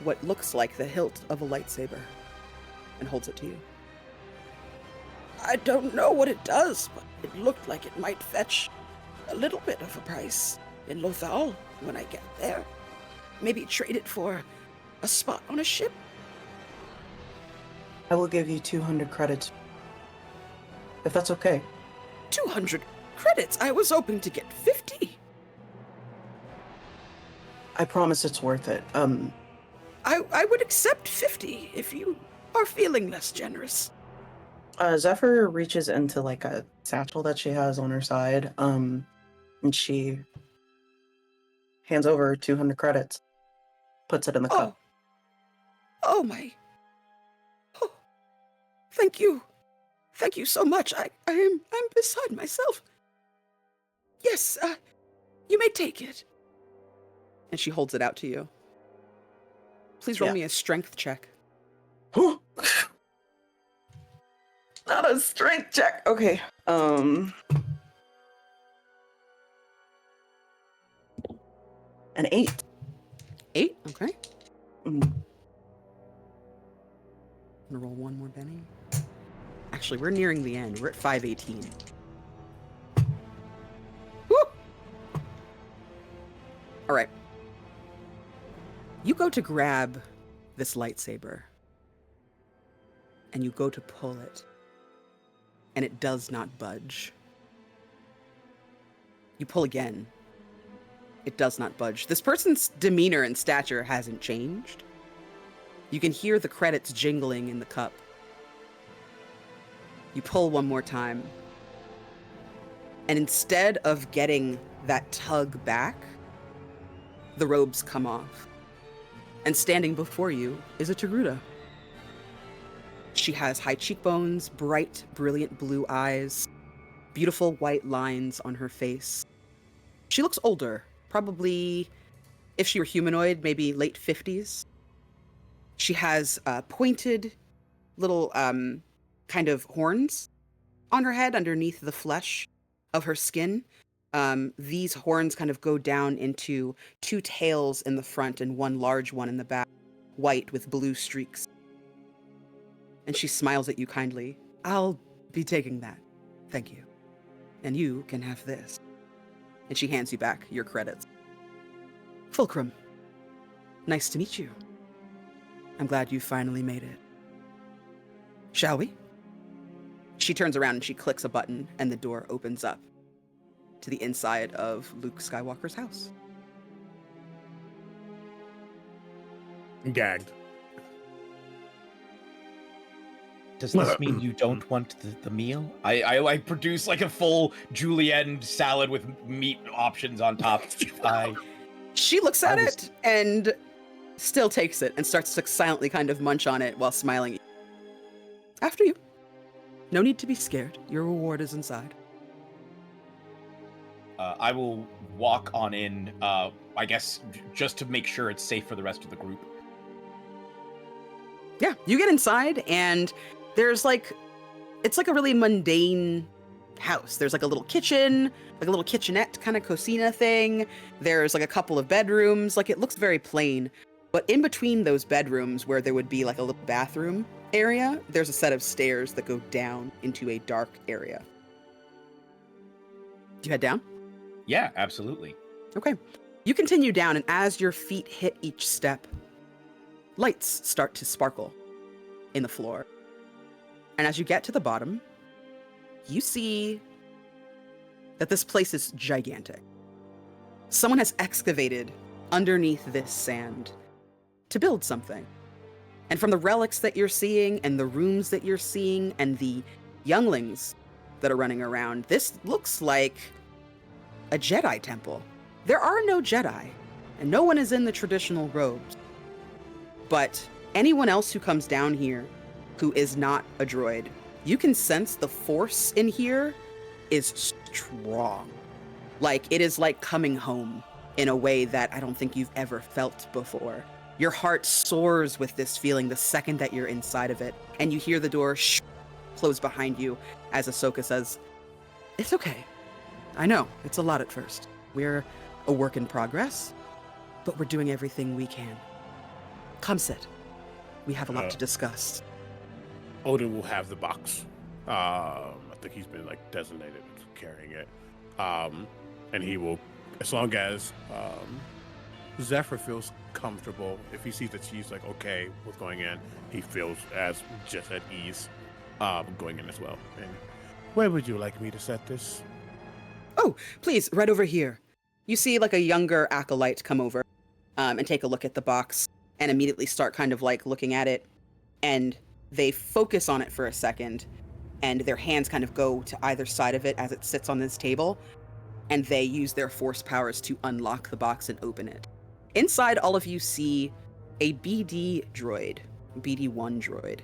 what looks like the hilt of a lightsaber and holds it to you. I don't know what it does, but it looked like it might fetch a little bit of a price in Lothal when I get there. Maybe trade it for a spot on a ship. I will give you 200 credits. If that's okay. 200 credits? I was hoping to get 50. I promise it's worth it. I would accept 50 if you are feeling less generous. Zephyr reaches into like a satchel that she has on her side, and she hands over 200 credits, puts it in the cup. Oh my. Oh, thank you. Thank you so much. I'm beside myself. Yes, you may take it. And she holds it out to you. Please roll me a strength check. Not a strength check. Okay. An 8. 8? Okay. Mm. I'm gonna roll one more, Benny. Actually, we're nearing the end. We're at 518. Woo! All right. You go to grab this lightsaber, and you go to pull it, and it does not budge. You pull again. It does not budge. This person's demeanor and stature hasn't changed. You can hear the credits jingling in the cup. You pull one more time. And instead of getting that tug back, the robes come off. And standing before you is a Togruta. She has high cheekbones, bright, brilliant blue eyes, beautiful white lines on her face. She looks older, probably, if she were humanoid, maybe late 50s. She has pointed little kind of horns on her head underneath the flesh of her skin. These horns kind of go down into two tails in the front and one large one in the back, white with blue streaks. And she smiles at you kindly. I'll be taking that. Thank you. And you can have this. And she hands you back your credits. Fulcrum. Nice to meet you. I'm glad you finally made it. Shall we? She turns around and she clicks a button and the door opens up to the inside of Luke Skywalker's house. Gagged. Does this mean you don't want the meal? I produce like a full julienne salad with meat options on top. She looks at it and still takes it and starts to silently kind of munch on it while smiling. After you. No need to be scared. Your reward is inside. I will walk on in, I guess, just to make sure it's safe for the rest of the group. Yeah, you get inside and there's it's like a really mundane house. There's like a little kitchen, like a little kitchenette kind of cocina thing. There's like a couple of bedrooms. Like it looks very plain. But in between those bedrooms where there would be like a little bathroom area, there's a set of stairs that go down into a dark area. Do you head down? Yeah, absolutely. Okay. You continue down, and as your feet hit each step, lights start to sparkle in the floor. And as you get to the bottom, you see that this place is gigantic. Someone has excavated underneath this sand to build something. And from the relics that you're seeing and the rooms that you're seeing and the younglings that are running around, this looks like a Jedi temple. There are no Jedi, and no one is in the traditional robes. But anyone else who comes down here who is not a droid, you can sense the force in here is strong. Like, it is like coming home in a way that I don't think you've ever felt before. Your heart soars with this feeling the second that you're inside of it, and you hear the door close behind you as Ahsoka says, "It's okay. I know, it's a lot at first. We're a work in progress, but we're doing everything we can. Come sit. We have a lot to discuss." Odin will have the box. I think he's been designated carrying it. And he will, as long as Zephyr feels comfortable, if he sees that she's okay with going in, he feels as just at ease going in as well. And where would you like me to set this? Oh, please, right over here. You see a younger acolyte come over and take a look at the box and immediately start kind of looking at it, and they focus on it for a second, and their hands kind of go to either side of it as it sits on this table, and they use their force powers to unlock the box and open it. Inside, all of you see a BD droid, BD1 droid.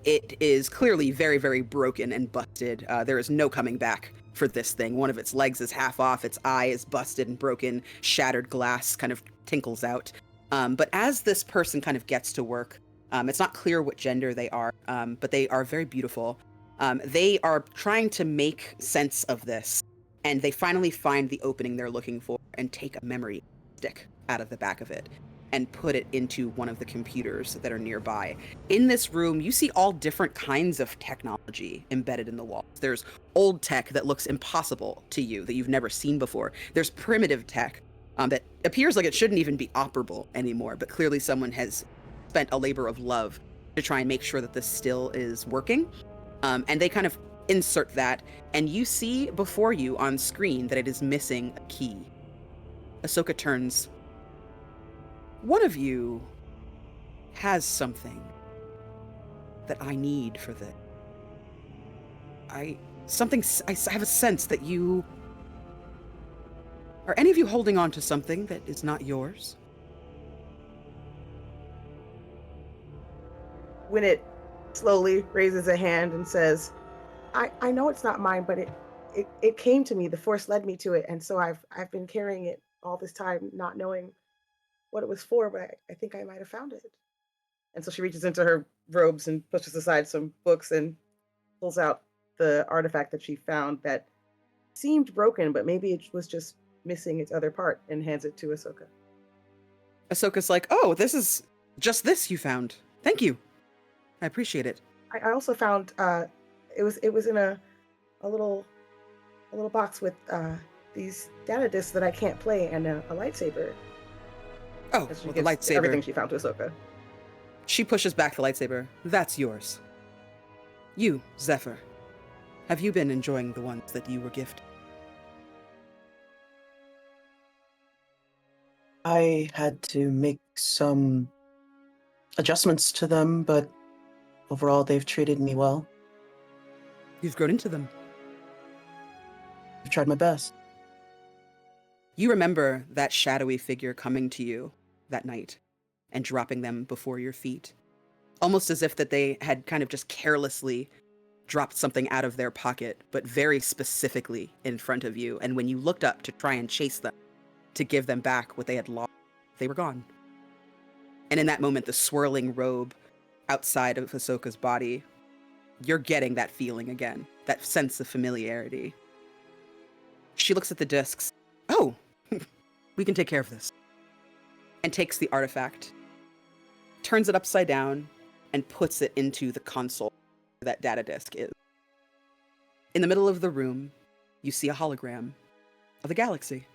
It is clearly very, very broken and busted. There is no coming back for this thing. One of its legs is half off, its eye is busted and broken, shattered glass kind of tinkles out. But as this person kind of gets to work, it's not clear what gender they are, but they are very beautiful. They are trying to make sense of this, and they finally find the opening they're looking for and take a memory stick out of the back of it and put it into one of the computers that are nearby. In this room, you see all different kinds of technology embedded in the walls. There's old tech that looks impossible to you, that you've never seen before. There's primitive tech that appears like it shouldn't even be operable anymore, but clearly someone has spent a labor of love to try and make sure that this still is working. And they kind of insert that, and you see before you on screen that it is missing a key. Ahsoka turns. One of you has something that I need for this. I have a sense that you... Are any of you holding on to something that is not yours? When it slowly raises a hand and says, I know it's not mine, but it came to me. The Force led me to it, and so I've been carrying it all this time, not knowing what it was for, but I think I might have found it. And so she reaches into her robes and pushes aside some books and pulls out the artifact that she found that seemed broken, but maybe it was just missing its other part, and hands it to Ahsoka. Ahsoka's like, "Oh, this is just this you found. Thank you. I appreciate it." I also found it was in a little box with these data discs that I can't play and a lightsaber. Oh, As she well, the gives lightsaber. everything she found to Ahsoka. She pushes back the lightsaber. That's yours. You, Zephyr. Have you been enjoying the ones that you were gifted? I had to make some adjustments to them, but overall they've treated me well. You've grown into them. I've tried my best. You remember that shadowy figure coming to you that night and dropping them before your feet, almost as if that they had kind of just carelessly dropped something out of their pocket, but very specifically in front of you. And when you looked up to try and chase them, to give them back what they had lost, they were gone. And in that moment, the swirling robe outside of Ahsoka's body, you're getting that feeling again, that sense of familiarity. She looks at the discs. Oh, we can take care of this. And takes the artifact, turns it upside down, and puts it into the console where that data disk is. In the middle of the room, you see a hologram of a galaxy.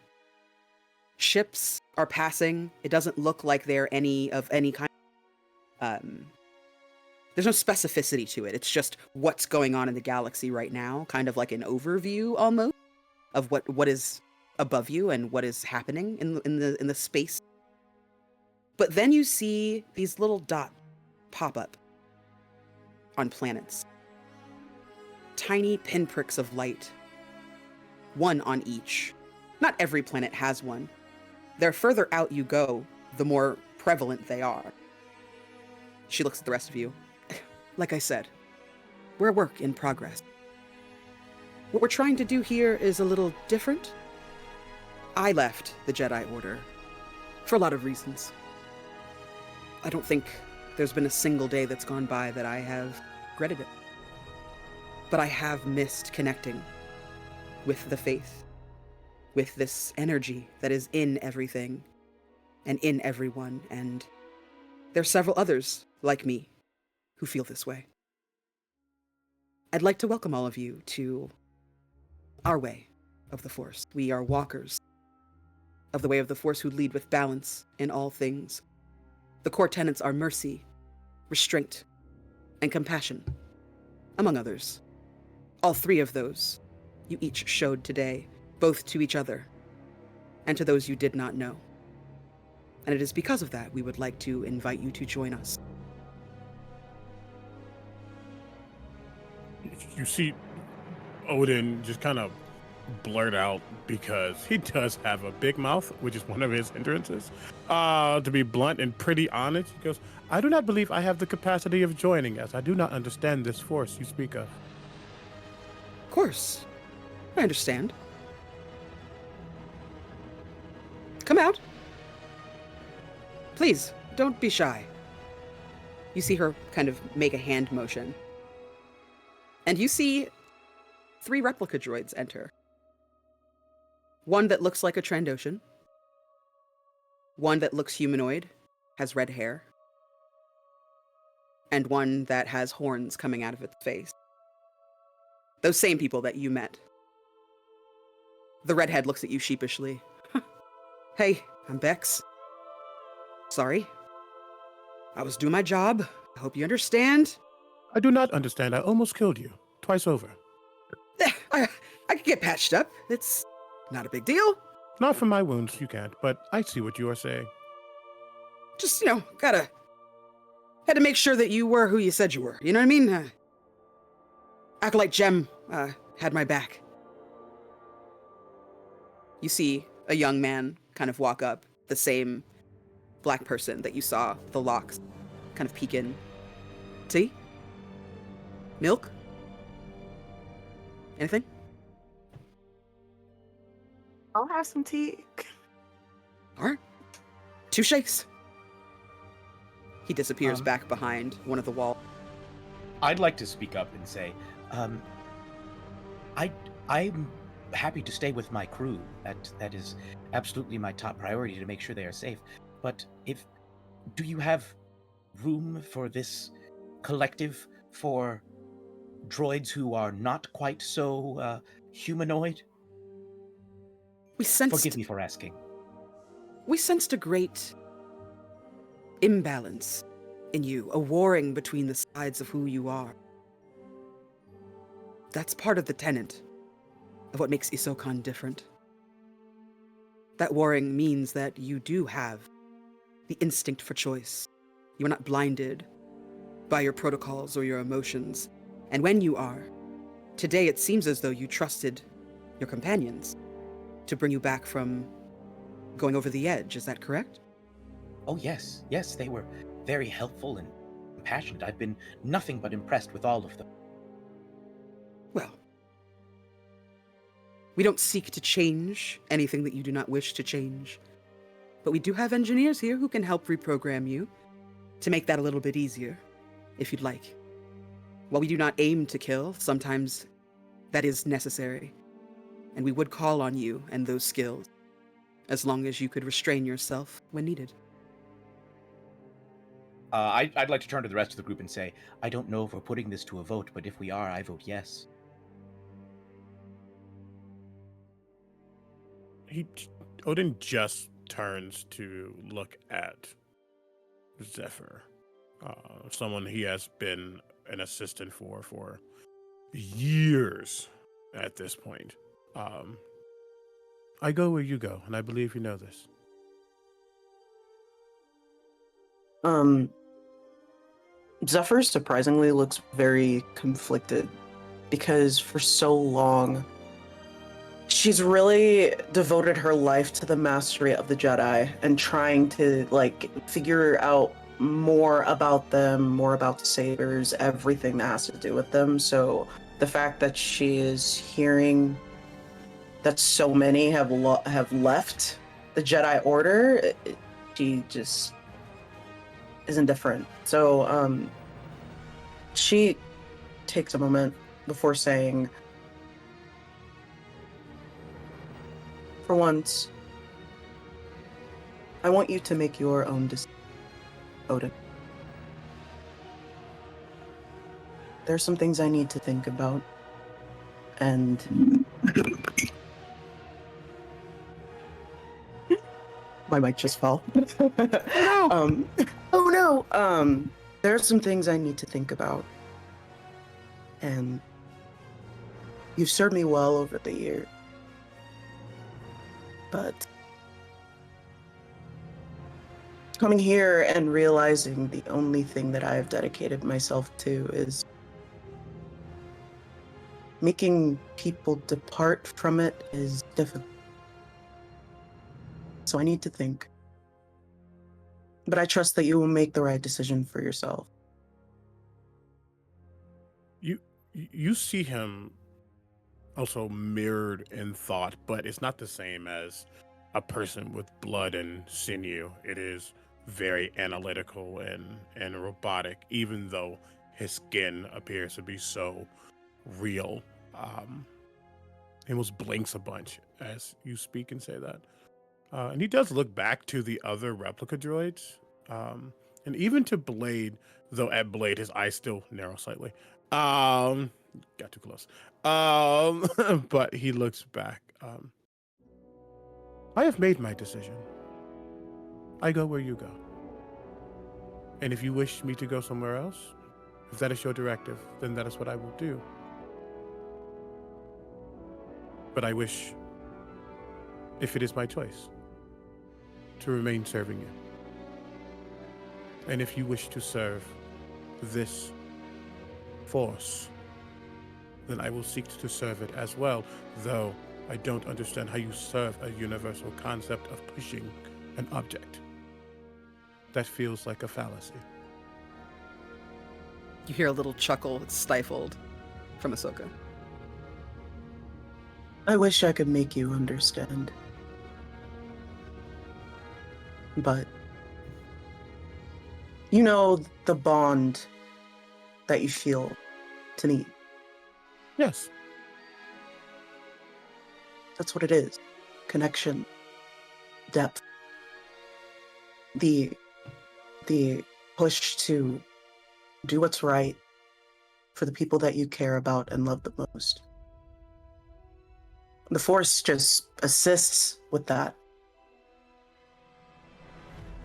Ships are passing. It doesn't look like they're any kind. There's no specificity to it. It's just what's going on in the galaxy right now, kind of like an overview almost of what is above you and what is happening in the space. But then you see these little dots pop up on planets. Tiny pinpricks of light. One on each. Not every planet has one. The further out you go, the more prevalent they are. She looks at the rest of you. Like I said, we're a work in progress. What we're trying to do here is a little different. I left the Jedi Order for a lot of reasons. I don't think there's been a single day that's gone by that I have regretted it. But I have missed connecting with the faith, with this energy that is in everything and in everyone, and there are several others like me who feel this way. I'd like to welcome all of you to our way of the Force. We are walkers of the way of the Force who lead with balance in all things. The core tenets are mercy, restraint, and compassion, among others. All three of those you each showed today, both to each other and to those you did not know. And it is because of that we would like to invite you to join us. You see Odin just kind of blurt out, because he does have a big mouth, which is one of his hindrances. To be blunt and pretty honest, he goes, I do not believe I have the capacity of joining, as I do not understand this force you speak of. Of course. I understand. Come out. Please, don't be shy. You see her kind of make a hand motion. And you see 3 replica droids enter. One that looks like a Trandoshan. One that looks humanoid, has red hair. And one that has horns coming out of its face. Those same people that you met. The redhead looks at you sheepishly. Hey, I'm Bex. Sorry. I was doing my job. I hope you understand. I do not understand. I almost killed you. Twice over. I could get patched up. It's not a big deal. Not from my wounds, you can't, but I see what you are saying. Just, had to make sure that you were who you said you were. You know what I mean? Acolyte Jem had my back. You see a young man kind of walk up, the same black person that you saw, the locks kind of peek in. Tea? Milk? Anything? I'll have some tea. All right. 2 shakes. He disappears back behind one of the walls. I'd like to speak up and say, I'm happy to stay with my crew. That is absolutely my top priority, to make sure they are safe. But do you have room for this collective for droids who are not quite so humanoid? Forgive me for asking. We sensed a great imbalance in you, a warring between the sides of who you are. That's part of the tenet of what makes Isokan different. That warring means that you do have the instinct for choice. You are not blinded by your protocols or your emotions. And when you are, today it seems as though you trusted your companions to bring you back from going over the edge. Is that correct? Oh, yes. Yes, they were very helpful and passionate. I've been nothing but impressed with all of them. Well, we don't seek to change anything that you do not wish to change. But we do have engineers here who can help reprogram you to make that a little bit easier, if you'd like. While we do not aim to kill, sometimes that is necessary. And we would call on you and those skills, as long as you could restrain yourself when needed. I'd like to turn to the rest of the group and say, I don't know if we're putting this to a vote, but if we are, I vote yes. Odin just turns to look at Zephyr, someone he has been an assistant for years at this point. I go where you go, and I believe you know this. Zephyr surprisingly looks very conflicted because for so long she's really devoted her life to the mastery of the Jedi and trying to figure out more about them, more about the sabers, everything that has to do with them. So the fact that she is hearing that so many have left the Jedi Order, she just is indifferent. So she takes a moment before saying, for once, I want you to make your own decision, Odin. There are some things I need to think about, and my mic just fell. Oh no! There are some things I need to think about, and you've served me well over the years, but coming here and realizing the only thing that I've dedicated myself to is making people depart from it is difficult. So I need to think. But I trust that you will make the right decision for yourself. You see him also mirrored in thought, but it's not the same as a person with blood and sinew. It is very analytical and robotic, even though his skin appears to be so real. He almost blinks a bunch as you speak and say that. And he does look back to the other replica droids, and even to Blade, though at Blade his eyes still narrow slightly. Got too close. But he looks back. I have made my decision. I go where you go. And if you wish me to go somewhere else, if that is your directive, then that is what I will do. But I wish, if it is my choice, to remain serving you. And if you wish to serve this force, then I will seek to serve it as well, though I don't understand how you serve a universal concept of pushing an object. That feels like a fallacy. You hear a little chuckle, it's stifled from Ahsoka. I wish I could make you understand. But you know the bond that you feel to me. Yes. That's what it is. Connection, depth, the push to do what's right for the people that you care about and love the most. The Force just assists with that.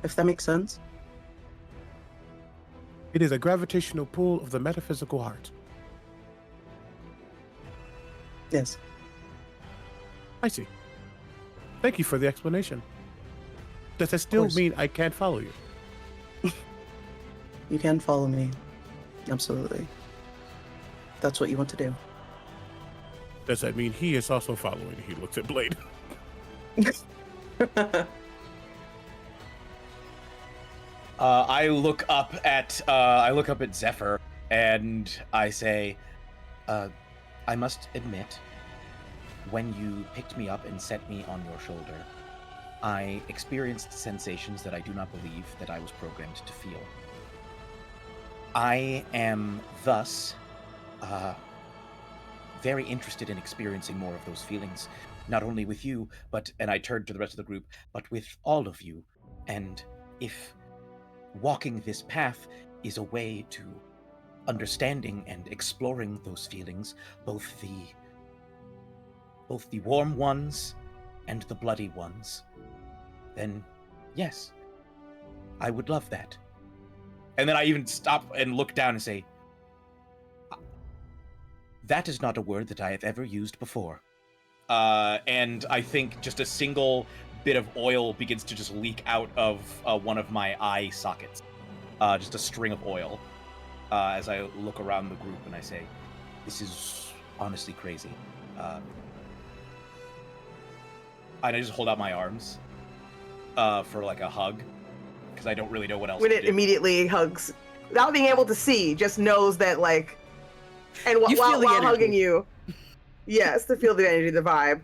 If that makes sense. It is a gravitational pull of the metaphysical heart. Yes. I see. Thank you for the explanation. Does that still mean I can't follow you? You can follow me. Absolutely. That's what you want to do. Does that mean he is also following? He looks at Blade. I look up at Zephyr and I say, I must admit, when you picked me up and set me on your shoulder, I experienced sensations that I do not believe that I was programmed to feel. I am thus very interested in experiencing more of those feelings, not only with you, and I turned to the rest of the group, but with all of you. And if walking this path is a way to understanding and exploring those feelings, both the warm ones and the bloody ones, then yes, I would love that. And then I even stop and look down and say, that is not a word that I have ever used before. And I think just a single bit of oil begins to just leak out of one of my eye sockets. Just a string of oil. As I look around the group and I say, this is honestly crazy. And I just hold out my arms for like a hug, because I don't really know what else When to it do. immediately hugs, without being able to see, just knows that like, and You feel the while energy. hugging you, yes, to feel the energy, the vibe.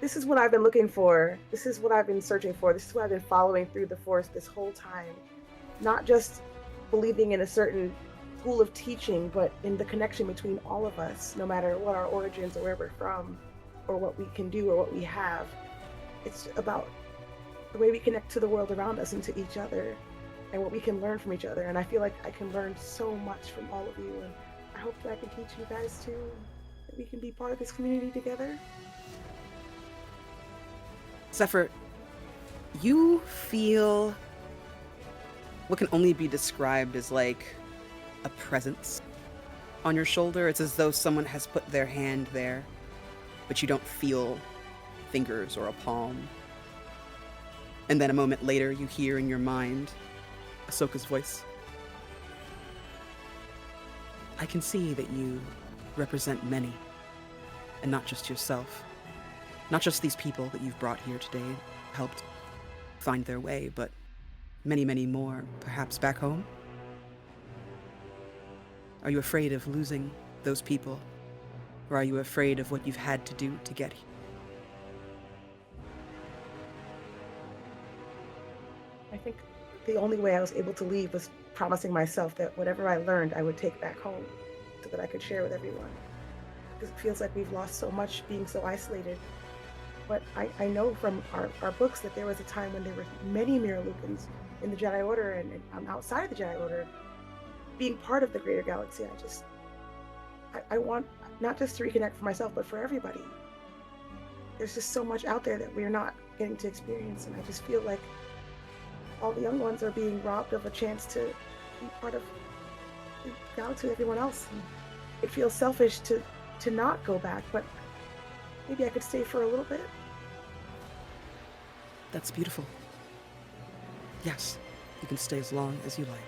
This is what I've been looking for. This is what I've been searching for. This is what I've been following through the Force this whole time. Not just believing in a certain school of teaching, but in the connection between all of us, no matter what our origins or where we're from, or what we can do or what we have. It's about the way we connect to the world around us and to each other, and what we can learn from each other. And I feel like I can learn so much from all of you, and I hope that I can teach you guys too, that we can be part of this community together. Zephyr, you feel what can only be described as like a presence on your shoulder. It's as though someone has put their hand there, but you don't feel fingers or a palm. And then a moment later, you hear in your mind Ahsoka's voice. I can see that you represent many, and not just yourself. Not just these people that you've brought here today, helped find their way, but many, many more, perhaps back home? Are you afraid of losing those people? Or are you afraid of what you've had to do to get here? I think the only way I was able to leave was promising myself that whatever I learned, I would take back home so that I could share with everyone. Because it feels like we've lost so much being so isolated. But I know from our books that there was a time when there were many Miralukans in the Jedi Order and outside of the Jedi Order, being part of the greater galaxy. I want not just to reconnect for myself, but for everybody. There's just so much out there that we're not getting to experience, and I just feel like all the young ones are being robbed of a chance to be part of the galaxy with everyone else. And it feels selfish to not go back, but maybe I could stay for a little bit. That's beautiful. Yes, you can stay as long as you like.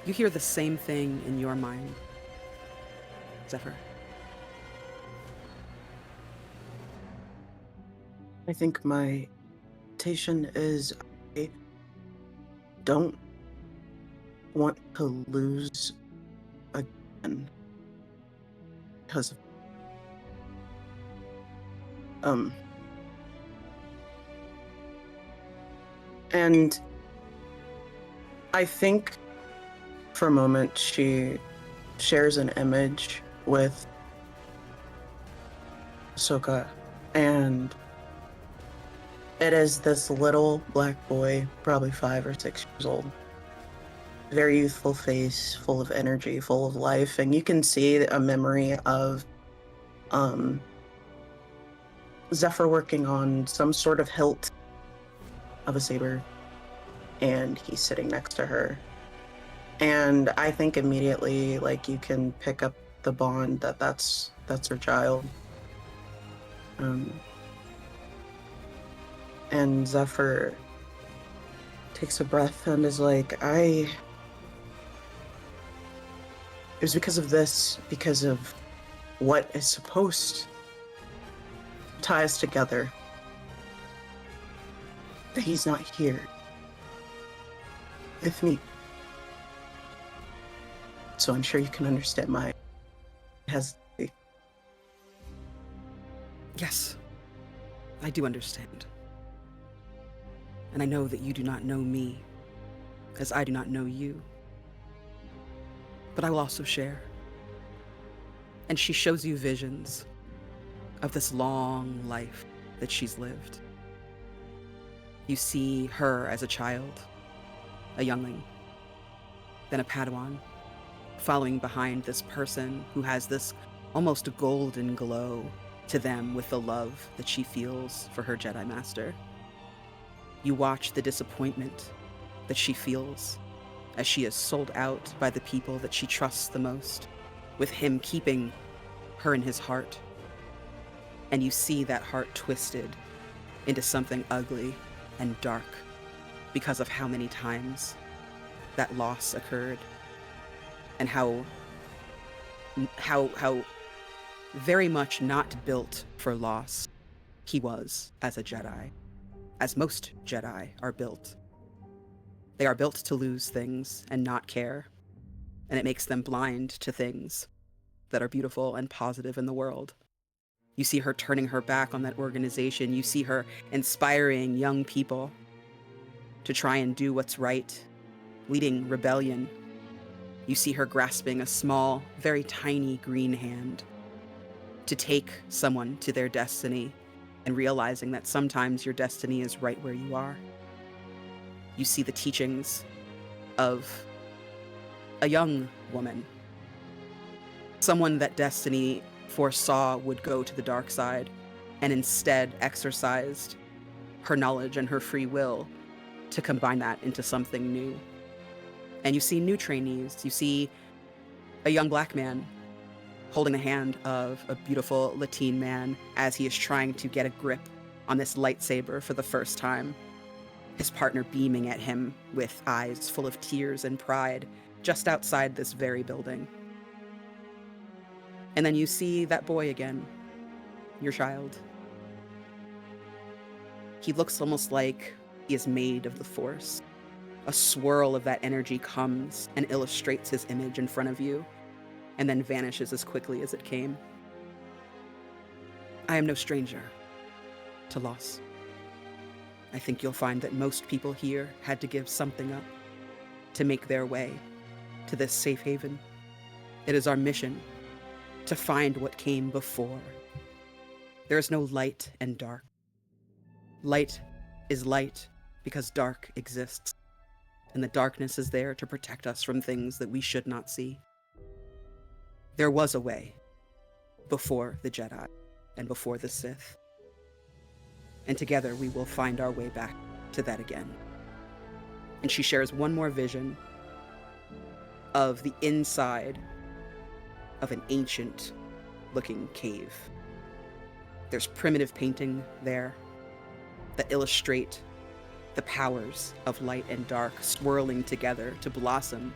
You hear the same thing in your mind, Zephyr. I think my temptation is I don't want to lose again because of and I think for a moment she shares an image with Ahsoka, and it is this little black boy, probably 5 or 6 years old. Very youthful face, full of energy, full of life, and you can see a memory of Zephyr working on some sort of hilt of a saber, and he's sitting next to her. And I think immediately, like, you can pick up the bond that's her child. And Zephyr takes a breath and is like, it was because of this, because of what is supposed to tie us together, that he's not here with me. So I'm sure you can understand my hesitancy. Yes, I do understand. And I know that you do not know me, as I do not know you. But I will also share. And she shows you visions of this long life that she's lived. You see her as a child, a youngling, then a Padawan, following behind this person who has this almost golden glow to them with the love that she feels for her Jedi Master. You watch the disappointment that she feels as she is sold out by the people that she trusts the most, with him keeping her in his heart. And you see that heart twisted into something ugly and dark because of how many times that loss occurred, and how very much not built for loss he was as a Jedi, as most Jedi are built. They are built to lose things and not care, and it makes them blind to things that are beautiful and positive in the world. You see her turning her back on that organization. You see her inspiring young people to try and do what's right, leading rebellion. You see her grasping a small, very tiny green hand to take someone to their destiny, and realizing that sometimes your destiny is right where you are. You see the teachings of a young woman, someone that destiny foresaw would go to the dark side, and instead exercised her knowledge and her free will to combine that into something new. And you see new trainees. You see a young black man holding the hand of a beautiful Latin man as he is trying to get a grip on this lightsaber for the first time. His partner beaming at him with eyes full of tears and pride just outside this very building. And then you see that boy again, your child. He looks almost like he is made of the Force. A swirl of that energy comes and illustrates his image in front of you, and then vanishes as quickly as it came. I am no stranger to loss. I think you'll find that most people here had to give something up to make their way to this safe haven. It is our mission to find what came before. There is no light and dark. Light is light because dark exists, and the darkness is there to protect us from things that we should not see. There was a way before the Jedi and before the Sith, and together we will find our way back to that again. And she shares one more vision of the inside of an ancient-looking cave. There's primitive painting there that illustrate the powers of light and dark swirling together to blossom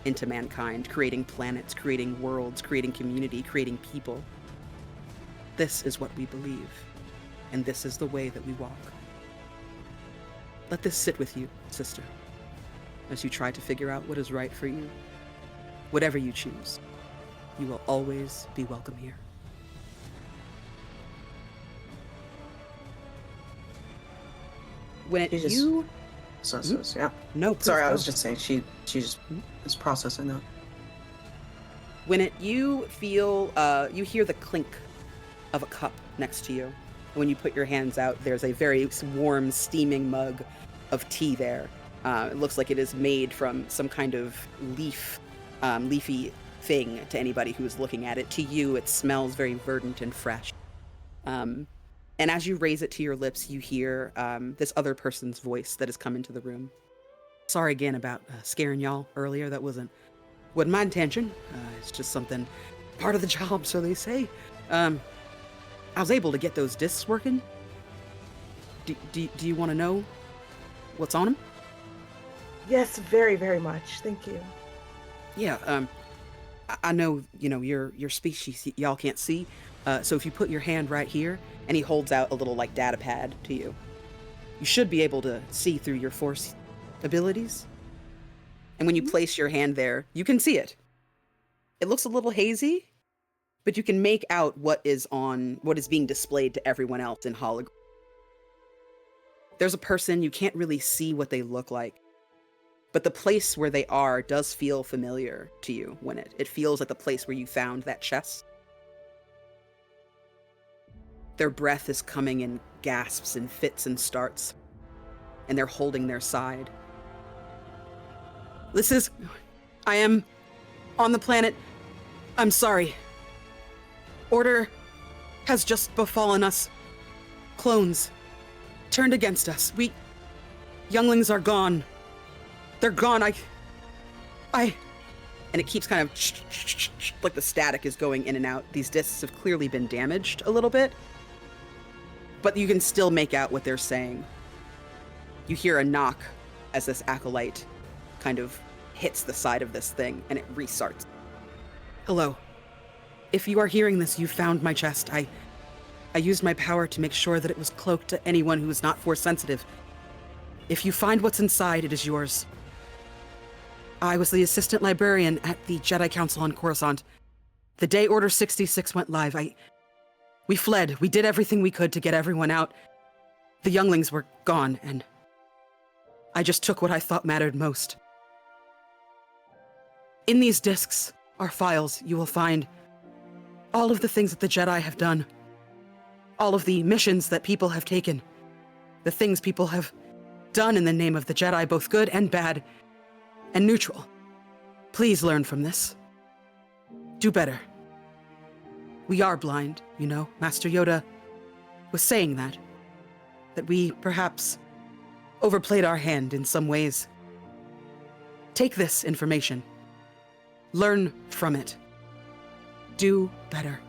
into mankind, creating planets, creating worlds, creating community, creating people. This is what we believe, and this is the way that we walk. Let this sit with you, sister, as you try to figure out what is right for you. Whatever you choose, you will always be welcome here. When She just- you... Yeah. No, Sorry, please I go. was just saying she just is processing that. When you feel, you hear the clink of a cup next to you. When you put your hands out, there's a very warm, steaming mug of tea there. It looks like it is made from some kind of leafy thing to anybody who is looking at it. To you, it smells very verdant and fresh. And as you raise it to your lips, you hear this other person's voice that has come into the room. Sorry again about scaring y'all earlier. That wasn't my intention. It's just something, part of the job, so they say. I was able to get those discs working. Do you want to know what's on them? Yes, very, very much. Thank you. Yeah, I know, your species, y'all can't see. So if you put your hand right here, and he holds out a little, data pad to you, you should be able to see through your force abilities. And when you place your hand there, you can see it. It looks a little hazy, but you can make out what is being displayed to everyone else in hologram. There's a person, you can't really see what they look like, but the place where they are does feel familiar to you when it feels like the place where you found that chest. Their breath is coming in gasps and fits and starts, and they're holding their side. I am on the planet. I'm sorry. Order has just befallen us. Clones turned against us. Younglings are gone. They're gone. I and it keeps kind of like the static is going in and out. These discs have clearly been damaged a little bit, but you can still make out what they're saying. You hear a knock as this acolyte kind of hits the side of this thing, and it restarts. Hello. If you are hearing this, you found my chest. I used my power to make sure that it was cloaked to anyone who is not force sensitive. If you find what's inside, it is yours. I was the assistant librarian at the Jedi Council on Coruscant. The day Order 66 went live, we fled. We did everything we could to get everyone out. The younglings were gone, and I just took what I thought mattered most. In these discs are files. You will find all of the things that the Jedi have done. All of the missions that people have taken. The things people have done in the name of the Jedi, both good and bad, and neutral. Please learn from this. Do better. We are blind, Master Yoda was saying that we perhaps overplayed our hand in some ways. Take this information. Learn from it. Do better.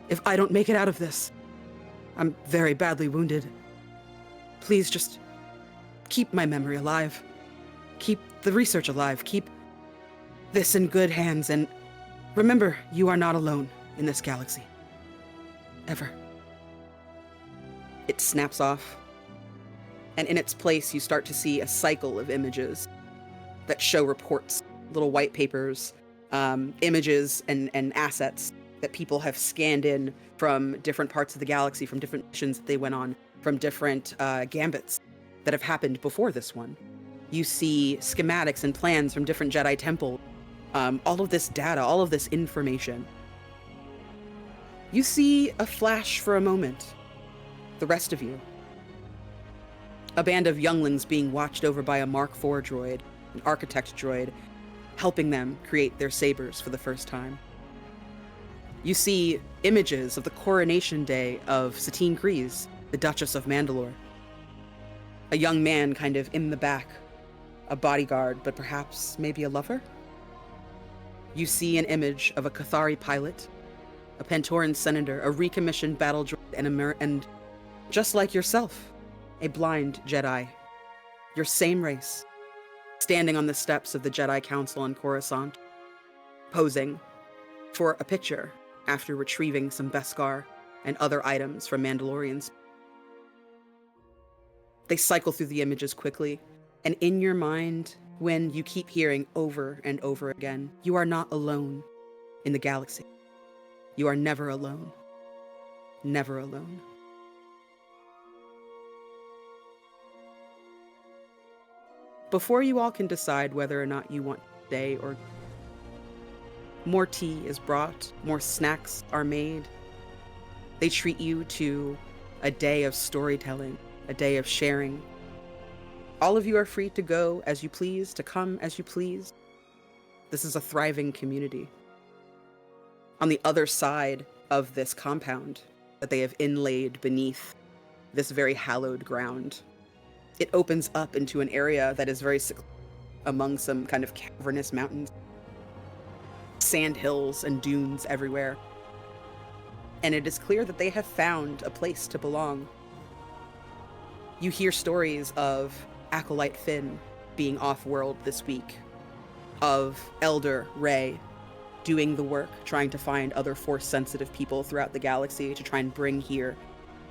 If I don't make it out of this, I'm very badly wounded. Please just keep my memory alive. Keep the research alive. Keep this in good hands. And remember, you are not alone in this galaxy. Ever. It snaps off. And in its place, you start to see a cycle of images that show reports, little white papers, images and assets that people have scanned in from different parts of the galaxy, from different missions that they went on, from different gambits that have happened before this one. You see schematics and plans from different Jedi temples, all of this data, all of this information. You see a flash for a moment, the rest of you. A band of younglings being watched over by a Mark IV droid, an architect droid, helping them create their sabers for the first time. You see images of the coronation day of Satine Kryze, the Duchess of Mandalore. A young man kind of in the back, a bodyguard, but perhaps maybe a lover? You see an image of a Cathari pilot, a Pantoran senator, a recommissioned battle droid, and just like yourself, a blind Jedi, your same race, standing on the steps of the Jedi Council on Coruscant, posing for a picture after retrieving some Beskar and other items from Mandalorians. They cycle through the images quickly, and in your mind, when you keep hearing over and over again, you are not alone in the galaxy. You are never alone. Never alone. Before you all can decide whether or not you want to stay or more tea is brought, more snacks are made. They treat you to a day of storytelling, a day of sharing. All of you are free to go as you please, to come as you please. This is a thriving community. On the other side of this compound that they have inlaid beneath this very hallowed ground, it opens up into an area that is very among some kind of cavernous mountains, sand hills and dunes everywhere. And it is clear that they have found a place to belong. You hear stories of Acolyte Finn being off-world this week, of Elder Ray doing the work, trying to find other Force-sensitive people throughout the galaxy to try and bring here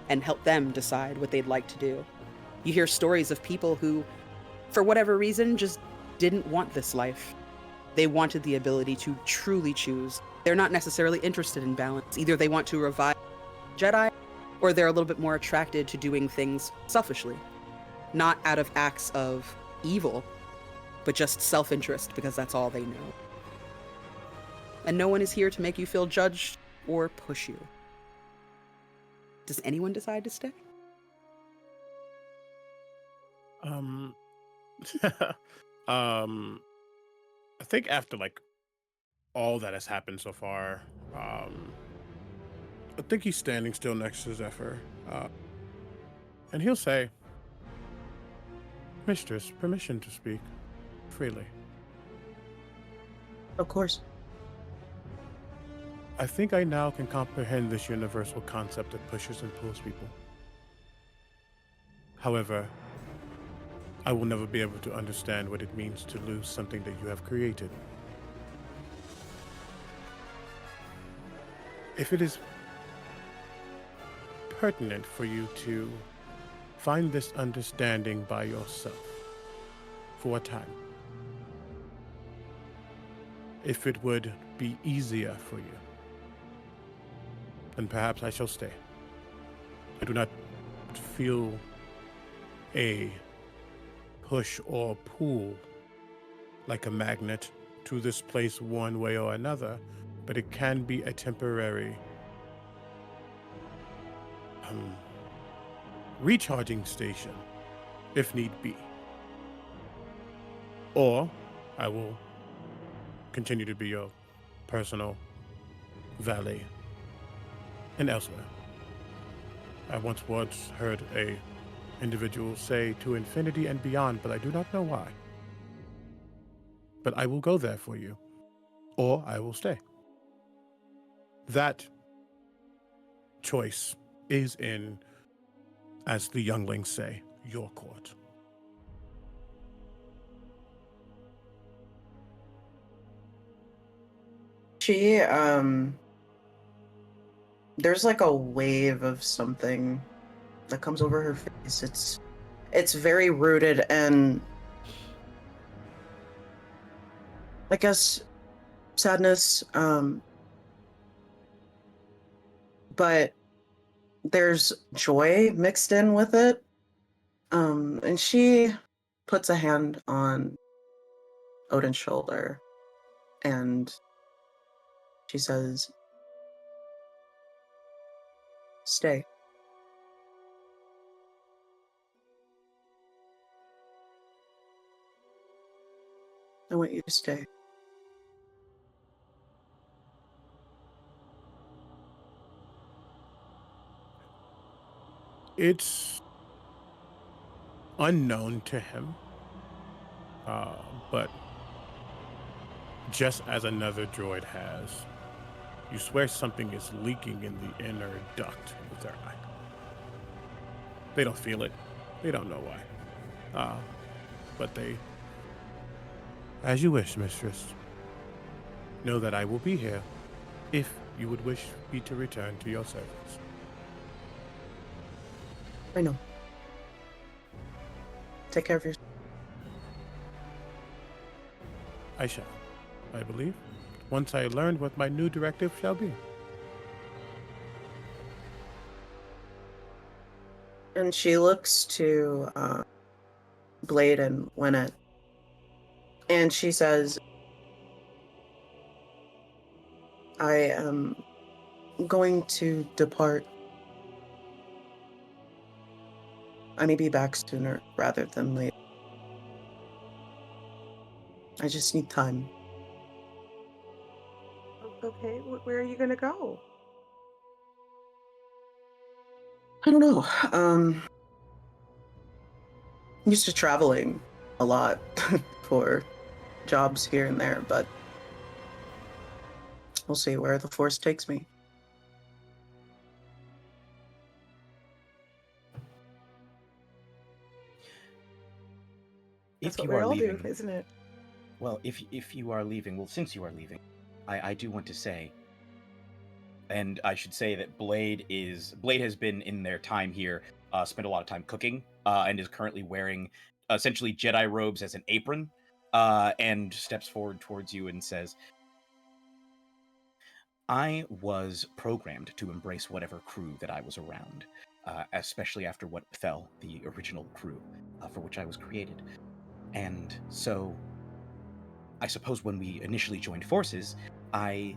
and help them decide what they'd like to do. You hear stories of people who, for whatever reason, just didn't want this life. They wanted the ability to truly choose. They're not necessarily interested in balance. Either they want to revive Jedi, or they're a little bit more attracted to doing things selfishly. Not out of acts of evil, but just self-interest, because that's all they know. And no one is here to make you feel judged or push you. Does anyone decide to stay? I think after like all that has happened so far, I think he's standing still next to Zephyr, and he'll say, "Mistress, permission to speak freely." Of course. I think I now can comprehend this universal concept that pushes and pulls people. However, I will never be able to understand what it means to lose something that you have created. If it is pertinent for you to find this understanding by yourself for a time, if it would be easier for you, then perhaps I shall stay. I do not feel a push or pull like a magnet to this place one way or another, but it can be a temporary recharging station if need be. Or I will continue to be your personal valet and elsewhere. I once heard a individual say to infinity and beyond, but I do not know why. But I will go there for you, or I will stay. That choice is in, as the younglings say, your court. She, there's like a wave of something that comes over her face. It's very rooted in, I guess, sadness, but there's joy mixed in with it. And she puts a hand on Odin's shoulder and she says, "Stay." I want you to stay. It's unknown to him, but just as another droid has, you swear something is leaking in the inner duct of their eye. They don't feel it. They don't know why. But they, as you wish, mistress. Know that I will be here if you would wish me to return to your service. I know. Take care of yourself. I shall, I believe, once I learn what my new directive shall be. And she looks to Blade and Lynette, and she says, "I am going to depart I may be back sooner rather than later. I just need time. Okay, where are you gonna go? I don't know. I'm used to traveling a lot for jobs here and there, but we'll see where the force takes me. That's If what you we are all leaving, do, isn't it? well, if you are leaving, well, since you are leaving, I do want to say, and I should say that Blade has been in their time here, spent a lot of time cooking, and is currently wearing essentially Jedi robes as an apron, and steps forward towards you and says, I was programmed to embrace whatever crew that I was around, especially after what befell the original crew for which I was created. And so, I suppose when we initially joined forces, I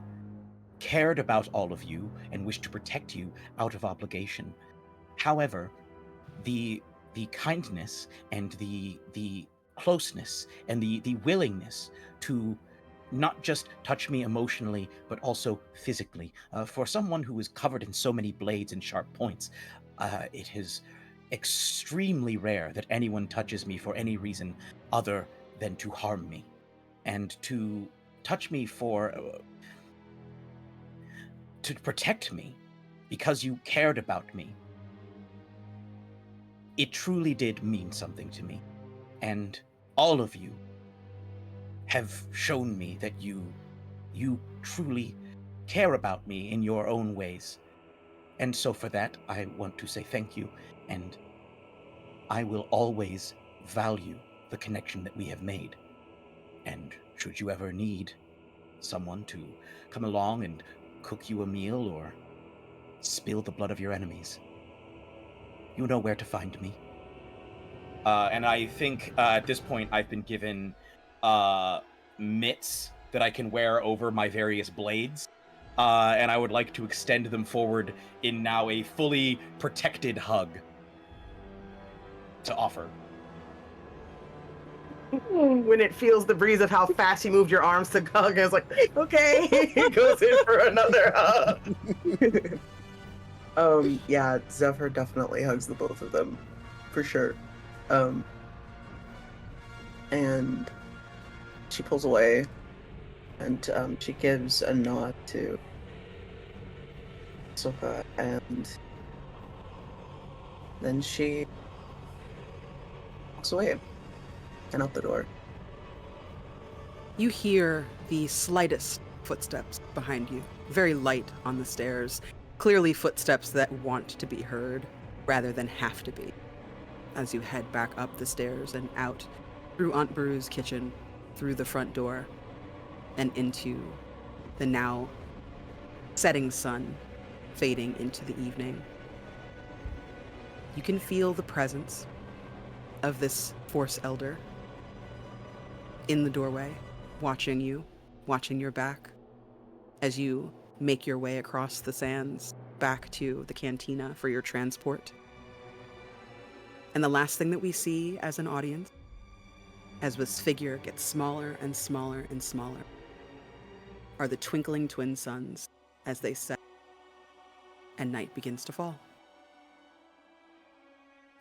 cared about all of you and wished to protect you out of obligation. However, the kindness and the closeness and the willingness to not just touch me emotionally, but also physically. For someone who is covered in so many blades and sharp points, it is extremely rare that anyone touches me for any reason other than to harm me. And to touch me to protect me because you cared about me, it truly did mean something to me. And all of you have shown me that you truly care about me in your own ways. And so for that, I want to say thank you, and I will always value the connection that we have made. And should you ever need someone to come along and cook you a meal or spill the blood of your enemies, you know where to find me. And I think at this point I've been given mitts that I can wear over my various blades. And I would like to extend them forward in now a fully protected hug to offer. When it feels the breeze of how fast you moved your arms to hug, it's like, okay, he goes in for another hug. Yeah, Zephyr definitely hugs the both of them, for sure. And she pulls away, and she gives a nod to Soka, and then she walks away and out the door. You hear the slightest footsteps behind you, very light on the stairs, clearly footsteps that want to be heard rather than have to be, as you head back up the stairs and out through Aunt Brew's kitchen, through the front door, and into the now setting sun, fading into the evening. You can feel the presence of this Force Elder in the doorway, watching you, watching your back, as you make your way across the sands back to the cantina for your transport. And the last thing that we see as an audience, as this figure gets smaller and smaller and smaller, are the twinkling twin suns as they set and night begins to fall.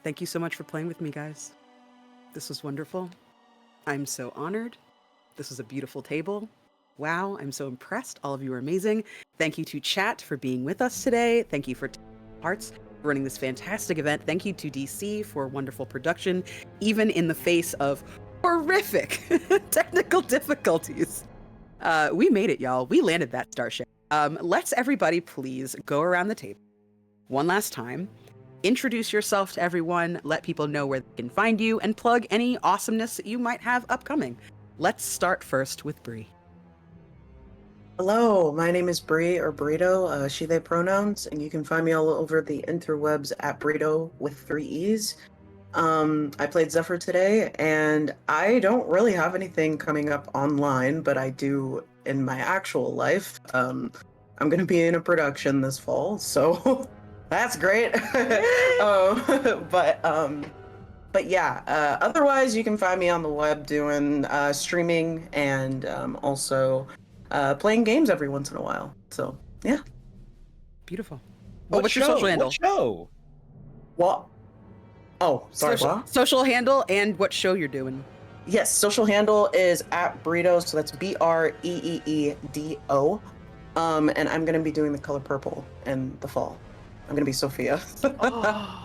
Thank you so much for playing with me, guys. This was wonderful. I'm so honored. This was a beautiful table. Wow, I'm so impressed. All of you are amazing. Thank you to chat for being with us today. Thank you for Hearts for running this fantastic event. Thank you to DC for wonderful production, even in the face of horrific technical difficulties. We made it, y'all. We landed that starship. Let's everybody please go around the table one last time. Introduce yourself to everyone, let people know where they can find you, and plug any awesomeness that you might have upcoming. Let's start first with Bree. Hello, my name is Bree, or Breedo, she, they pronouns, and you can find me all over the interwebs at Breedo with 3 E's. I played Zephyr today, and I don't really have anything coming up online, but I do in my actual life. I'm going to be in a production this fall, so That's great. But yeah, otherwise you can find me on the web doing streaming and also playing games every once in a while. So yeah. Beautiful. What's your social handle? What show? What? Oh, sorry. What? Social handle and what show you're doing. Yes, social handle is @Breedo, so that's BREEEDO. And I'm gonna be doing the color purple in the fall. I'm gonna be Sophia.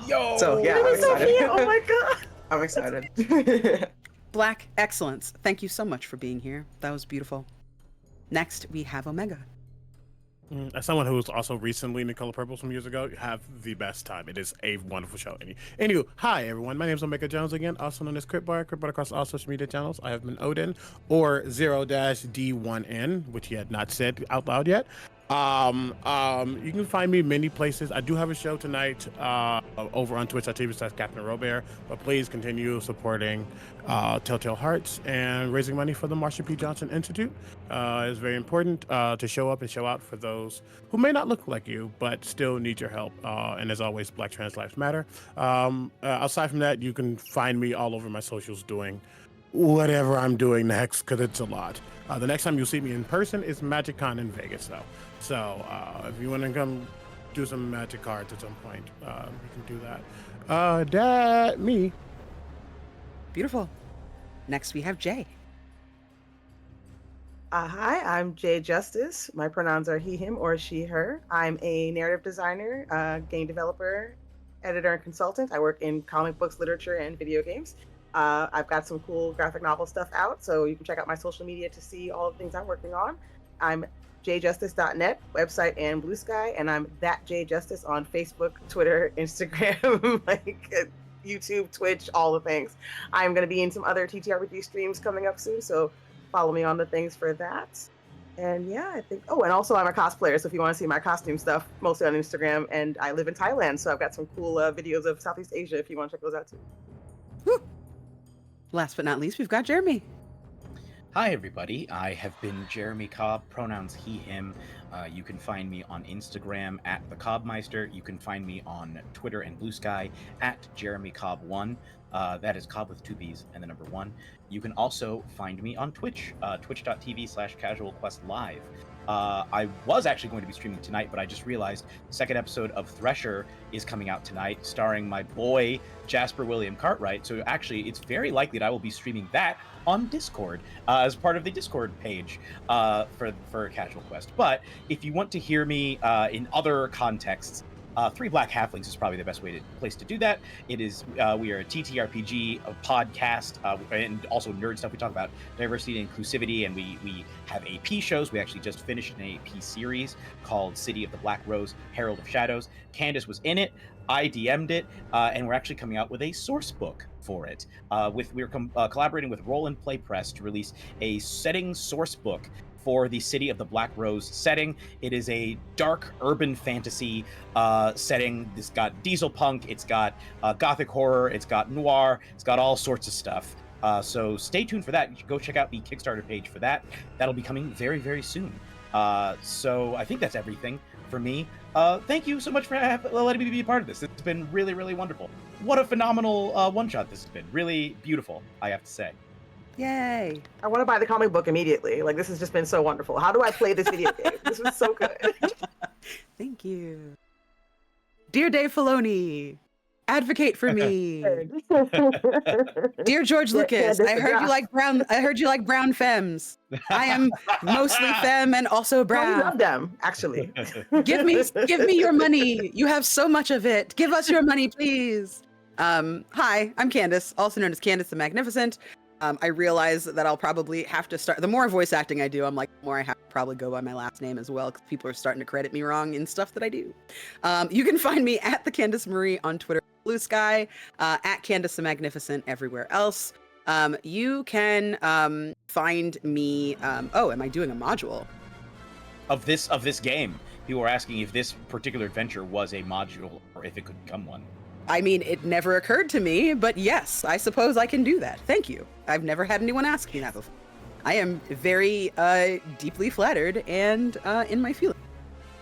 Yo! So yeah, I'm excited. Sophia, oh my god. I'm excited. Black excellence. Thank you so much for being here. That was beautiful. Next, we have Omega. As someone who was also recently in the Color Purple some years ago, you have the best time. It is a wonderful show. Anywho, hi everyone. My name is Omega Jones again, also known as Critbar across all social media channels. I have been Odin, or 0-D1N, which he had not said out loud yet. You can find me many places. I do have a show tonight over on Twitch.tv/Captain Robert, but please continue supporting Telltale Hearts and raising money for the Marsha P. Johnson Institute. It's very important to show up and show out for those who may not look like you, but still need your help. And as always, Black Trans Lives Matter. Aside from that, you can find me all over my socials doing whatever I'm doing next, because it's a lot. The next time you'll see me in person is MagicCon in Vegas, though. So if you want to come do some magic cards at some point, you can do that. Me. Beautiful. Next, we have Jay. Hi, I'm Jay Justice. My pronouns are he, him, or she, her. I'm a narrative designer, game developer, editor, and consultant. I work in comic books, literature, and video games. I've got some cool graphic novel stuff out, so you can check out my social media to see all the things I'm working on. I'm jjustice.net, website and Blue Sky, and I'm that jjustice on Facebook, Twitter, Instagram, YouTube, Twitch, all the things. I'm going to be in some other TTRPG streams coming up soon, so follow me on the things for that. And yeah, I think, and also I'm a cosplayer, so if you want to see my costume stuff, mostly on Instagram, and I live in Thailand, so I've got some cool videos of Southeast Asia if you want to check those out too. Woo. Last but not least, we've got Jeremy. Hi, everybody. I have been Jeremy Cobb, pronouns he, him. You can find me on Instagram @theCobbmeister. You can find me on Twitter and Blue Sky @JeremyCobb1. That is Cobb with 2 B's and the number 1. You can also find me on Twitch, twitch.tv/CasualQuestLive. I was actually going to be streaming tonight, but I just realized the second episode of Thresher is coming out tonight, starring my boy Jasper William Cartwright. So actually, it's very likely that I will be streaming that on Discord as part of the Discord page for Casual Quest. But if you want to hear me in other contexts, Three Black Halflings is probably the best place to do that. It is we are a TTRPG podcast and also nerd stuff. We talk about diversity and inclusivity, and we have AP shows. We actually just finished an AP series called City of the Black Rose, Herald of Shadows. Candace was in it. I DM'd it, and we're actually coming out with a source book for it. We're collaborating with Roll and Play Press to release a setting source book for the City of the Black Rose setting. It is a dark urban fantasy setting. It's got diesel punk, it's got gothic horror, it's got noir, it's got all sorts of stuff. So stay tuned for that. You should go check out the Kickstarter page for that. That'll be coming very, very soon. So I think that's everything for me. Thank you so much for letting me be a part of this. It's been really, really wonderful. What a phenomenal one-shot this has been. Really beautiful, I have to say. Yay. I want to buy the comic book immediately. This has just been so wonderful. How do I play this video game? This was so good. Thank you. Dear Dave Filoni, advocate for me. Dear George Lucas, I heard you like brown femmes. I am mostly femme and also brown. I love them, actually. Give me your money. You have so much of it. Give us your money, please. Hi, I'm Candace, also known as Candace the Magnificent. I realize that I'll probably have to start. The more voice acting I do, the more I have to probably go by my last name as well, because people are starting to credit me wrong in stuff that I do. You can find me at the Candace Marie on Twitter, Blue Sky, at Candace the Magnificent everywhere else. You can find me. Am I doing a module of this game? People were asking if this particular adventure was a module or if it could become one. I mean, it never occurred to me, but yes, I suppose I can do that. Thank you. I've never had anyone ask me that before. I am very deeply flattered and in my feelings.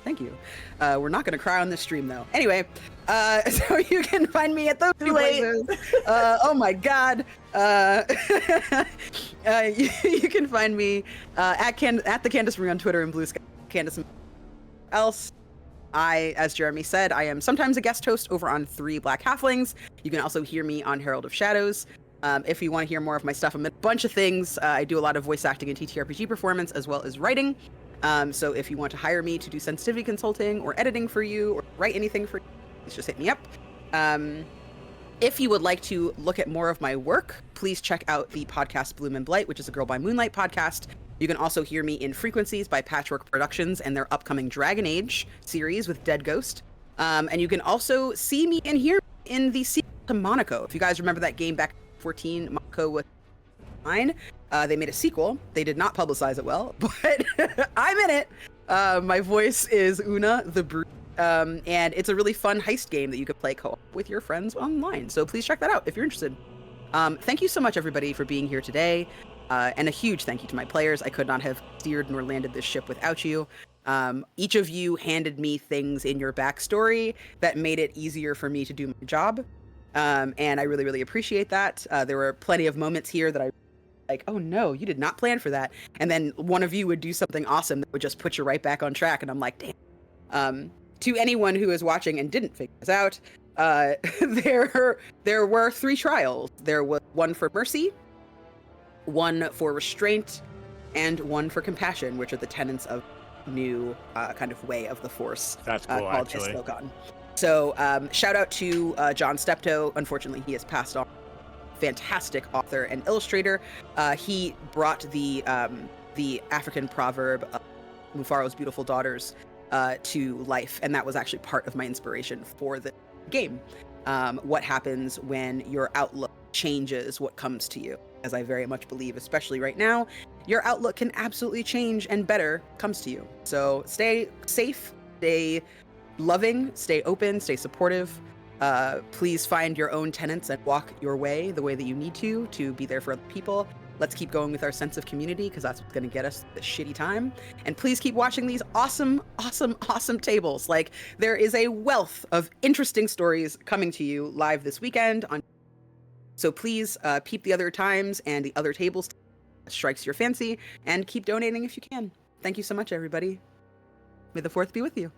Thank you. We're not going to cry on this stream, though. Anyway, so you can find me at those two places. Oh, my God. You can find me at the Candace Marie on Twitter and Blue Sky. Candace else. As Jeremy said, I am sometimes a guest host over on 3 Black Halflings. You can also hear me on Herald of Shadows. If you want to hear more of my stuff, I'm in a bunch of things. I do a lot of voice acting and TTRPG performance as well as writing. So if you want to hire me to do sensitivity consulting or editing for you or write anything for you, please just hit me up. If you would like to look at more of my work, please check out the podcast Bloom and Blight, which is a Girl by Moonlight podcast. You can also hear me in Frequencies by Patchwork Productions and their upcoming Dragon Age series with Dead Ghost. And you can also see me and hear me in the sequel to Monaco. If you guys remember that game back in 2014, Monaco was mine. They made a sequel. They did not publicize it well, but I'm in it. My voice is Una the Brute. And it's a really fun heist game that you could play co-op with your friends online. So please check that out if you're interested. Thank you so much, everybody, for being here today. And a huge thank you to my players. I could not have steered nor landed this ship without you. Each of you handed me things in your backstory that made it easier for me to do my job. And I really, really appreciate that. There were plenty of moments here that I like, oh no, you did not plan for that. And then one of you would do something awesome that would just put you right back on track. And I'm like, damn. To anyone who is watching and didn't figure this out, there were 3 trials. There was one for mercy, one for restraint, and one for compassion, which are the tenets of new kind of way of the Force. That's cool, called actually. Istogon. So shout out to John Steptoe. Unfortunately, he has passed on. Fantastic author and illustrator. He brought the African proverb Mufaro's beautiful daughters to life, and that was actually part of my inspiration for the game. What happens when your outlook changes what comes to you, as I very much believe, especially right now, your outlook can absolutely change and better comes to you. So stay safe, stay loving, stay open, stay supportive. Please find your own tenets and walk your way the way that you need to be there for other people. Let's keep going with our sense of community, because that's what's going to get us the shitty time. And please keep watching these awesome, awesome, awesome tables. Like, there is a wealth of interesting stories coming to you live this weekend. So please peep the other times and the other tables that strikes your fancy, and keep donating if you can. Thank you so much, everybody. May the 4th be with you.